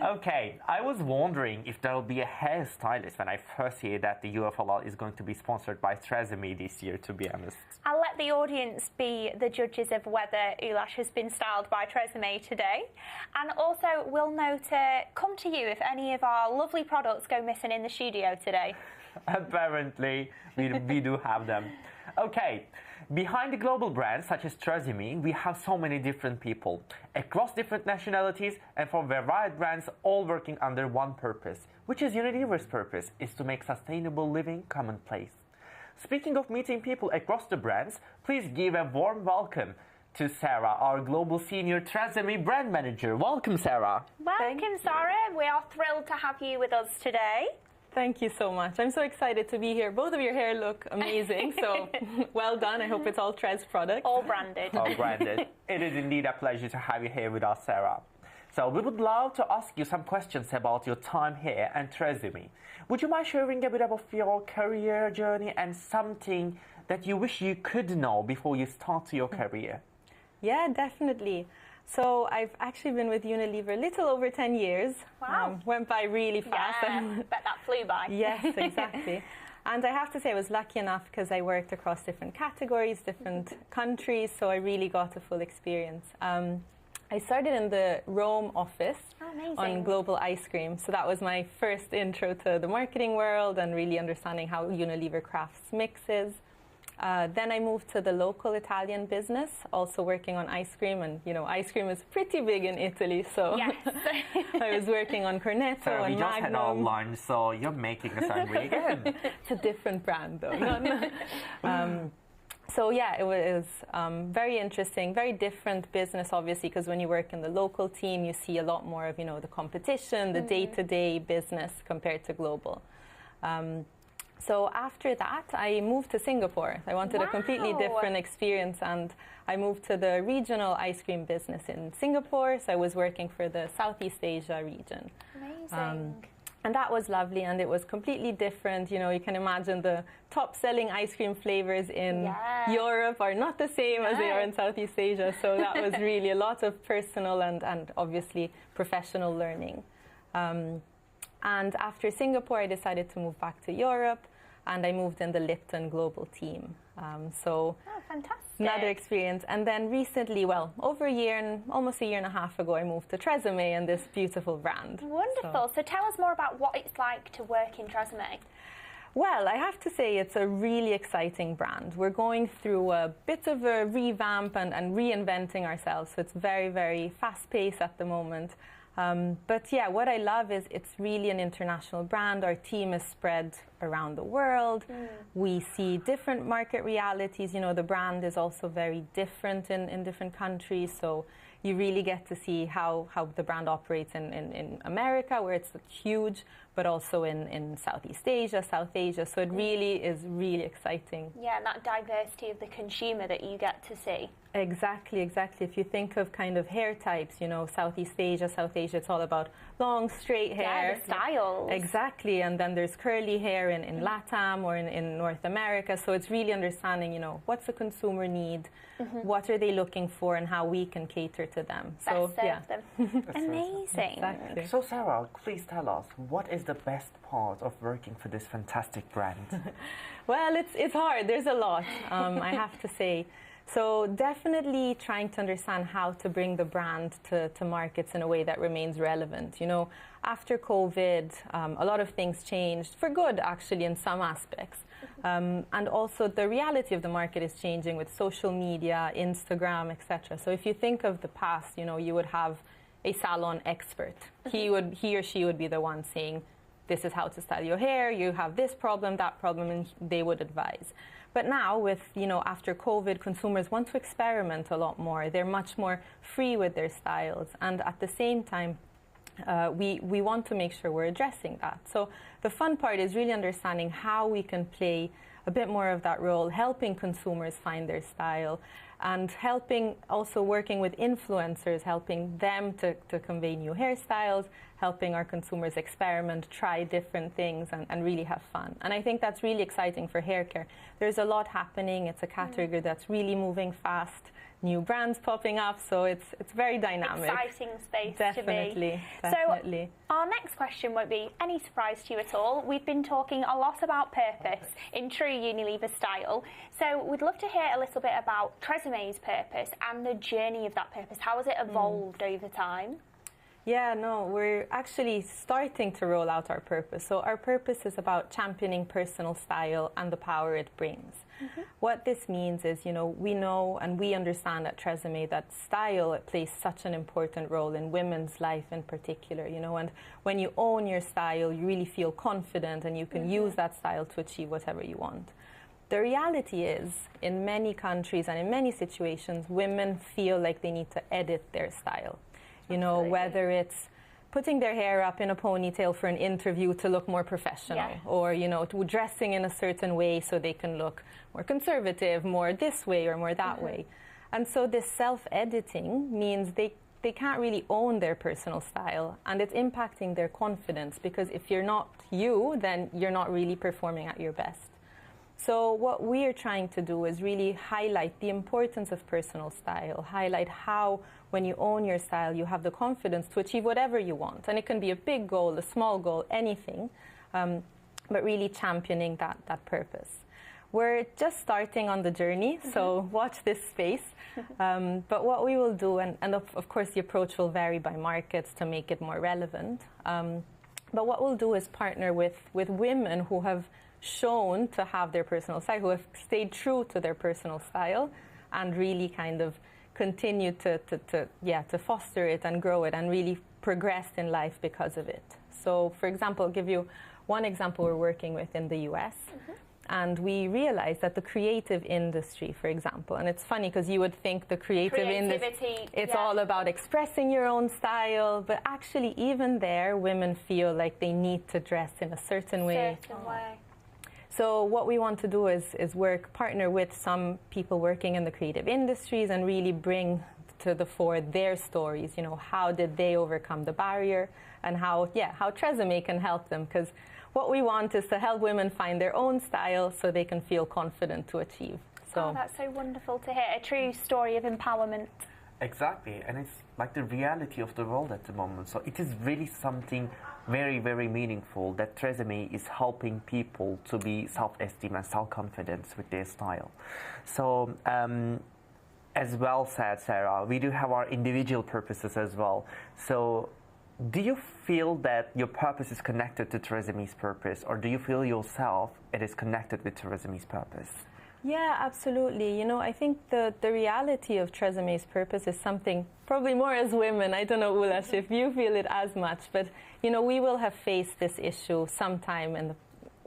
Okay, I was wondering if there will be a hairstylist when I first hear that the UFLL is going to be sponsored by TRESemmé this year, to be honest. I'll let the audience be the judges of whether Ulash has been styled by TRESemmé today. And also, we'll know to come to you if any of our lovely products go missing in the studio today. Apparently, we do have them. Okay, behind the global brands such as TRESemmé, we have so many different people across different nationalities and from varied brands, all working under one purpose, which is Unilever's purpose, is to make sustainable living commonplace. Speaking of meeting people across the brands, please give a warm welcome to Sara, our Global Senior TRESemmé Brand Manager. Welcome, Sara. Welcome, Sara. We are thrilled to have you with us today. Thank you so much. I'm so excited to be here. Both of your hair look amazing, so well done. I hope it's all Tres products. All branded. All branded. It is indeed a pleasure to have you here with us, Sara. So we would love to ask you some questions about your time here and TRESemmé. Would you mind sharing a bit of your career journey and something that you wish you could know before you start your career? Yeah, definitely. So I've actually been with Unilever a little over 10 years. Wow. Went by really fast. Yeah, bet that flew by. Yes, exactly. And I have to say I was lucky enough because I worked across different categories, different countries, so I really got a full experience. I started in the Rome office on global ice cream. So that was my first intro to the marketing world and really understanding how Unilever crafts mixes. Then I moved to the local Italian business, also working on ice cream. And, you know, ice cream is pretty big in Italy, so yes. I was working on Cornetto so and we just Magnum. had our lunch, so you're making us hungry again. It's a different brand, though. So, yeah, it was very interesting, very different business, obviously, because when you work in the local team, you see a lot more of, you know, the competition, the day-to-day business compared to global. So after that, I moved to Singapore. I wanted a completely different experience, and I moved to the regional ice cream business in Singapore. So I was working for the Southeast Asia region. Amazing. And that was lovely, and it was completely different. You know, you can imagine the top-selling ice cream flavors in Europe are not the same as they are in Southeast Asia. So that was really a lot of personal and obviously professional learning. And after Singapore, I decided to move back to Europe, and I moved in the Lipton global team. Fantastic. Another experience. And then recently, well, over a year and almost a year and a half ago, I moved to TRESemmé and this beautiful brand. Wonderful. So tell us more about what it's like to work in TRESemmé. Well, I have to say it's a really exciting brand. We're going through a bit of a revamp and reinventing ourselves. So it's very, very fast-paced at the moment. But yeah, what I love is it's really an international brand. Our team is spread around the world. We see different market realities. You know, the brand is also very different in different countries. So you really get to see how the brand operates in America, where it's huge, but also in Southeast Asia, South Asia. So it really is really exciting. Yeah, and that diversity of the consumer that you get to see. Exactly, exactly. If you think of kind of hair types, you know, Southeast Asia, South Asia, it's all about long, straight hair. Yeah, the styles. Exactly, and then there's curly hair in LATAM or in North America. So it's really understanding, you know, what's the consumer need, what are they looking for, and how we can cater to them. Best serve them. Amazing. Exactly. So Sara, please tell us, what is the best part of working for this fantastic brand? Well, it's hard. There's a lot, I have to say. So definitely trying to understand how to bring the brand to markets in a way that remains relevant. You know, after COVID, a lot of things changed, for good actually in some aspects. And also the reality of the market is changing with social media, Instagram, etc. So if you think of the past, you know, you would have a salon expert. He or she would be the one saying, this is how to style your hair, you have this problem, that problem, and they would advise. But now with, you know, after COVID, consumers want to experiment a lot more. They're much more free with their styles. And at the same time, we want to make sure we're addressing that. So the fun part is really understanding how we can play a bit more of that role, helping consumers find their style, and helping also working with influencers, helping them to convey new hairstyles, helping our consumers experiment, try different things, and really have fun. And I think that's really exciting for hair care. There's a lot happening. It's a category that's really moving fast. New brands popping up, so it's very dynamic. Exciting space definitely, to be. Definitely. So our next question won't be any surprise to you at all. We've been talking a lot about purpose in true Unilever style. So we'd love to hear a little bit about TRESemmé's purpose and the journey of that purpose. How has it evolved over time? Yeah, no, we're actually starting to roll out our purpose. So our purpose is about championing personal style and the power it brings. What this means is, you know and we understand at TRESemmé that style plays such an important role in women's life in particular, you know, and when you own your style, you really feel confident and you can use that style to achieve whatever you want. The reality is, in many countries and in many situations, women feel like they need to edit their style. You know, whether it's putting their hair up in a ponytail for an interview to look more professional, or, you know, dressing in a certain way so they can look more conservative, more this way or more that way. And so this self-editing means they can't really own their personal style, and it's impacting their confidence, because if you're not you, then you're not really performing at your best. So what we're trying to do is really highlight the importance of personal style, highlight how when you own your style, you have the confidence to achieve whatever you want. And it can be a big goal, a small goal, anything, but really championing that purpose. We're just starting on the journey, so watch this space. But what we will do, and of course the approach will vary by markets to make it more relevant, but what we'll do is partner with women who have shown to have their personal style, who have stayed true to their personal style and really kind of continue to foster it and grow it and really progressed in life because of it. So, for example, I'll give you one example we're working with in the US. And we realized that the creative industry, for example, and it's funny because you would think the creative industry, it's all about expressing your own style, but actually even there, women feel like they need to dress in a certain way. So what we want to do is partner with some people working in the creative industries and really bring to the fore their stories. You know, how did they overcome the barrier, and how TRESemmé can help them, because what we want is to help women find their own style so they can feel confident to achieve. So that's so wonderful to hear, a true story of empowerment. Exactly, and it's like the reality of the world at the moment. So it is really something very, very meaningful that TRESemmé is helping people to be self-esteem and self-confidence with their style. So, as well said, Sara, we do have our individual purposes as well. So, do you feel that your purpose is connected to TRESemmé's purpose, or do you feel yourself it is connected with TRESemmé's purpose? Yeah, absolutely. You know, I think the reality of TRESemmé's purpose is something probably more as women. I don't know, Ulas, if you feel it as much, but, you know, we will have faced this issue sometime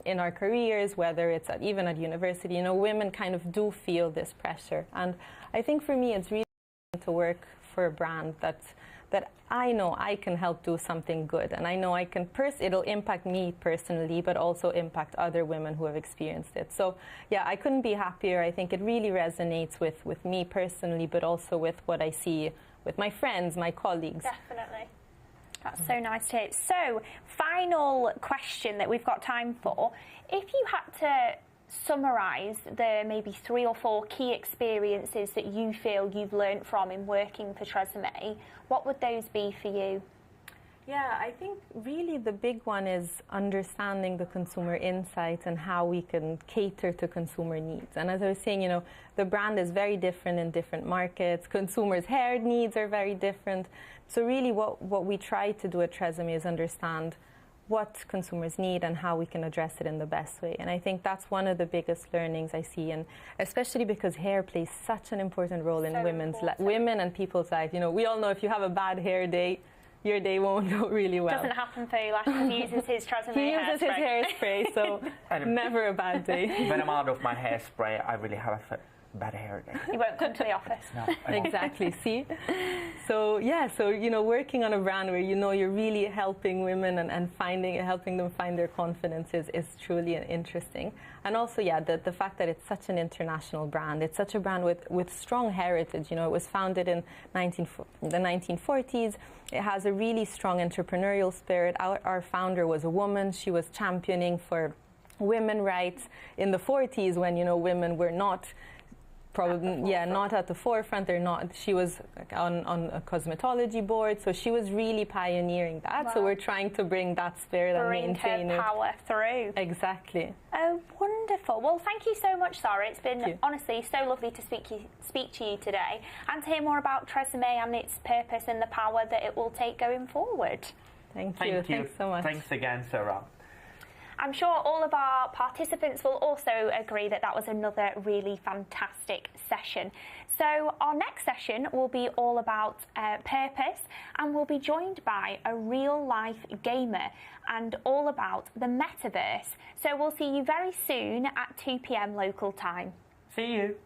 in our careers, whether it's even at university. You know, women kind of do feel this pressure. And I think for me, it's really important to work for a brand that I know I can help do something good, and I know I can it'll impact me personally, but also impact other women who have experienced it. So yeah, I couldn't be happier. I think it really resonates with me personally, but also with what I see with my friends, my colleagues. Definitely. That's so nice to hear. So, final question that we've got time for. If you had to summarise the maybe 3 or 4 key experiences that you feel you've learnt from in working for TRESemmé, what would those be for you? Yeah, I think really the big one is understanding the consumer insights and how we can cater to consumer needs. And as I was saying, you know, the brand is very different in different markets. Consumers' hair needs are very different. So really what we try to do at TRESemmé is understand what consumers need and how we can address it in the best way. And I think that's one of the biggest learnings I see, and especially because hair plays such an important role in women and people's lives. You know, we all know if you have a bad hair day, your day won't go really well. Doesn't happen for Ulash because he uses his TRESemmé He uses his hairspray, so never a bad day. When I'm out of my hairspray, I really have a bad hair day. You won't come to the office. No. Exactly, see? So, yeah, so, you know, working on a brand where, you know, you're really helping women and helping them find their confidence is truly interesting. And also, yeah, the fact that it's such an international brand. It's such a brand with strong heritage. You know, it was founded in the 1940s. It has a really strong entrepreneurial spirit. Our founder was a woman. She was championing for women rights in the 40s when, you know, women were not not at the forefront. She was on a cosmetology board, so she was really pioneering that. Wow. So we're trying to bring that spirit and maintain her power through. Exactly. Oh, wonderful. Well, thank you so much, Sara. It's been honestly so lovely to speak to you today and to hear more about TRESemmé and its purpose and the power that it will take going forward. Thank you. Thanks so much. Thanks again, Sara. I'm sure all of our participants will also agree that that was another really fantastic session. So our next session will be all about purpose, and we'll be joined by a real-life gamer and all about the Metaverse. So we'll see you very soon at 2 p.m. local time. See you.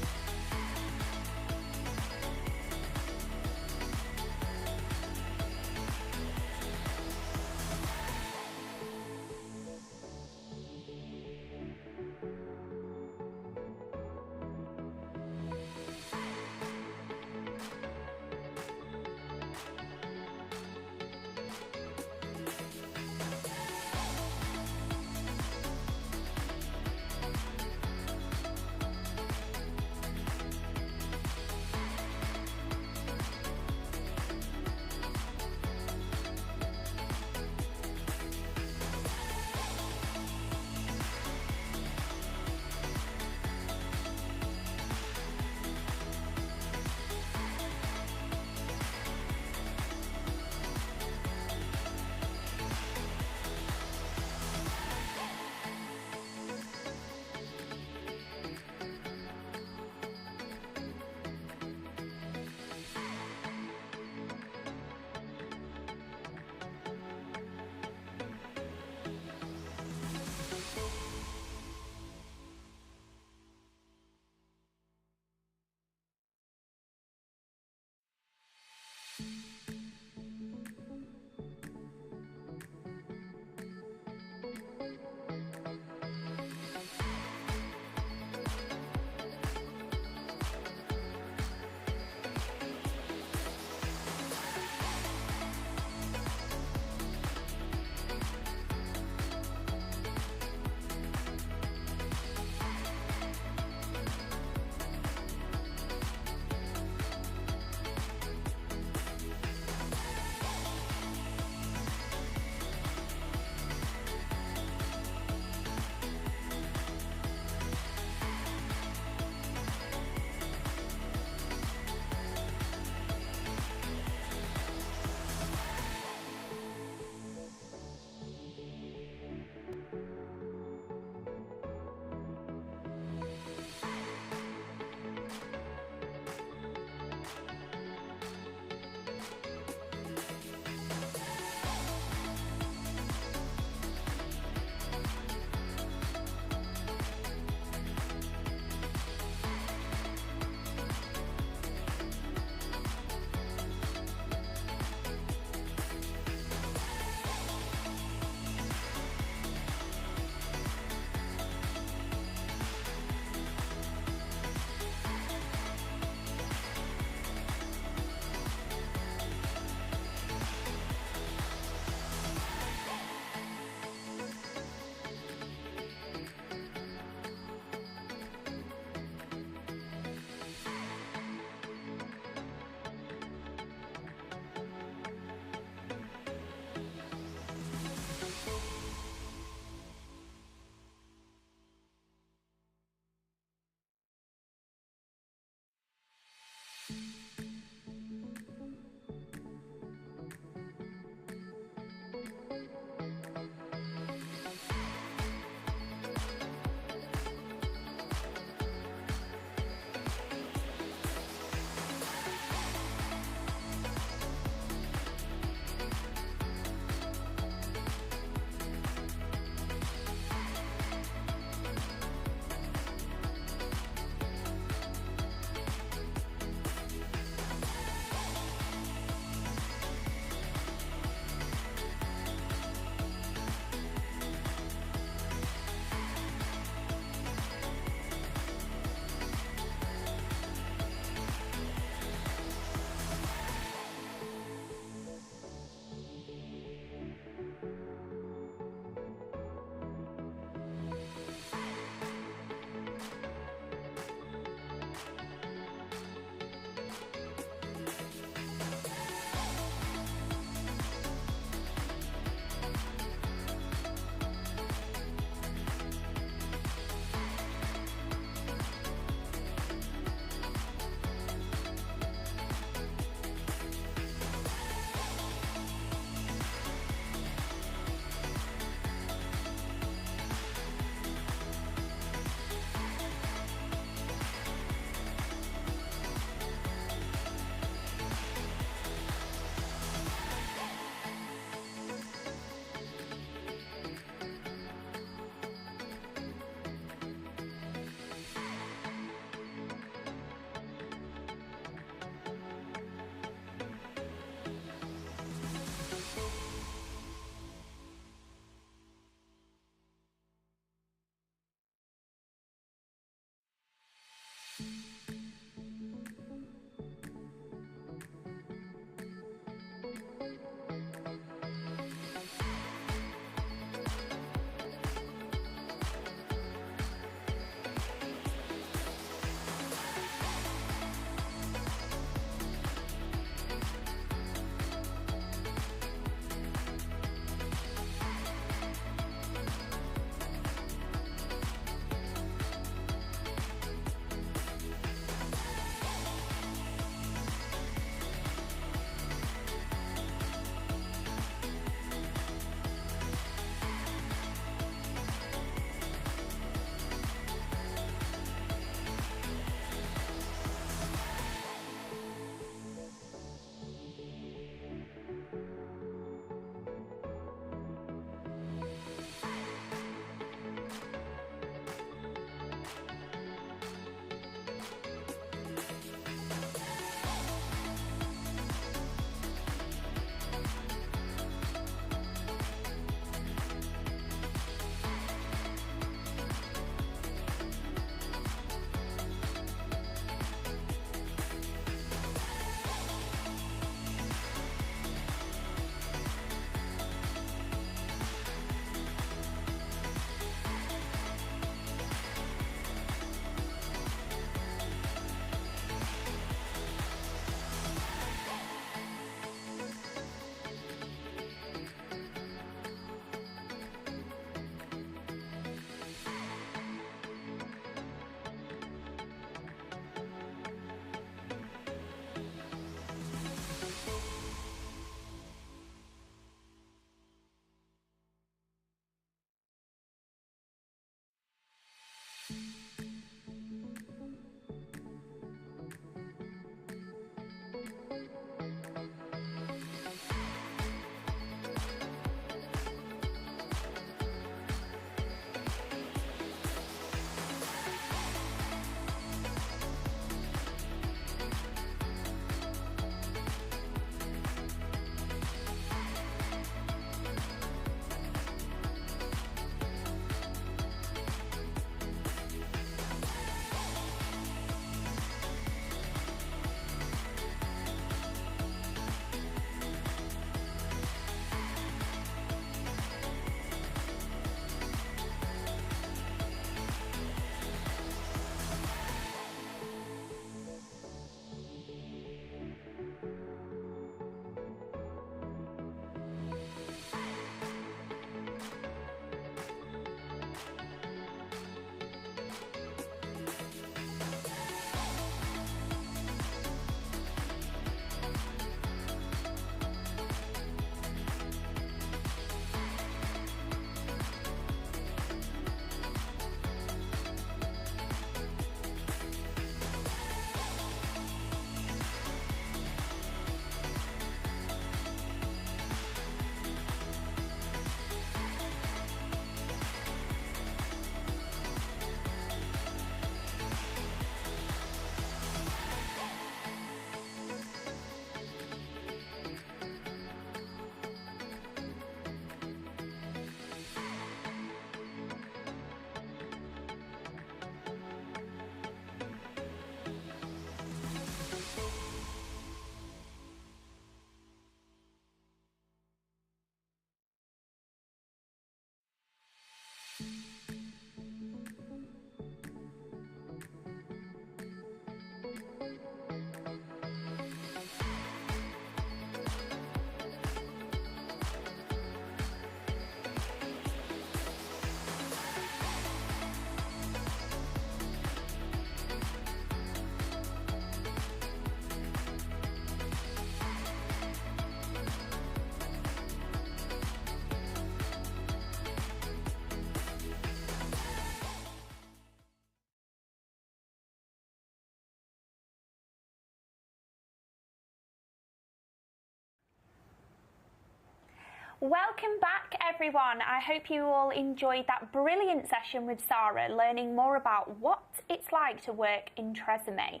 Welcome back, everyone. I hope you all enjoyed that brilliant session with Sara, learning more about what it's like to work in TRESemmé.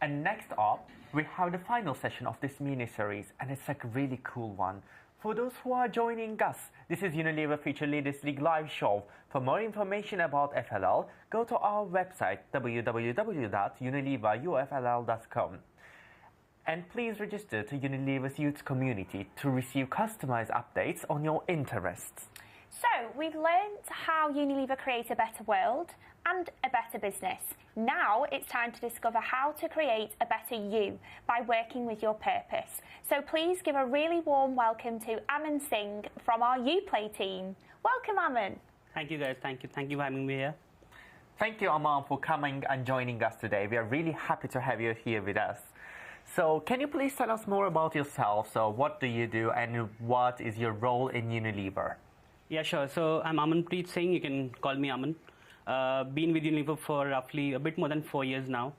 And next up, we have the final session of this mini-series, and it's a really cool one. For those who are joining us, this is Unilever Future Leaders League live show. For more information about FLL, go to our website www.unileverufll.com. And please register to Unilever's youth community to receive customized updates on your interests. So, we've learned how Unilever creates a better world and a better business. Now it's time to discover how to create a better you by working with your purpose. So please give a really warm welcome to Amanpreet Singh from our UPlay team. Welcome, Aman. Thank you, guys. Thank you for having me here. Thank you, Aman, for coming and joining us today. We are really happy to have you here with us. So can you please tell us more about yourself? So what do you do and what is your role in Unilever? Yeah, sure. So I'm Amanpreet Singh. You can call me Aman. Been with Unilever for roughly a bit more than 4 years now.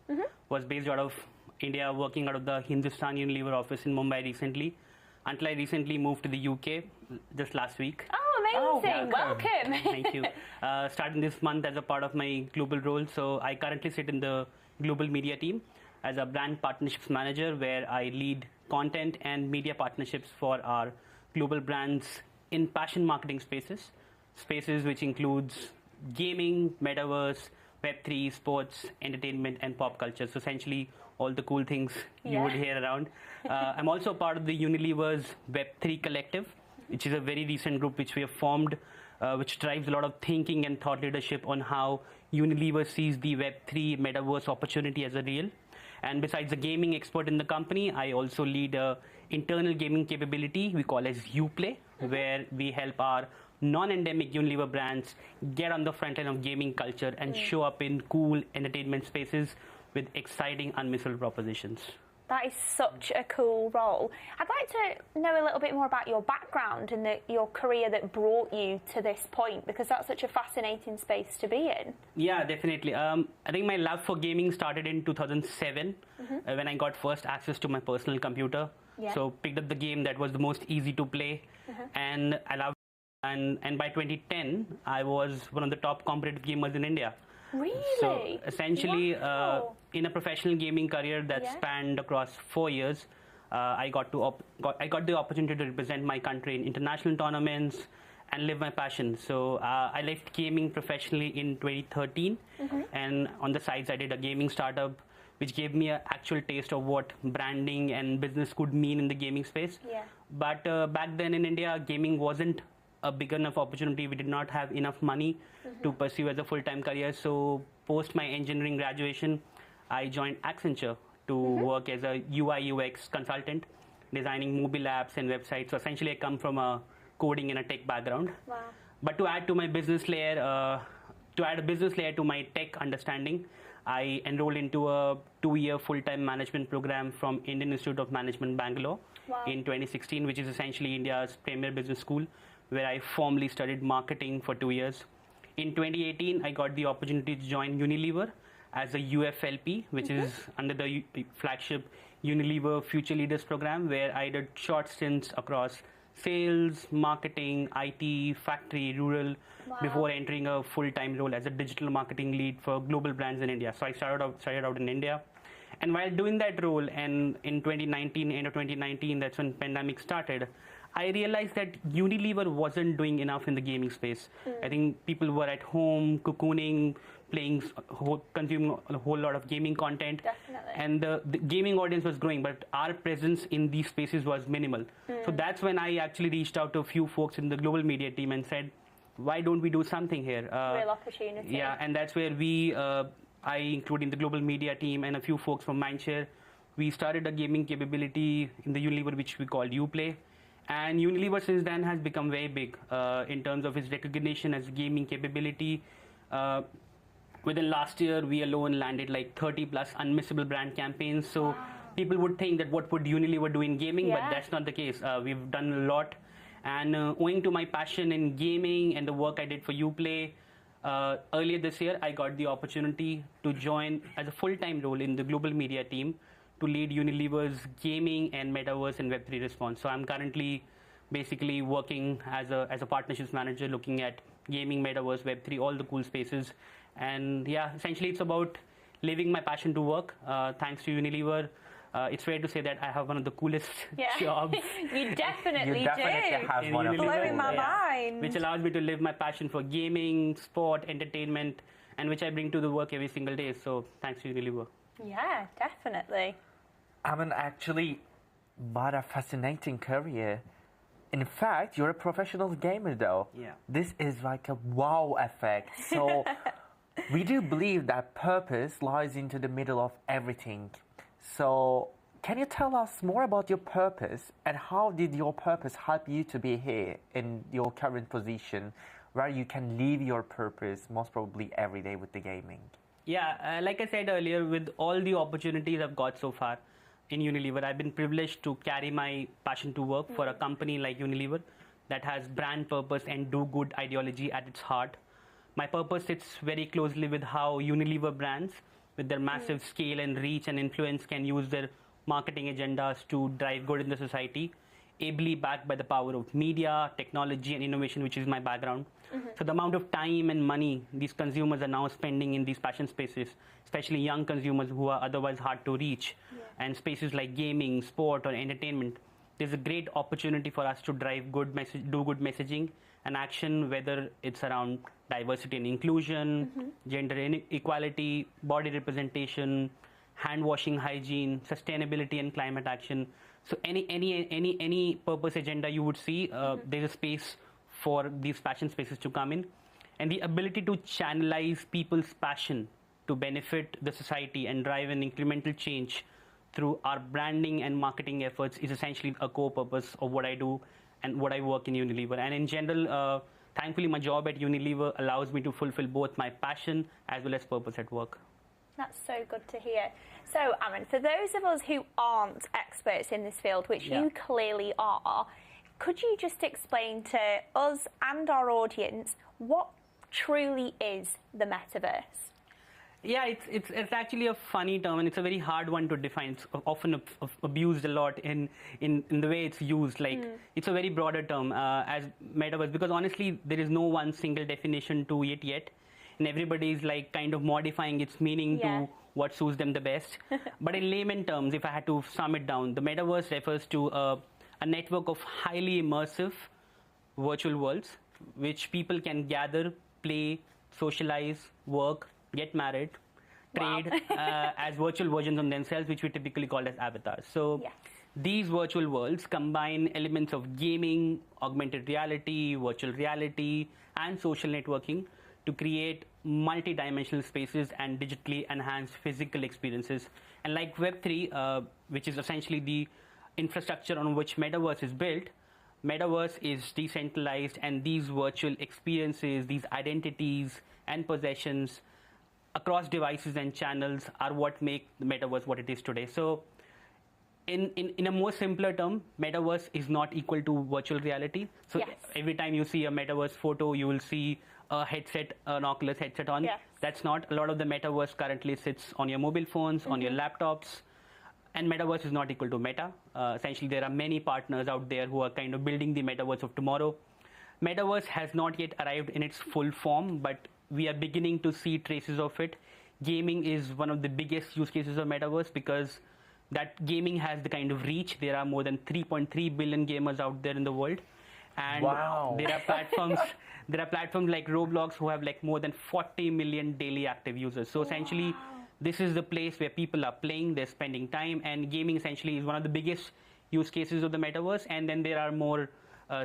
Was based out of India, working out of the Hindustan Unilever office in Mumbai recently, until I recently moved to the UK just last week. Oh, amazing. Welcome. Thank you. Starting this month as a part of my global role. So I currently sit in the global media team as a brand partnerships manager, where I lead content and media partnerships for our global brands in passion marketing spaces which includes gaming, Metaverse, Web3, sports, entertainment, and pop culture. So essentially all the cool things you would hear around. I'm also part of the Unilever's Web3 collective, which is a very recent group which we have formed, which drives a lot of thinking and thought leadership on how Unilever sees the Web3 Metaverse opportunity as a real. And besides the gaming expert in the company, I also lead a internal gaming capability we call as UPlay, where we help our non-endemic Unilever brands get on the front end of gaming culture and show up in cool entertainment spaces with exciting, unmissable propositions. That is such a cool role. I'd like to know a little bit more about your background and your career that brought you to this point, because that's such a fascinating space to be in. Yeah, definitely. I think my love for gaming started in 2007 when I got first access to my personal computer. So picked up the game that was the most easy to play, and I loved it. And by 2010, I was one of the top competitive gamers in India. Really? So essentially, in a professional gaming career that spanned across 4 years, I got the opportunity to represent my country in international tournaments and live my passion. So I left gaming professionally in 2013, and on the sides I did a gaming startup, which gave me an actual taste of what branding and business could mean in the gaming space. But back then in India, gaming wasn't a big enough opportunity. We did not have enough money to pursue as a full-time career. So post my engineering graduation, I joined Accenture to work as a UI UX consultant, designing mobile apps and websites. So essentially I come from a coding and a tech background. But to add to my business layer, to my tech understanding, I enrolled into a 2-year full-time management program from Indian Institute of Management, Bangalore in 2016, which is essentially India's premier business school, where I formally studied marketing for 2 years. In 2018, I got the opportunity to join Unilever as a UFLP, which is under the flagship Unilever Future Leaders program, where I did short stints across sales, marketing, IT, factory, rural, before entering a full-time role as a digital marketing lead for global brands in India. So I started out in India. And while doing that role, and in 2019, end of 2019, that's when pandemic started, I realized that Unilever wasn't doing enough in the gaming space. I think people were at home, cocooning, playing, consuming a whole lot of gaming content. And the gaming audience was growing, but our presence in these spaces was minimal. So that's when I actually reached out to a few folks in the global media team and said, why don't we do something here? Real opportunity. Yeah, and that's where I, including the global media team and a few folks from Mindshare, we started a gaming capability in the Unilever, which we called UPlay. And Unilever since then has become very big in terms of its recognition as gaming capability. Within last year, we alone landed like 30 plus unmissable brand campaigns. So people would think that what would Unilever do in gaming, but that's not the case. We've done a lot. And owing to my passion in gaming and the work I did for UPlay, earlier this year, I got the opportunity to join as a full-time role in the global media team to lead Unilever's gaming and Metaverse and Web3 response. So I'm currently basically working as a partnerships manager, looking at gaming, metaverse, Web3, all the cool spaces. And yeah, essentially it's about living my passion to work. Thanks to Unilever, it's fair to say that I have one of the coolest jobs. You definitely have one of blowing my mind. Which allows me to live my passion for gaming, sport, entertainment, and which I bring to the work every single day. So thanks to Unilever. Yeah, definitely. Aman, actually, what a fascinating career. In fact, you're a professional gamer though. Yeah. This is like a wow effect. So we do believe that purpose lies into the middle of everything. So can you tell us more about your purpose and how did your purpose help you to be here in your current position where you can live your purpose most probably every day with the gaming? Yeah, like I said earlier, with all the opportunities I've got so far in Unilever, I've been privileged to carry my passion to work for a company like Unilever that has brand purpose and do good ideology at its heart. My purpose sits very closely with how Unilever brands, with their massive scale and reach and influence, can use their marketing agendas to drive good in the society, ably backed by the power of media, technology, and innovation, which is my background. So the amount of time and money these consumers are now spending in these passion spaces, especially young consumers who are otherwise hard to reach, and spaces like gaming, sport, or entertainment, there's a great opportunity for us to drive good do good messaging and action, whether it's around diversity and inclusion, gender inequality, body representation, hand washing hygiene, sustainability and climate action. So any purpose agenda you would see, there's a space for these passion spaces to come in. And the ability to channelize people's passion to benefit the society and drive an incremental change through our branding and marketing efforts is essentially a core purpose of what I do and what I work in Unilever. And in general, thankfully, my job at Unilever allows me to fulfill both my passion as well as purpose at work. That's so good to hear. So, Aman, for those of us who aren't experts in this field, which you clearly are, could you just explain to us and our audience what truly is the Metaverse? Yeah, it's actually a funny term, and it's a very hard one to define. It's often abused a lot in the way it's used. Like, it's a very broader term as Metaverse, because honestly, there is no one single definition to it yet. And everybody is like kind of modifying its meaning to what suits them the best. But in layman terms, if I had to sum it down, the Metaverse refers to a network of highly immersive virtual worlds, which people can gather, play, socialize, work, get married, trade as virtual versions of themselves, which we typically call as avatars. So these virtual worlds combine elements of gaming, augmented reality, virtual reality, and social networking to create multi-dimensional spaces and digitally enhanced physical experiences. And like Web3, which is essentially the infrastructure on which Metaverse is built, Metaverse is decentralized, and these virtual experiences, these identities and possessions across devices and channels are what make the Metaverse what it is today. So in a more simpler term, Metaverse is not equal to virtual reality. So every time you see a Metaverse photo, you will see a headset, an Oculus headset on. That's not. A lot of the Metaverse currently sits on your mobile phones, on your laptops. And Metaverse is not equal to Meta. Essentially, there are many partners out there who are kind of building the Metaverse of tomorrow. Metaverse has not yet arrived in its full form, but we are beginning to see traces of it. Gaming is one of the biggest use cases of Metaverse because that gaming has the kind of reach. There are more than 3.3 billion gamers out there in the world. And there are platforms like Roblox who have like more than 40 million daily active users. So essentially, this is the place where people are playing, they're spending time, and gaming essentially is one of the biggest use cases of the Metaverse. And then there are more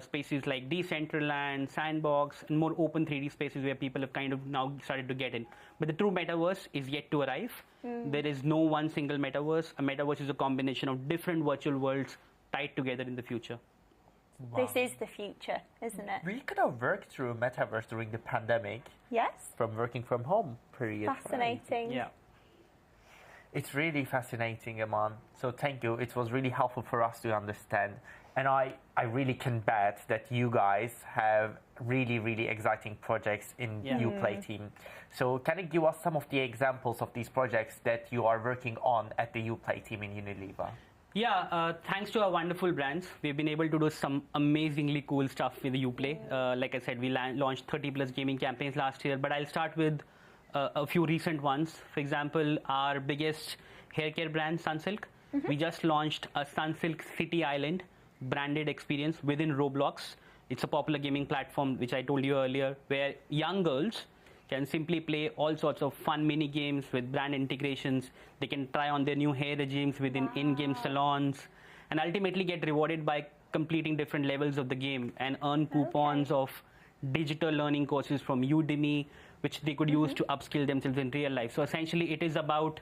spaces like Decentraland, Sandbox, and more open 3D spaces where people have kind of now started to get in. But the true Metaverse is yet to arrive. There is no one single Metaverse. A Metaverse is a combination of different virtual worlds tied together in the future. This is the future, isn't it? We could have worked through Metaverse during the pandemic. Yes. From working from home period. Fascinating. Yeah. It's really fascinating, Aman. So thank you. It was really helpful for us to understand. And I really can bet that you guys have really, really exciting projects in Uplay team. So can you give us some of the examples of these projects that you are working on at the Uplay team in Unilever? Yeah, thanks to our wonderful brands, we've been able to do some amazingly cool stuff with Uplay. Like I said, we launched 30 plus gaming campaigns last year, but I'll start with a few recent ones. For example, our biggest hair care brand, Sunsilk. We just launched a Sunsilk City Island branded experience within Roblox. It's a popular gaming platform, which I told you earlier, where young girls can simply play all sorts of fun mini games with brand integrations. They can try on their new hair regimes within in-game salons and ultimately get rewarded by completing different levels of the game and earn coupons of digital learning courses from Udemy, which they could use to upskill themselves in real life. So essentially it is about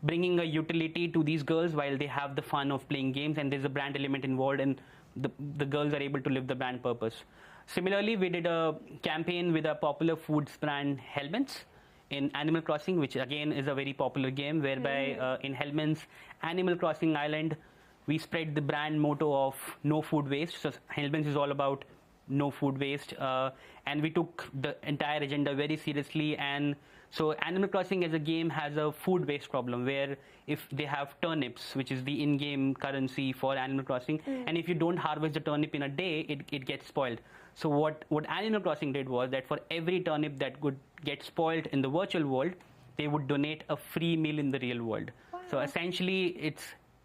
bringing a utility to these girls while they have the fun of playing games, and there's a brand element involved, and the girls are able to live the brand purpose. Similarly, we did a campaign with a popular foods brand, Hellmann's, in Animal Crossing, which again is a very popular game, whereby in Hellmann's Animal Crossing Island, we spread the brand motto of no food waste. So Hellmann's is all about no food waste, and we took the entire agenda very seriously. And so Animal Crossing as a game has a food waste problem, where if they have turnips, which is the in-game currency for Animal Crossing, and if you don't harvest the turnip in a day, it gets spoiled. So what Animal Crossing did was that for every turnip that could get spoiled in the virtual world, they would donate a free meal in the real world. Wow. So essentially,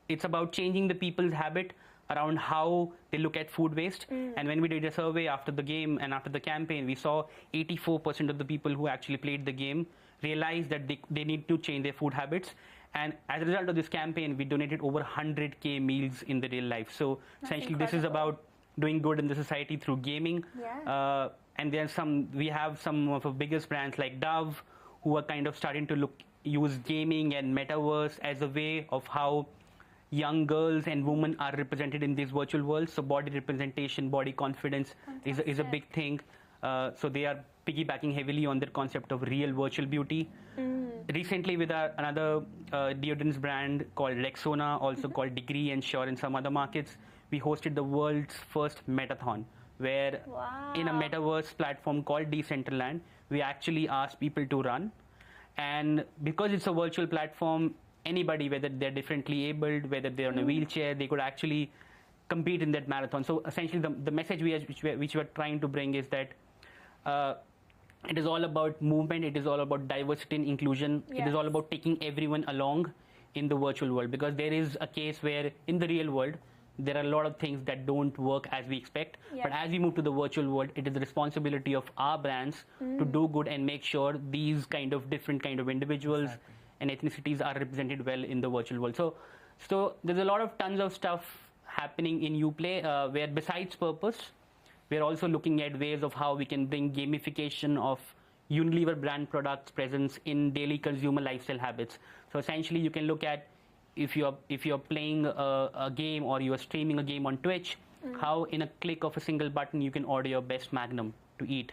it's about changing the people's habit around how they look at food waste. And when we did a survey after the game and after the campaign, we saw 84% of the people who actually played the game realized that they need to change their food habits. And as a result of this campaign, we donated over 100K meals in the real life. So essentially, this is about doing good in the society through gaming. And we have some of the biggest brands like Dove, who are kind of starting to use gaming and Metaverse as a way of how young girls and women are represented in these virtual worlds. So body representation, body confidence is a big thing. So they are piggybacking heavily on their concept of real virtual beauty. Recently, with another deodorants brand called Rexona, also called Degree and Sure in some other markets, we hosted the world's first Metathon, where in a Metaverse platform called Decentraland, we actually asked people to run. And because it's a virtual platform, anybody, whether they're differently abled, whether they're on a wheelchair, they could actually compete in that marathon. So essentially, the message which we're trying to bring is that it is all about movement, it is all about diversity and inclusion, it is all about taking everyone along in the virtual world, because there is a case where in the real world, there are a lot of things that don't work as we expect. But as we move to the virtual world, it is the responsibility of our brands to do good and make sure these kind of different kind of individuals and ethnicities are represented well in the virtual world. So there's a lot of tons of stuff happening in Uplay, where besides purpose, we're also looking at ways of how we can bring gamification of Unilever brand products presence in daily consumer lifestyle habits. So essentially, you can look at if you're playing a game or you are streaming a game on Twitch, how in a click of a single button you can order your best Magnum to eat.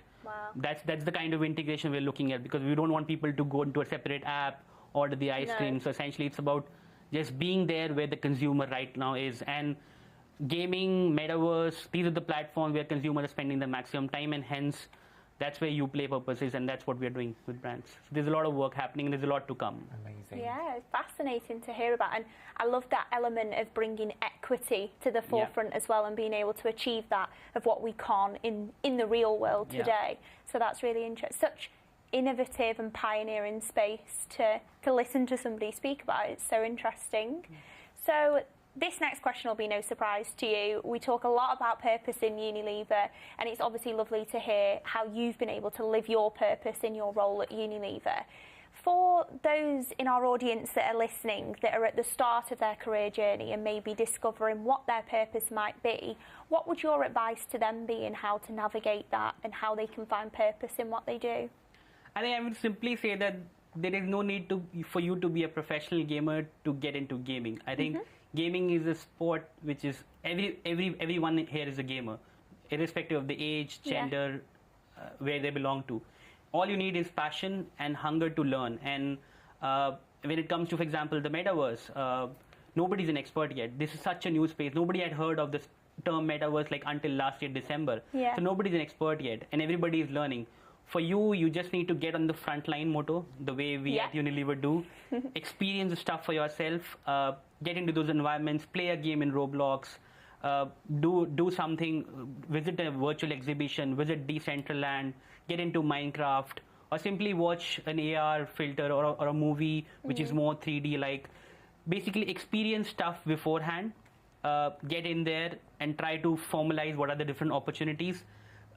That's the kind of integration we're looking at, because we don't want people to go into a separate app, order the ice cream. So essentially, it's about just being there where the consumer right now is. And gaming, Metaverse, these are the platforms where consumers are spending the maximum time, and hence that's where Uplay purpose is, and that's what we're doing with brands. So there's a lot of work happening, and there's a lot to come. Amazing. Yeah, it's fascinating to hear about, and I love that element of bringing equity to the forefront as well, and being able to achieve that of what we can't in the real world today. So that's really interesting. Such innovative and pioneering space to listen to somebody speak about. It's so interesting. So this next question will be no surprise to you. We talk a lot about purpose in Unilever, and it's obviously lovely to hear how you've been able to live your purpose in your role at Unilever. For those in our audience that are listening, that are at the start of their career journey and maybe discovering what their purpose might be, what would your advice to them be in how to navigate that and how they can find purpose in what they do? I think I would simply say that there is no need for you to be a professional gamer to get into gaming. I think gaming is a sport which is everyone here is a gamer, irrespective of the age, gender, where they belong to. All you need is passion and hunger to learn. And when it comes to, for example, the Metaverse, nobody's an expert yet. This is such a new space. Nobody had heard of this term Metaverse like until last year, December. So nobody's an expert yet, and everybody is learning. For you, you just need to get on the front line motto, the way we at Unilever do. Experience the stuff for yourself. get into those environments, play a game in Roblox, do something, visit a virtual exhibition, visit Decentraland, get into Minecraft, or simply watch an AR filter or a movie which is more 3D, like basically experience stuff beforehand, get in there and try to formalize what are the different opportunities,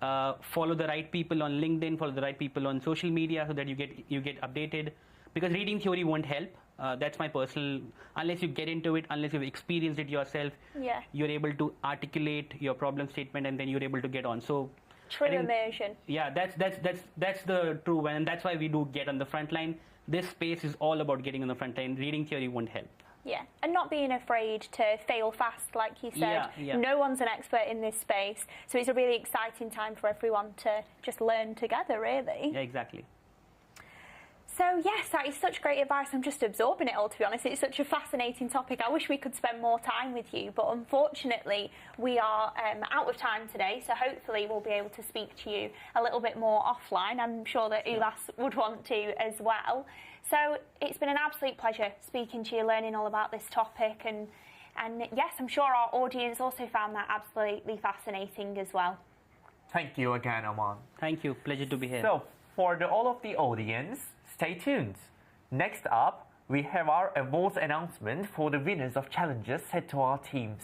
follow the right people on LinkedIn, follow the right people on social media so that you get updated, because reading theory won't help. That's my personal, unless you get into it, unless you've experienced it yourself, you're able to articulate your problem statement and then you're able to get on. So true immersion. Yeah, that's the true one, and that's why we do get on the front line. This space is all about getting on the front line. Reading theory won't help. Yeah, and not being afraid to fail fast, like you said. Yeah. No one's an expert in this space, so it's a really exciting time for everyone to just learn together, really. Yeah, exactly. So yes, that is such great advice. I'm just absorbing it all, to be honest. It's such a fascinating topic. I wish we could spend more time with you, but unfortunately we are out of time today, so hopefully we'll be able to speak to you a little bit more offline. I'm sure that Ulas would want to as well. So it's been an absolute pleasure speaking to you, learning all about this topic, and yes, I'm sure our audience also found that absolutely fascinating as well. Thank you again, Aman. Thank you. Pleasure to be here. So, for all of the audience, stay tuned. Next up, we have our awards announcement for the winners of challenges set to our teams.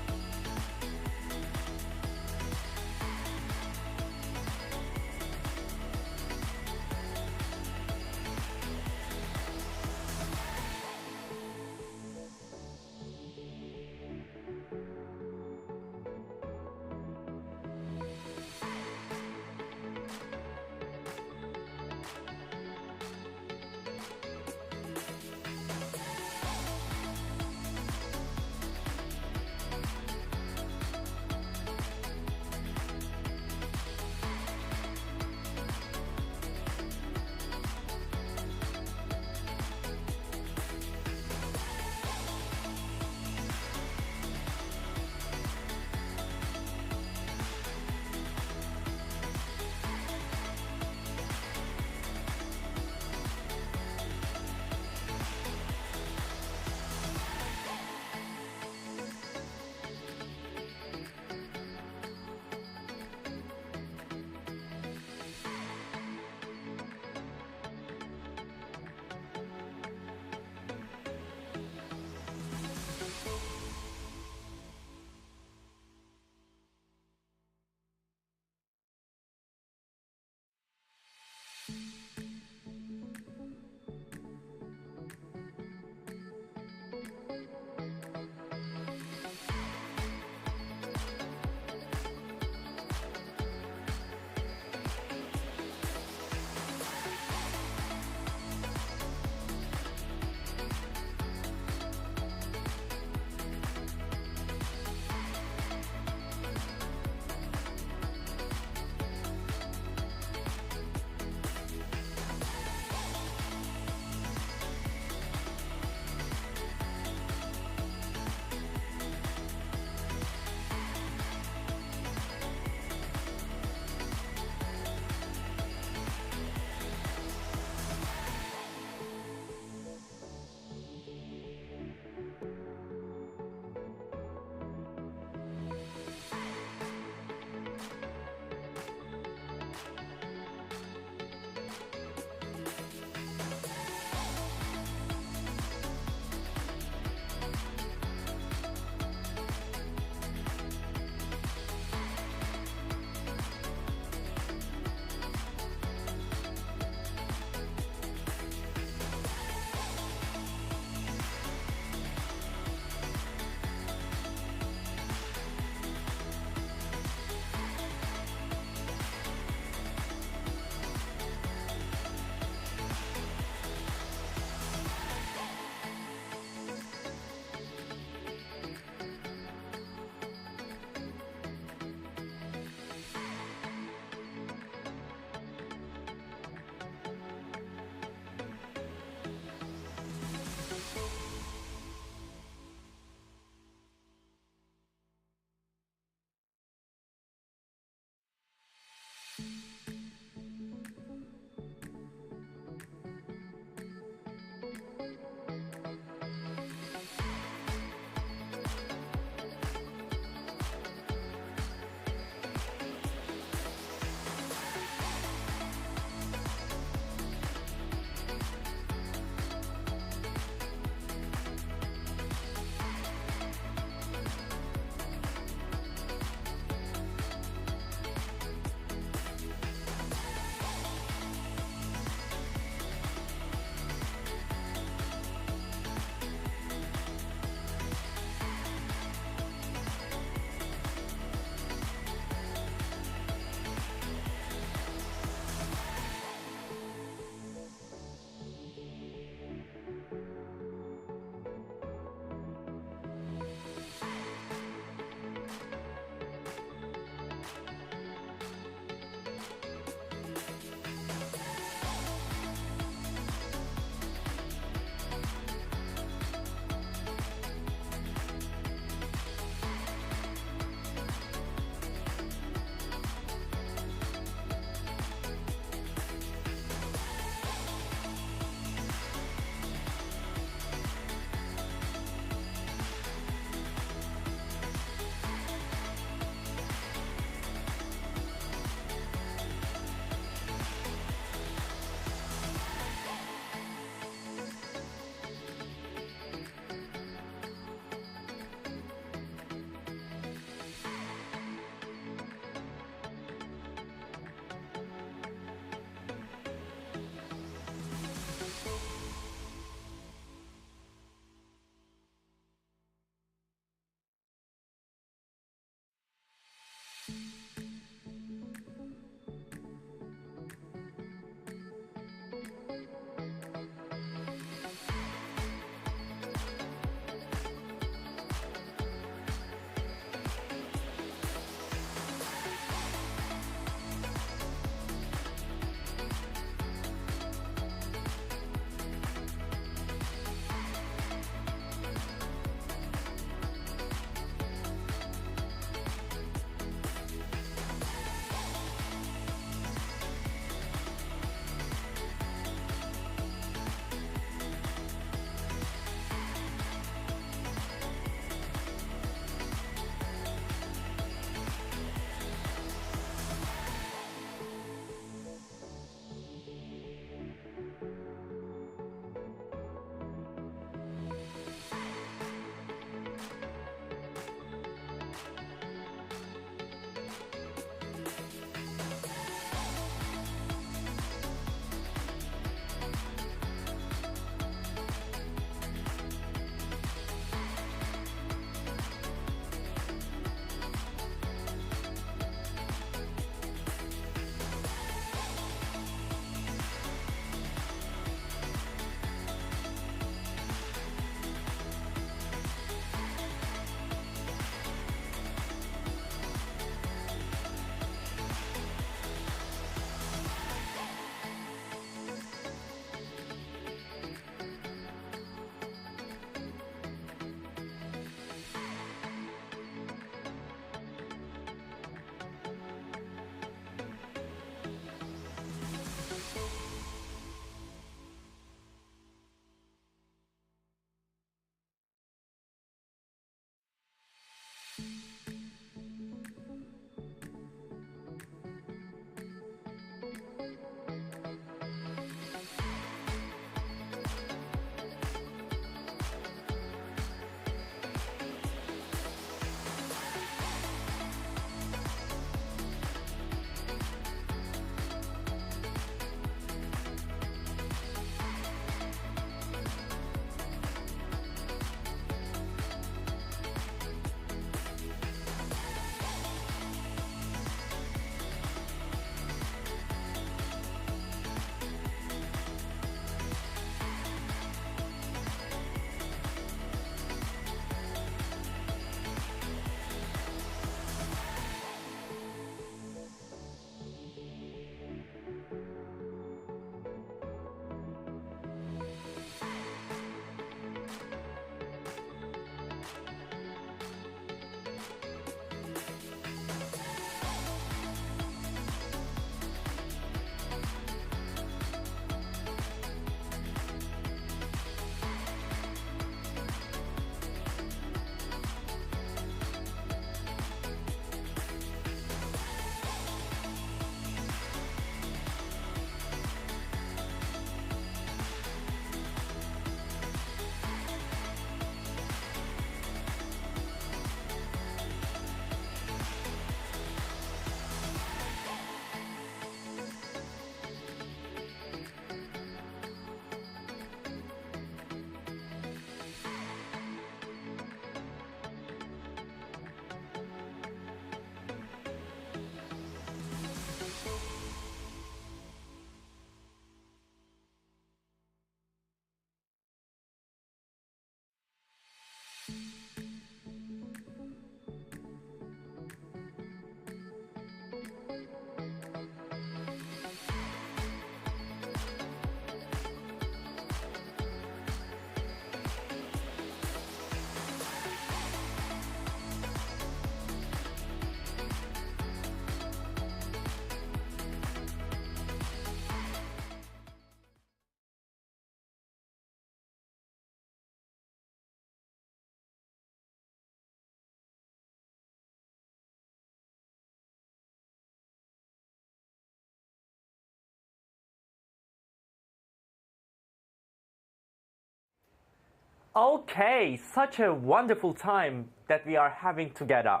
Okay, such a wonderful time that we are having together.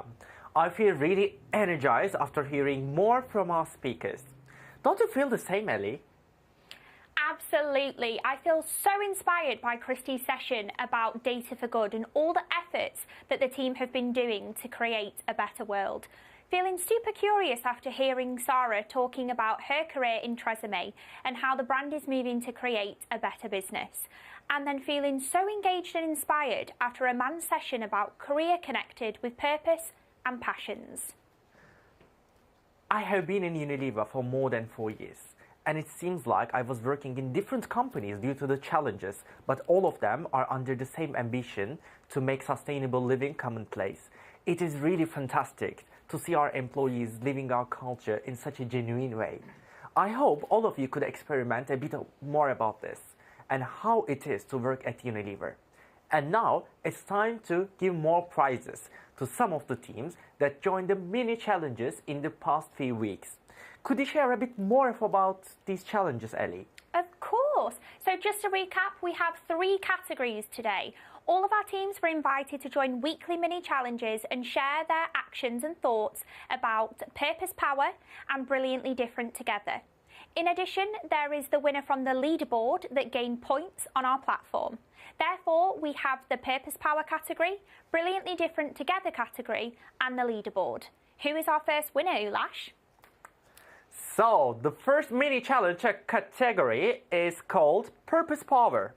I feel really energized after hearing more from our speakers. Don't you feel the same, Ellie? Absolutely. I feel so inspired by Christi's session about data for good and all the efforts that the team have been doing to create a better world. Feeling super curious after hearing Sara talking about her career in TRESemmé and how the brand is moving to create a better business. And then feeling so engaged and inspired after a man's session about career connected with purpose and passions. I have been in Unilever for more than 4 years, and it seems like I was working in different companies due to the challenges, but all of them are under the same ambition to make sustainable living commonplace. It is really fantastic to see our employees living our culture in such a genuine way. I hope all of you could experiment a bit more about this and how it is to work at Unilever. And now it's time to give more prizes to some of the teams that joined the mini challenges in the past few weeks. Could you share a bit more about these challenges, Ellie? Of course. So just to recap, we have 3 categories today. All of our teams were invited to join weekly mini challenges and share their actions and thoughts about purpose, power and brilliantly different together. In addition, there is the winner from the leaderboard that gained points on our platform. Therefore, we have the Purpose Power category, Brilliantly Different Together category, and the leaderboard. Who is our first winner, Ulash? So, the first mini challenge category is called Purpose Power.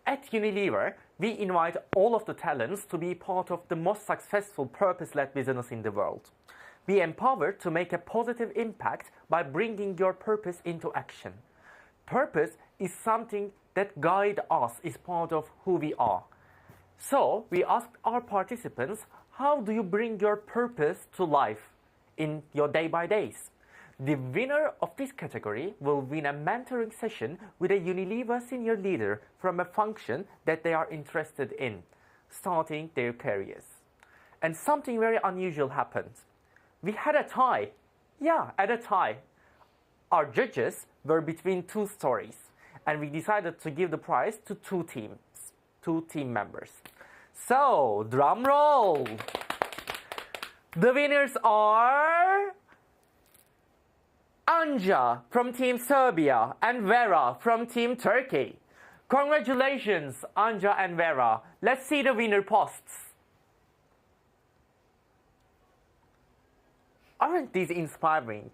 At Unilever, we invite all of the talents to be part of the most successful purpose-led business in the world. Be empowered to make a positive impact by bringing your purpose into action. Purpose is something that guides us, is part of who we are. So, we asked our participants, how do you bring your purpose to life in your day-by-days? The winner of this category will win a mentoring session with a Unilever senior leader from a function that they are interested in, starting their careers. And something very unusual happened. We had a tie. Yeah, at a tie. Our judges were between 2 stories, and we decided to give the prize to 2 teams, 2 team members. So, drum roll. The winners are Anja from Team Serbia and Vera from Team Turkey. Congratulations, Anja and Vera. Let's see the winner posts. Aren't these inspiring?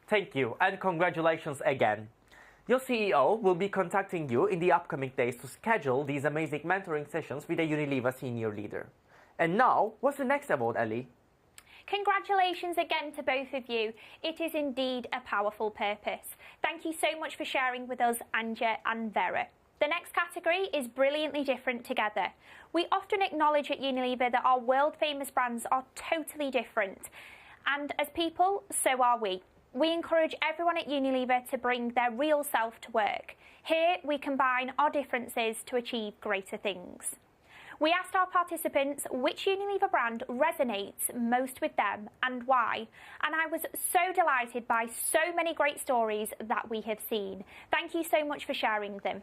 Thank you and congratulations again. Your CEO will be contacting you in the upcoming days to schedule these amazing mentoring sessions with a Unilever senior leader. And now, what's the next award, Ellie? Congratulations again to both of you. It is indeed a powerful purpose. Thank you so much for sharing with us, Anja and Vera. The next category is Brilliantly Different Together. We often acknowledge at Unilever that our world-famous brands are totally different. And as people, so are we. We encourage everyone at Unilever to bring their real self to work. Here, we combine our differences to achieve greater things. We asked our participants which Unilever brand resonates most with them and why. And I was so delighted by so many great stories that we have seen. Thank you so much for sharing them.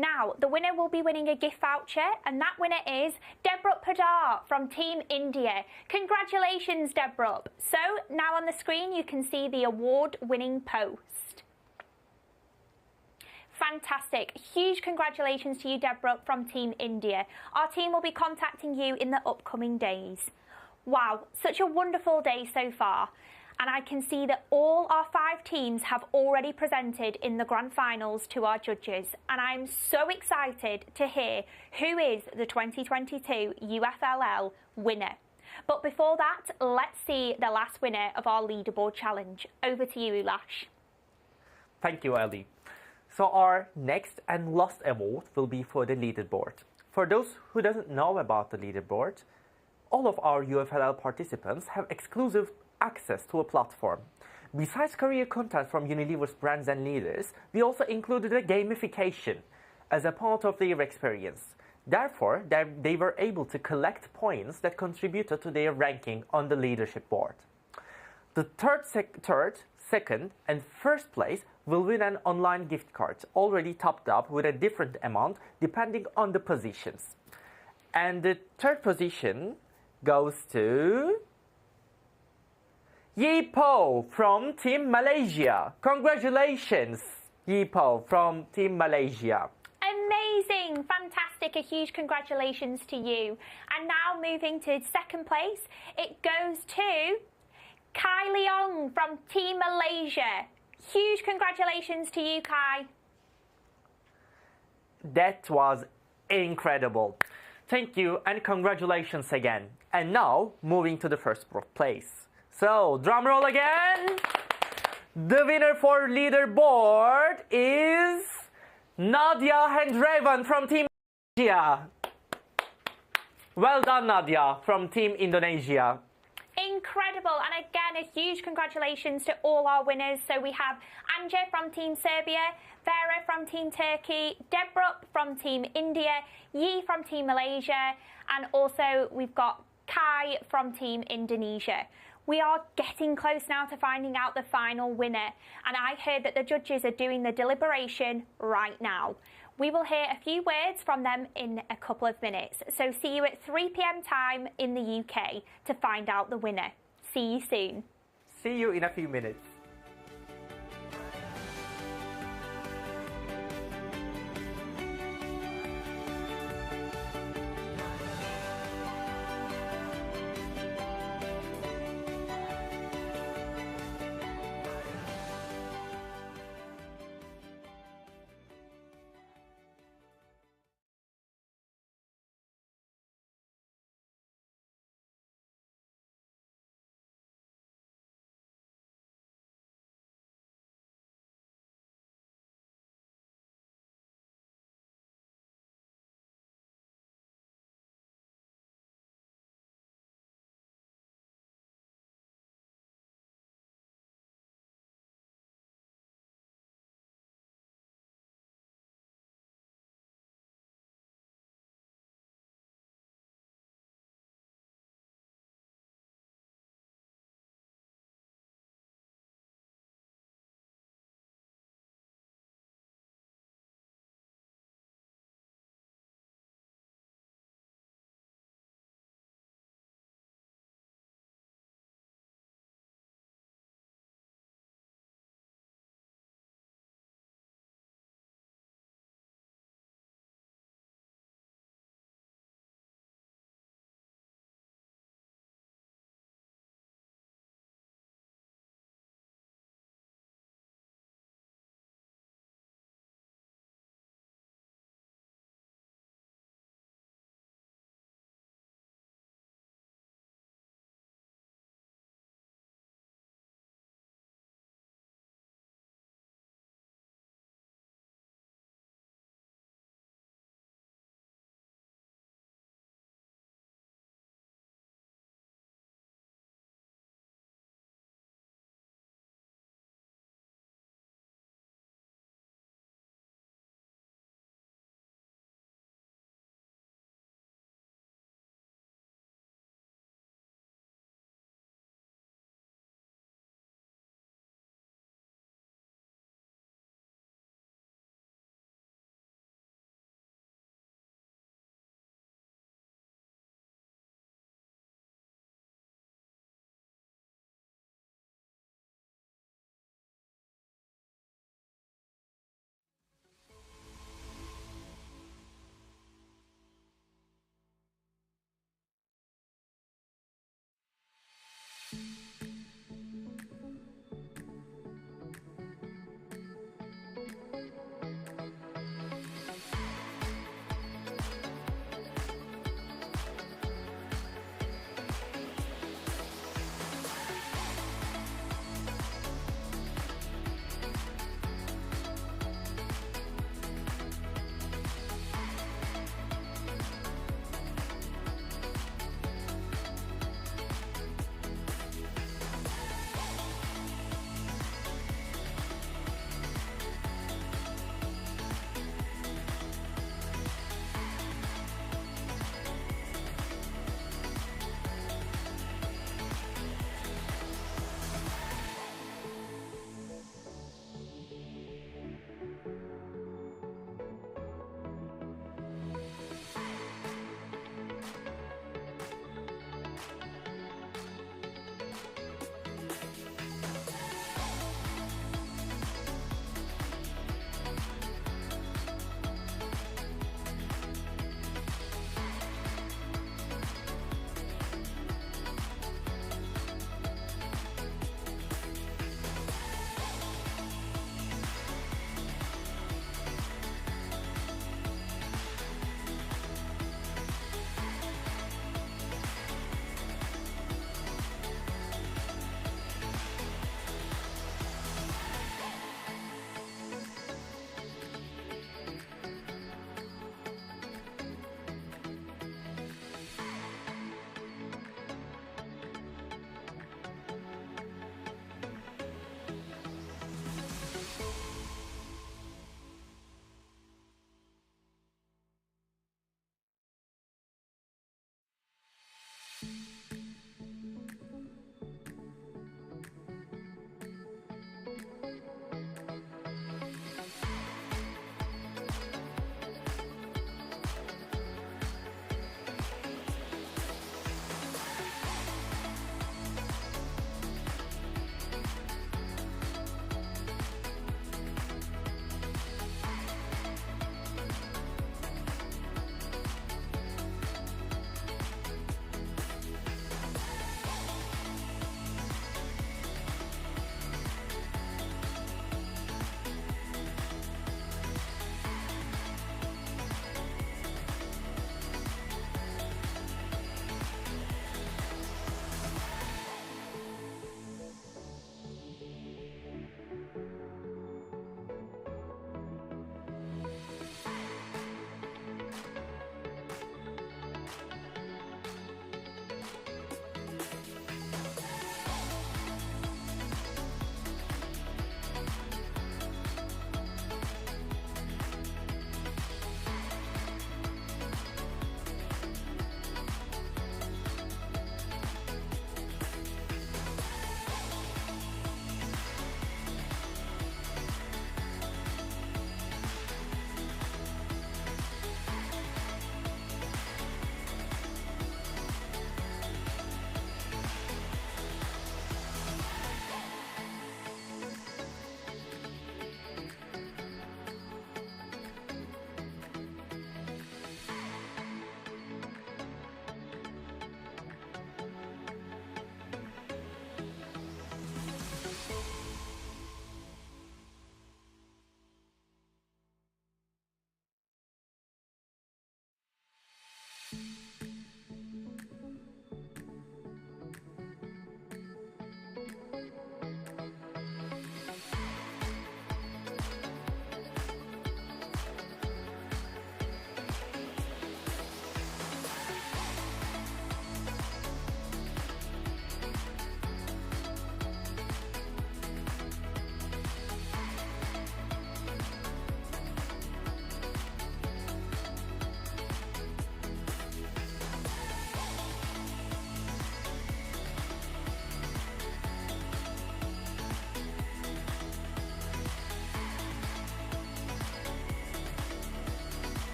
Now, the winner will be winning a gift voucher, and that winner is Debrup Padar from Team India. Congratulations, Debrup. So, now on the screen you can see the award-winning post. Fantastic. Huge congratulations to you, Debrup from Team India. Our team will be contacting you in the upcoming days. Wow, such a wonderful day so far. And I can see that all our 5 teams have already presented in the grand finals to our judges. And I'm so excited to hear who is the 2022 UFLL winner. But before that, let's see the last winner of our leaderboard challenge. Over to you, Ulash. Thank you, Ellie. So our next and last award will be for the leaderboard. For those who doesn't know about the leaderboard, all of our UFLL participants have exclusive access to a platform. Besides career content from Unilever's brands and leaders, we also included a gamification as a part of their experience. Therefore, they were able to collect points that contributed to their ranking on the leadership board. The third, second, and first place will win an online gift card, already topped up with a different amount depending on the positions. And the third position goes to Yepo from Team Malaysia. Congratulations, Yepo from Team Malaysia. Amazing, fantastic, a huge congratulations to you. And now moving to second place, it goes to Kai Leong from Team Malaysia. Huge congratulations to you, Kai. That was incredible. Thank you and congratulations again. And now, moving to the first place. So, drum roll again. The winner for leaderboard is Nadia Hendrevan from Team Indonesia. Well done, Nadia, from Team Indonesia. Incredible, and again a huge congratulations to all our winners. So we have Anja from Team Serbia, Vera from Team Turkey, Deborah from Team India, Yi from Team Malaysia, and also we've got Kai from Team Indonesia. We are getting close now to finding out the final winner, and I heard that the judges are doing the deliberation right now. We will hear a few words from them in a couple of minutes, so see you at 3 p.m. time in the UK to find out the winner. See you soon. See you in a few minutes.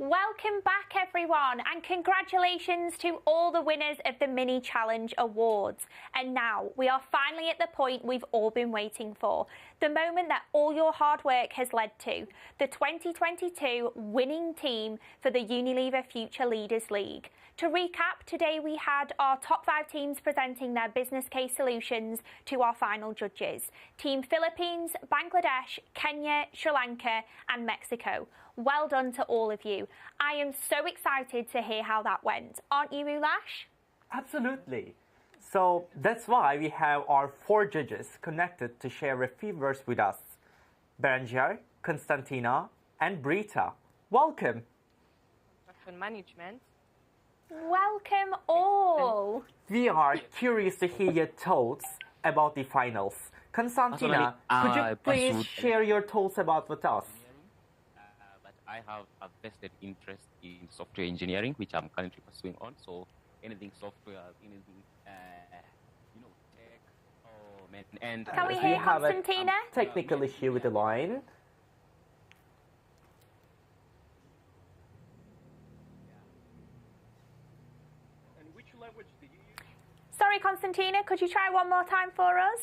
Welcome back everyone, and congratulations to all the winners of the Mini Challenge Awards. And now we are finally at the point we've all been waiting for, the moment that all your hard work has led to, the 2022 winning team for the Unilever Future Leaders League. To recap, today we had our top 5 teams presenting their business case solutions to our final judges. Team Philippines, Bangladesh, Kenya, Sri Lanka and Mexico. Well done to all of you. I am so excited to hear how that went. Aren't you, Ulash? Absolutely. So that's why we have our 4 judges connected to share a few words with us. Berenjar, Konstantina and Brita. Welcome. Management. Welcome all. We are curious to hear your thoughts about the finals. Konstantina, could you please share your thoughts about with us? But I have a vested interest in software engineering, which I'm currently pursuing on. So anything software, anything, tech. And can we hear Konstantina? Technical issue with the line. Sorry, Konstantina, could you try one more time for us?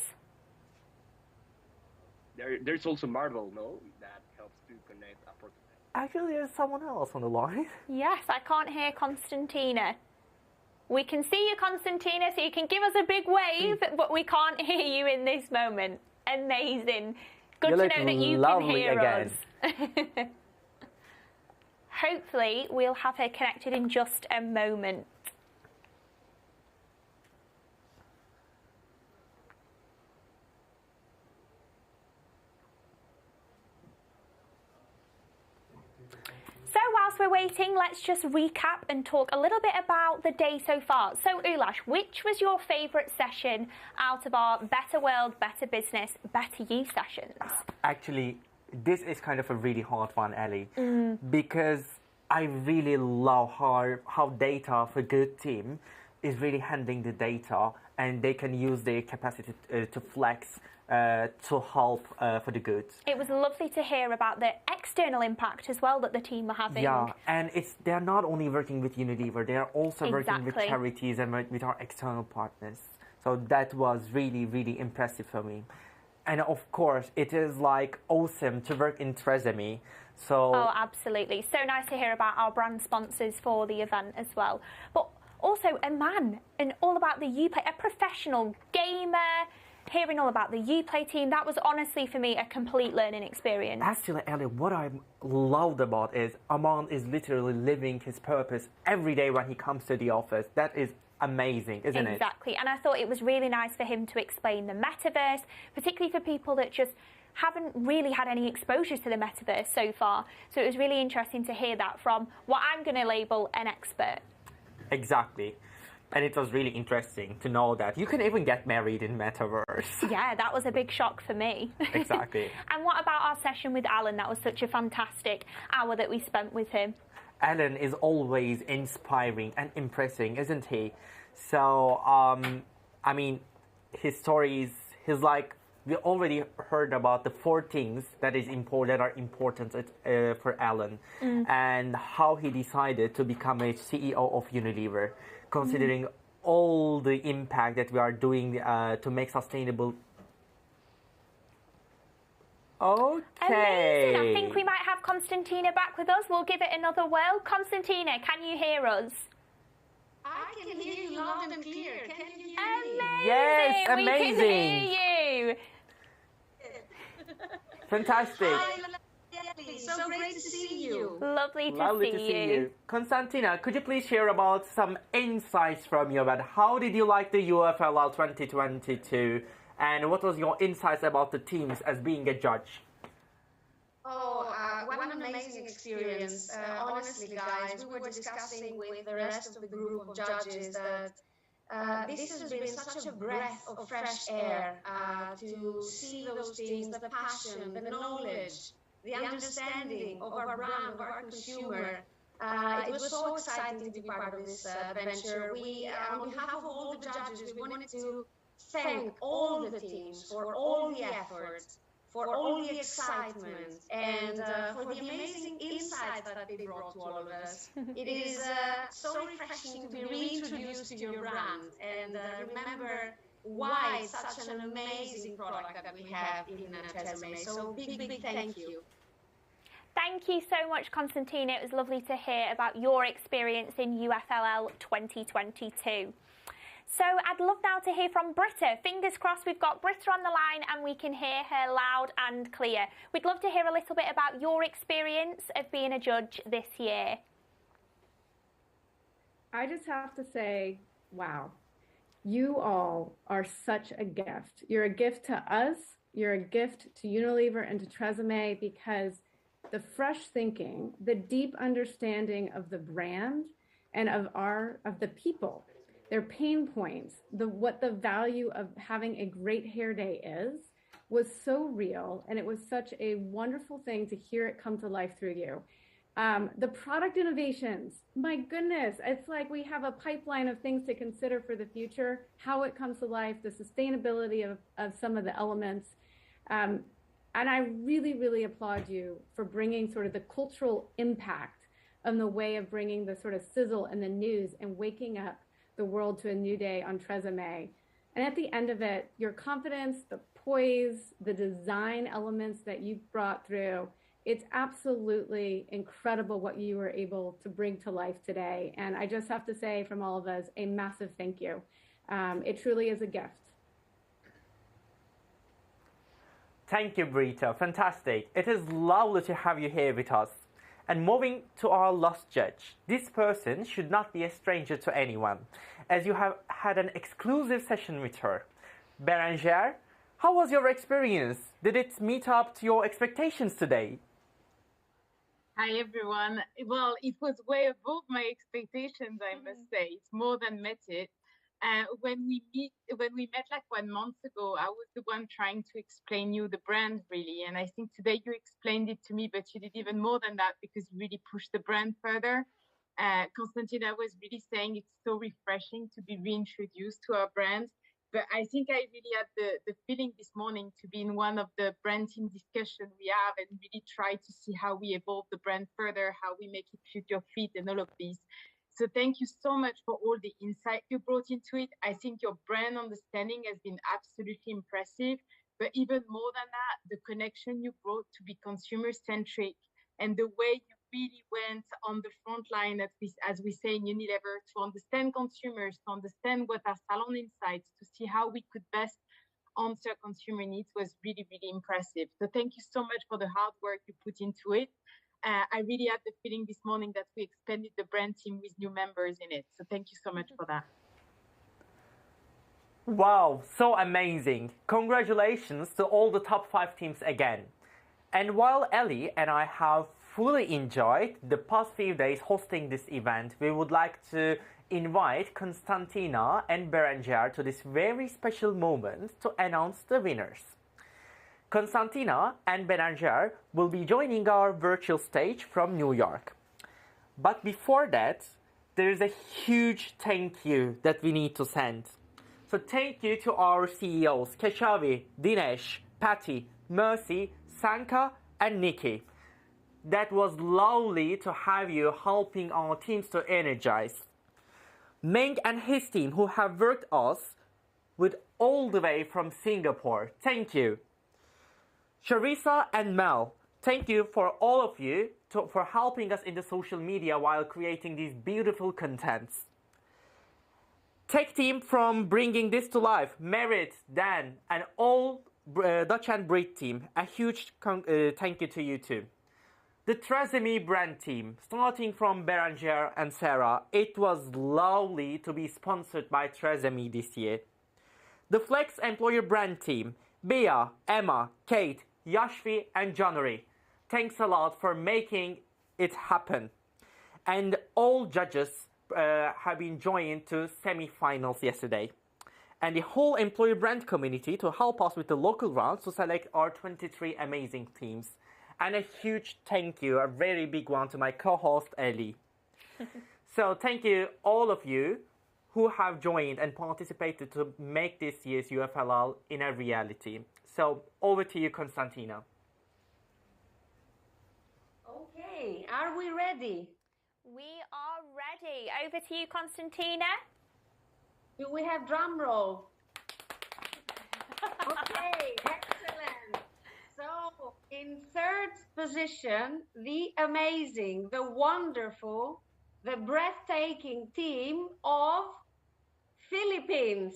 There's also Marvel, no? That helps to connect upward. Actually, there's someone else on the line. Yes, I can't hear Konstantina. We can see you, Konstantina, so you can give us a big wave, but we can't hear you in this moment. Amazing. Good to know that you can hear us. Hopefully, we'll have her connected in just a moment. So whilst we're waiting, let's just recap and talk a little bit about the day so far. So Ulash, which was your favourite session out of our Better World, Better Business, Better You sessions? Actually, this is kind of a really hard one, Ellie, because I really love how data for good team is really handling the data, and they can use their capacity to flex to help for the good. It was lovely to hear about the external impact as well that the team were having. Yeah, and they're not only working with Unilever, they are also working with charities and with our external partners. So that was really, really impressive for me. And of course, it is like awesome to work in TRESemmé. So oh, absolutely. So nice to hear about our brand sponsors for the event as well. But also a man and all about the Uplay, a professional gamer, hearing all about the Uplay team. That was honestly for me a complete learning experience. Actually, Ellie, what I loved about is Aman is literally living his purpose every day when he comes to the office. That is amazing, isn't it? Exactly. And I thought it was really nice for him to explain the Metaverse, particularly for people that just haven't really had any exposure to the Metaverse so far. So it was really interesting to hear that from what I'm going to label an expert. Exactly. And it was really interesting to know that you can even get married in Metaverse. Yeah, that was a big shock for me. Exactly. And what about our session with Alan? That was such a fantastic hour that we spent with him. Alan is always inspiring and impressing, isn't he? So, I mean, his stories, he's like, we already heard about the 4 things that are important for Alan, and how he decided to become a CEO of Unilever, considering all the impact that we are doing to make sustainable. Okay. Amazing. I think we might have Konstantina back with us. We'll give it another whirl. Konstantina, can you hear us? I can hear you loud and clear. Can you hear me? Yes, amazing. We can hear you. Fantastic. Hi, so great to see you. Lovely to see you. Konstantina, could you please share about some insights from you about how did you like the UFLL 2022 and what was your insights about the teams as being a judge? Oh, what an amazing experience. Honestly, guys, we were discussing with the rest of the group of judges that this has been such a breath of fresh air to see those things, the passion, the knowledge, the understanding of our brand, of our consumer. It was so exciting to be part of this adventure. We, on behalf of all the judges, we wanted to thank all the teams for all the efforts, for all the excitement and for the amazing insights that they brought to all of us. It is so refreshing to be reintroduced to your brand and remember why it's such an amazing product that we have in TRESemmé. So big thank you. Thank you so much, Constantina. It was lovely to hear about your experience in UFLL 2022. So I'd love now to hear from Britta. Fingers crossed we've got Britta on the line and we can hear her loud and clear. We'd love to hear a little bit about your experience of being a judge this year. I just have to say, wow, you all are such a gift. You're a gift to us, you're a gift to Unilever and to TRESemmé, because the fresh thinking, the deep understanding of the brand and of the people, their pain points, what the value of having a great hair day is, was so real, and it was such a wonderful thing to hear it come to life through you. The product innovations, my goodness, it's like we have a pipeline of things to consider for the future, how it comes to life, the sustainability of some of the elements. And I really, really applaud you for bringing sort of the cultural impact of the way of bringing the sort of sizzle and the news and waking up the world to a new day on TRESemmé. And at the end of it, your confidence, the poise, the design elements that you brought through, it's absolutely incredible what you were able to bring to life today. And I just have to say from all of us, a massive thank you. It truly is a gift. Thank you, Britta. Fantastic. It is lovely to have you here with us. And moving to our last judge, this person should not be a stranger to anyone, as you have had an exclusive session with her. Bérengère, how was your experience? Did it meet up to your expectations today? Hi, everyone. Well, it was way above my expectations, I must say. It's more than met it. When we met like 1 month ago, I was the one trying to explain you the brand, really. And I think today you explained it to me, but you did even more than that, because you really pushed the brand further. Constantina was really saying it's so refreshing to be reintroduced to our brand. But I think I really had the feeling this morning to be in one of the brand team discussions we have and really try to see how we evolve the brand further, how we make it future fit and all of these. So thank you so much for all the insight you brought into it. I think your brand understanding has been absolutely impressive. But even more than that, the connection you brought to be consumer-centric and the way you really went on the front line, as we say in Unilever, to understand consumers, to understand what are salon insights, to see how we could best answer consumer needs was really, really impressive. So thank you so much for the hard work you put into it. I really had the feeling this morning that we expanded the brand team with new members in it. So thank you so much for that. Wow, so amazing. Congratulations to all the top 5 teams again. And while Ellie and I have fully enjoyed the past few days hosting this event, we would like to invite Constantina and Bérengère to this very special moment to announce the winners. Constantina and Bérengère will be joining our virtual stage from New York. But before that, there is a huge thank you that we need to send. So thank you to our CEOs, Keshavi, Dinesh, Patty, Mercy, Sanka and Nikki. That was lovely to have you helping our teams to energize. Meng and his team who have worked us with all the way from Singapore. Thank you. Sharissa and Mel, thank you for all of you for helping us in the social media while creating these beautiful contents. Tech team from bringing this to life, Merit, Dan, and all Dutch and Brit team, a huge thank you to you too. The TRESemmé brand team, starting from Bérengère and Sara, it was lovely to be sponsored by TRESemmé this year. The Flex employer brand team, Bea, Emma, Kate, Yashvi and January, thanks a lot for making it happen. And all judges have been joined to semi-finals yesterday. And the whole employer brand community to help us with the local rounds to select our 23 amazing teams. And a huge thank you, a very big one, to my co-host Ellie. So thank you all of you who have joined and participated to make this year's UFLL in a reality. So over to you, Konstantina. Okay, are we ready? We are ready. Over to you, Konstantina. Do we have drum roll? Okay, excellent. So in third position, the amazing, the wonderful, the breathtaking team of Philippines.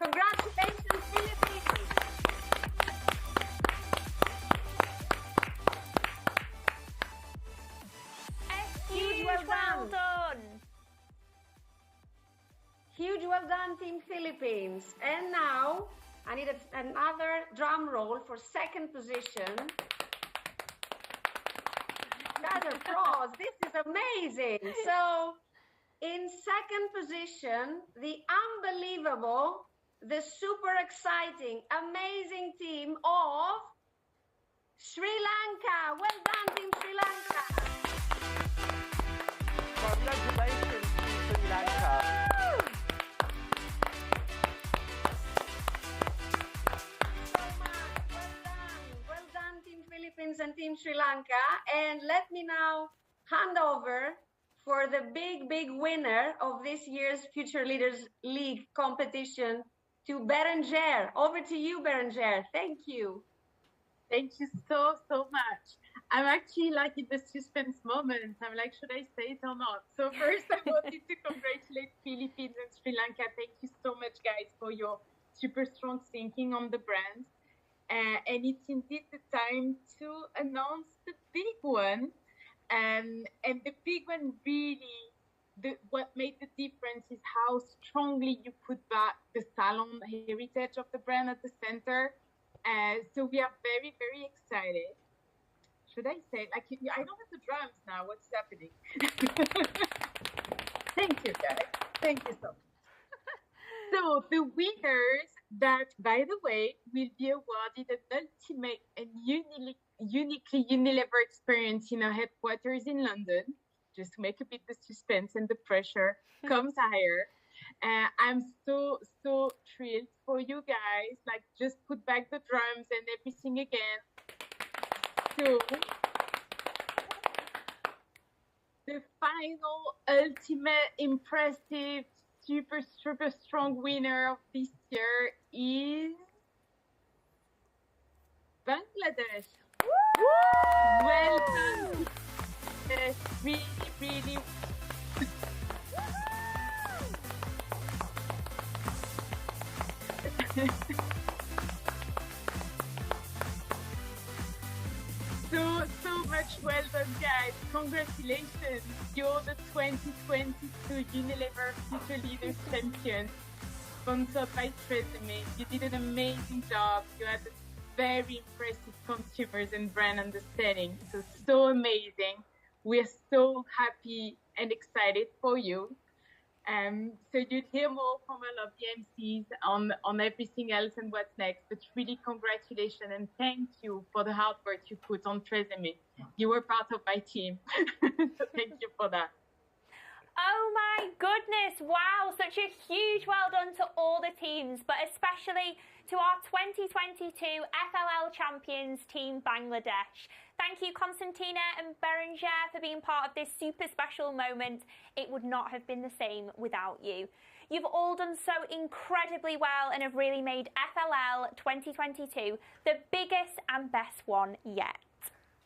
Congratulations, Philippines. Huge well done. Huge well done, Team Philippines. And now I need another drum roll for second position. Guys are pros. This is amazing. So in second position, the unbelievable, the super exciting, amazing team of Sri Lanka. Well done, Team Sri Lanka. Congratulations, Team Sri Lanka. Philippines and Team Sri Lanka. And let me now hand over for the big winner of this year's Future Leaders League competition to Berenger. Over to you, Berenger. Thank you. Thank you so much. I'm actually like in the suspense moment. I'm like, should I say it or not? So first I wanted to congratulate Philippines and Sri Lanka. Thank you so much, guys, for your super strong thinking on the brand. And it's indeed the time to announce the big one. And the big one really, what made the difference is how strongly you put back the salon heritage of the brand at the center. So we are very excited. Should I say, like, I don't have the drums now. What's happening? Thank you, guys. Thank you so much. So the winners that, by the way, will be awarded an ultimate and uniquely Unilever experience in our headquarters in London, just to make a bit the suspense and the pressure comes higher. I'm so thrilled for you guys. Like, just put back the drums and everything again. So the final, ultimate, impressive, super strong winner of this year is Bangladesh. Woo! Well done. Really. So much well done, guys. Congratulations. You're the 2022 Unilever Future Leaders Champion, sponsored by TRESemmé. You did an amazing job. You had very impressive consumers and brand understanding. So amazing. We're so happy and excited for you. So you'd hear more from all of the MCs on everything else and what's next. But really, congratulations and thank you for the hard work you put on TRESemmé. You were part of my team. So thank you for that. Oh my goodness, wow, such a huge well done to all the teams, but especially to our 2022 FLL champions, Team Bangladesh. Thank you, Konstantina and Berenger, for being part of this super special moment. It would not have been the same without you. You've all done so incredibly well and have really made FLL 2022 the biggest and best one yet.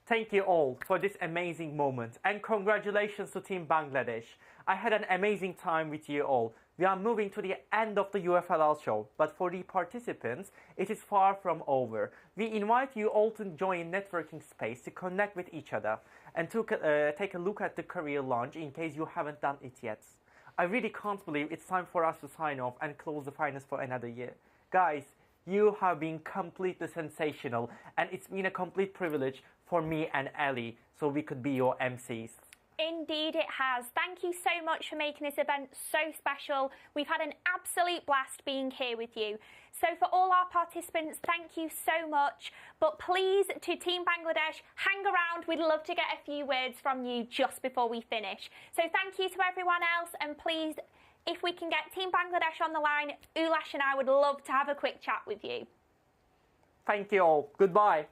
Thank you all for this amazing moment, and congratulations to Team Bangladesh. I had an amazing time with you all. We are moving to the end of the UFLL show, but for the participants, it is far from over. We invite you all to join networking space to connect with each other and to take a look at the career launch in case you haven't done it yet. I really can't believe it's time for us to sign off and close the finals for another year. Guys, you have been completely sensational, and it's been a complete privilege for me and Ali, so we could be your MCs. Indeed it has. Thank you so much for making this event so special. We've had an absolute blast being here with you. So for all our participants, thank you so much. But please, to Team Bangladesh, hang around. We'd love to get a few words from you just before we finish. So thank you to everyone else, and please, if we can get Team Bangladesh on the line, Ulash and I would love to have a quick chat with you. Thank you all. Goodbye.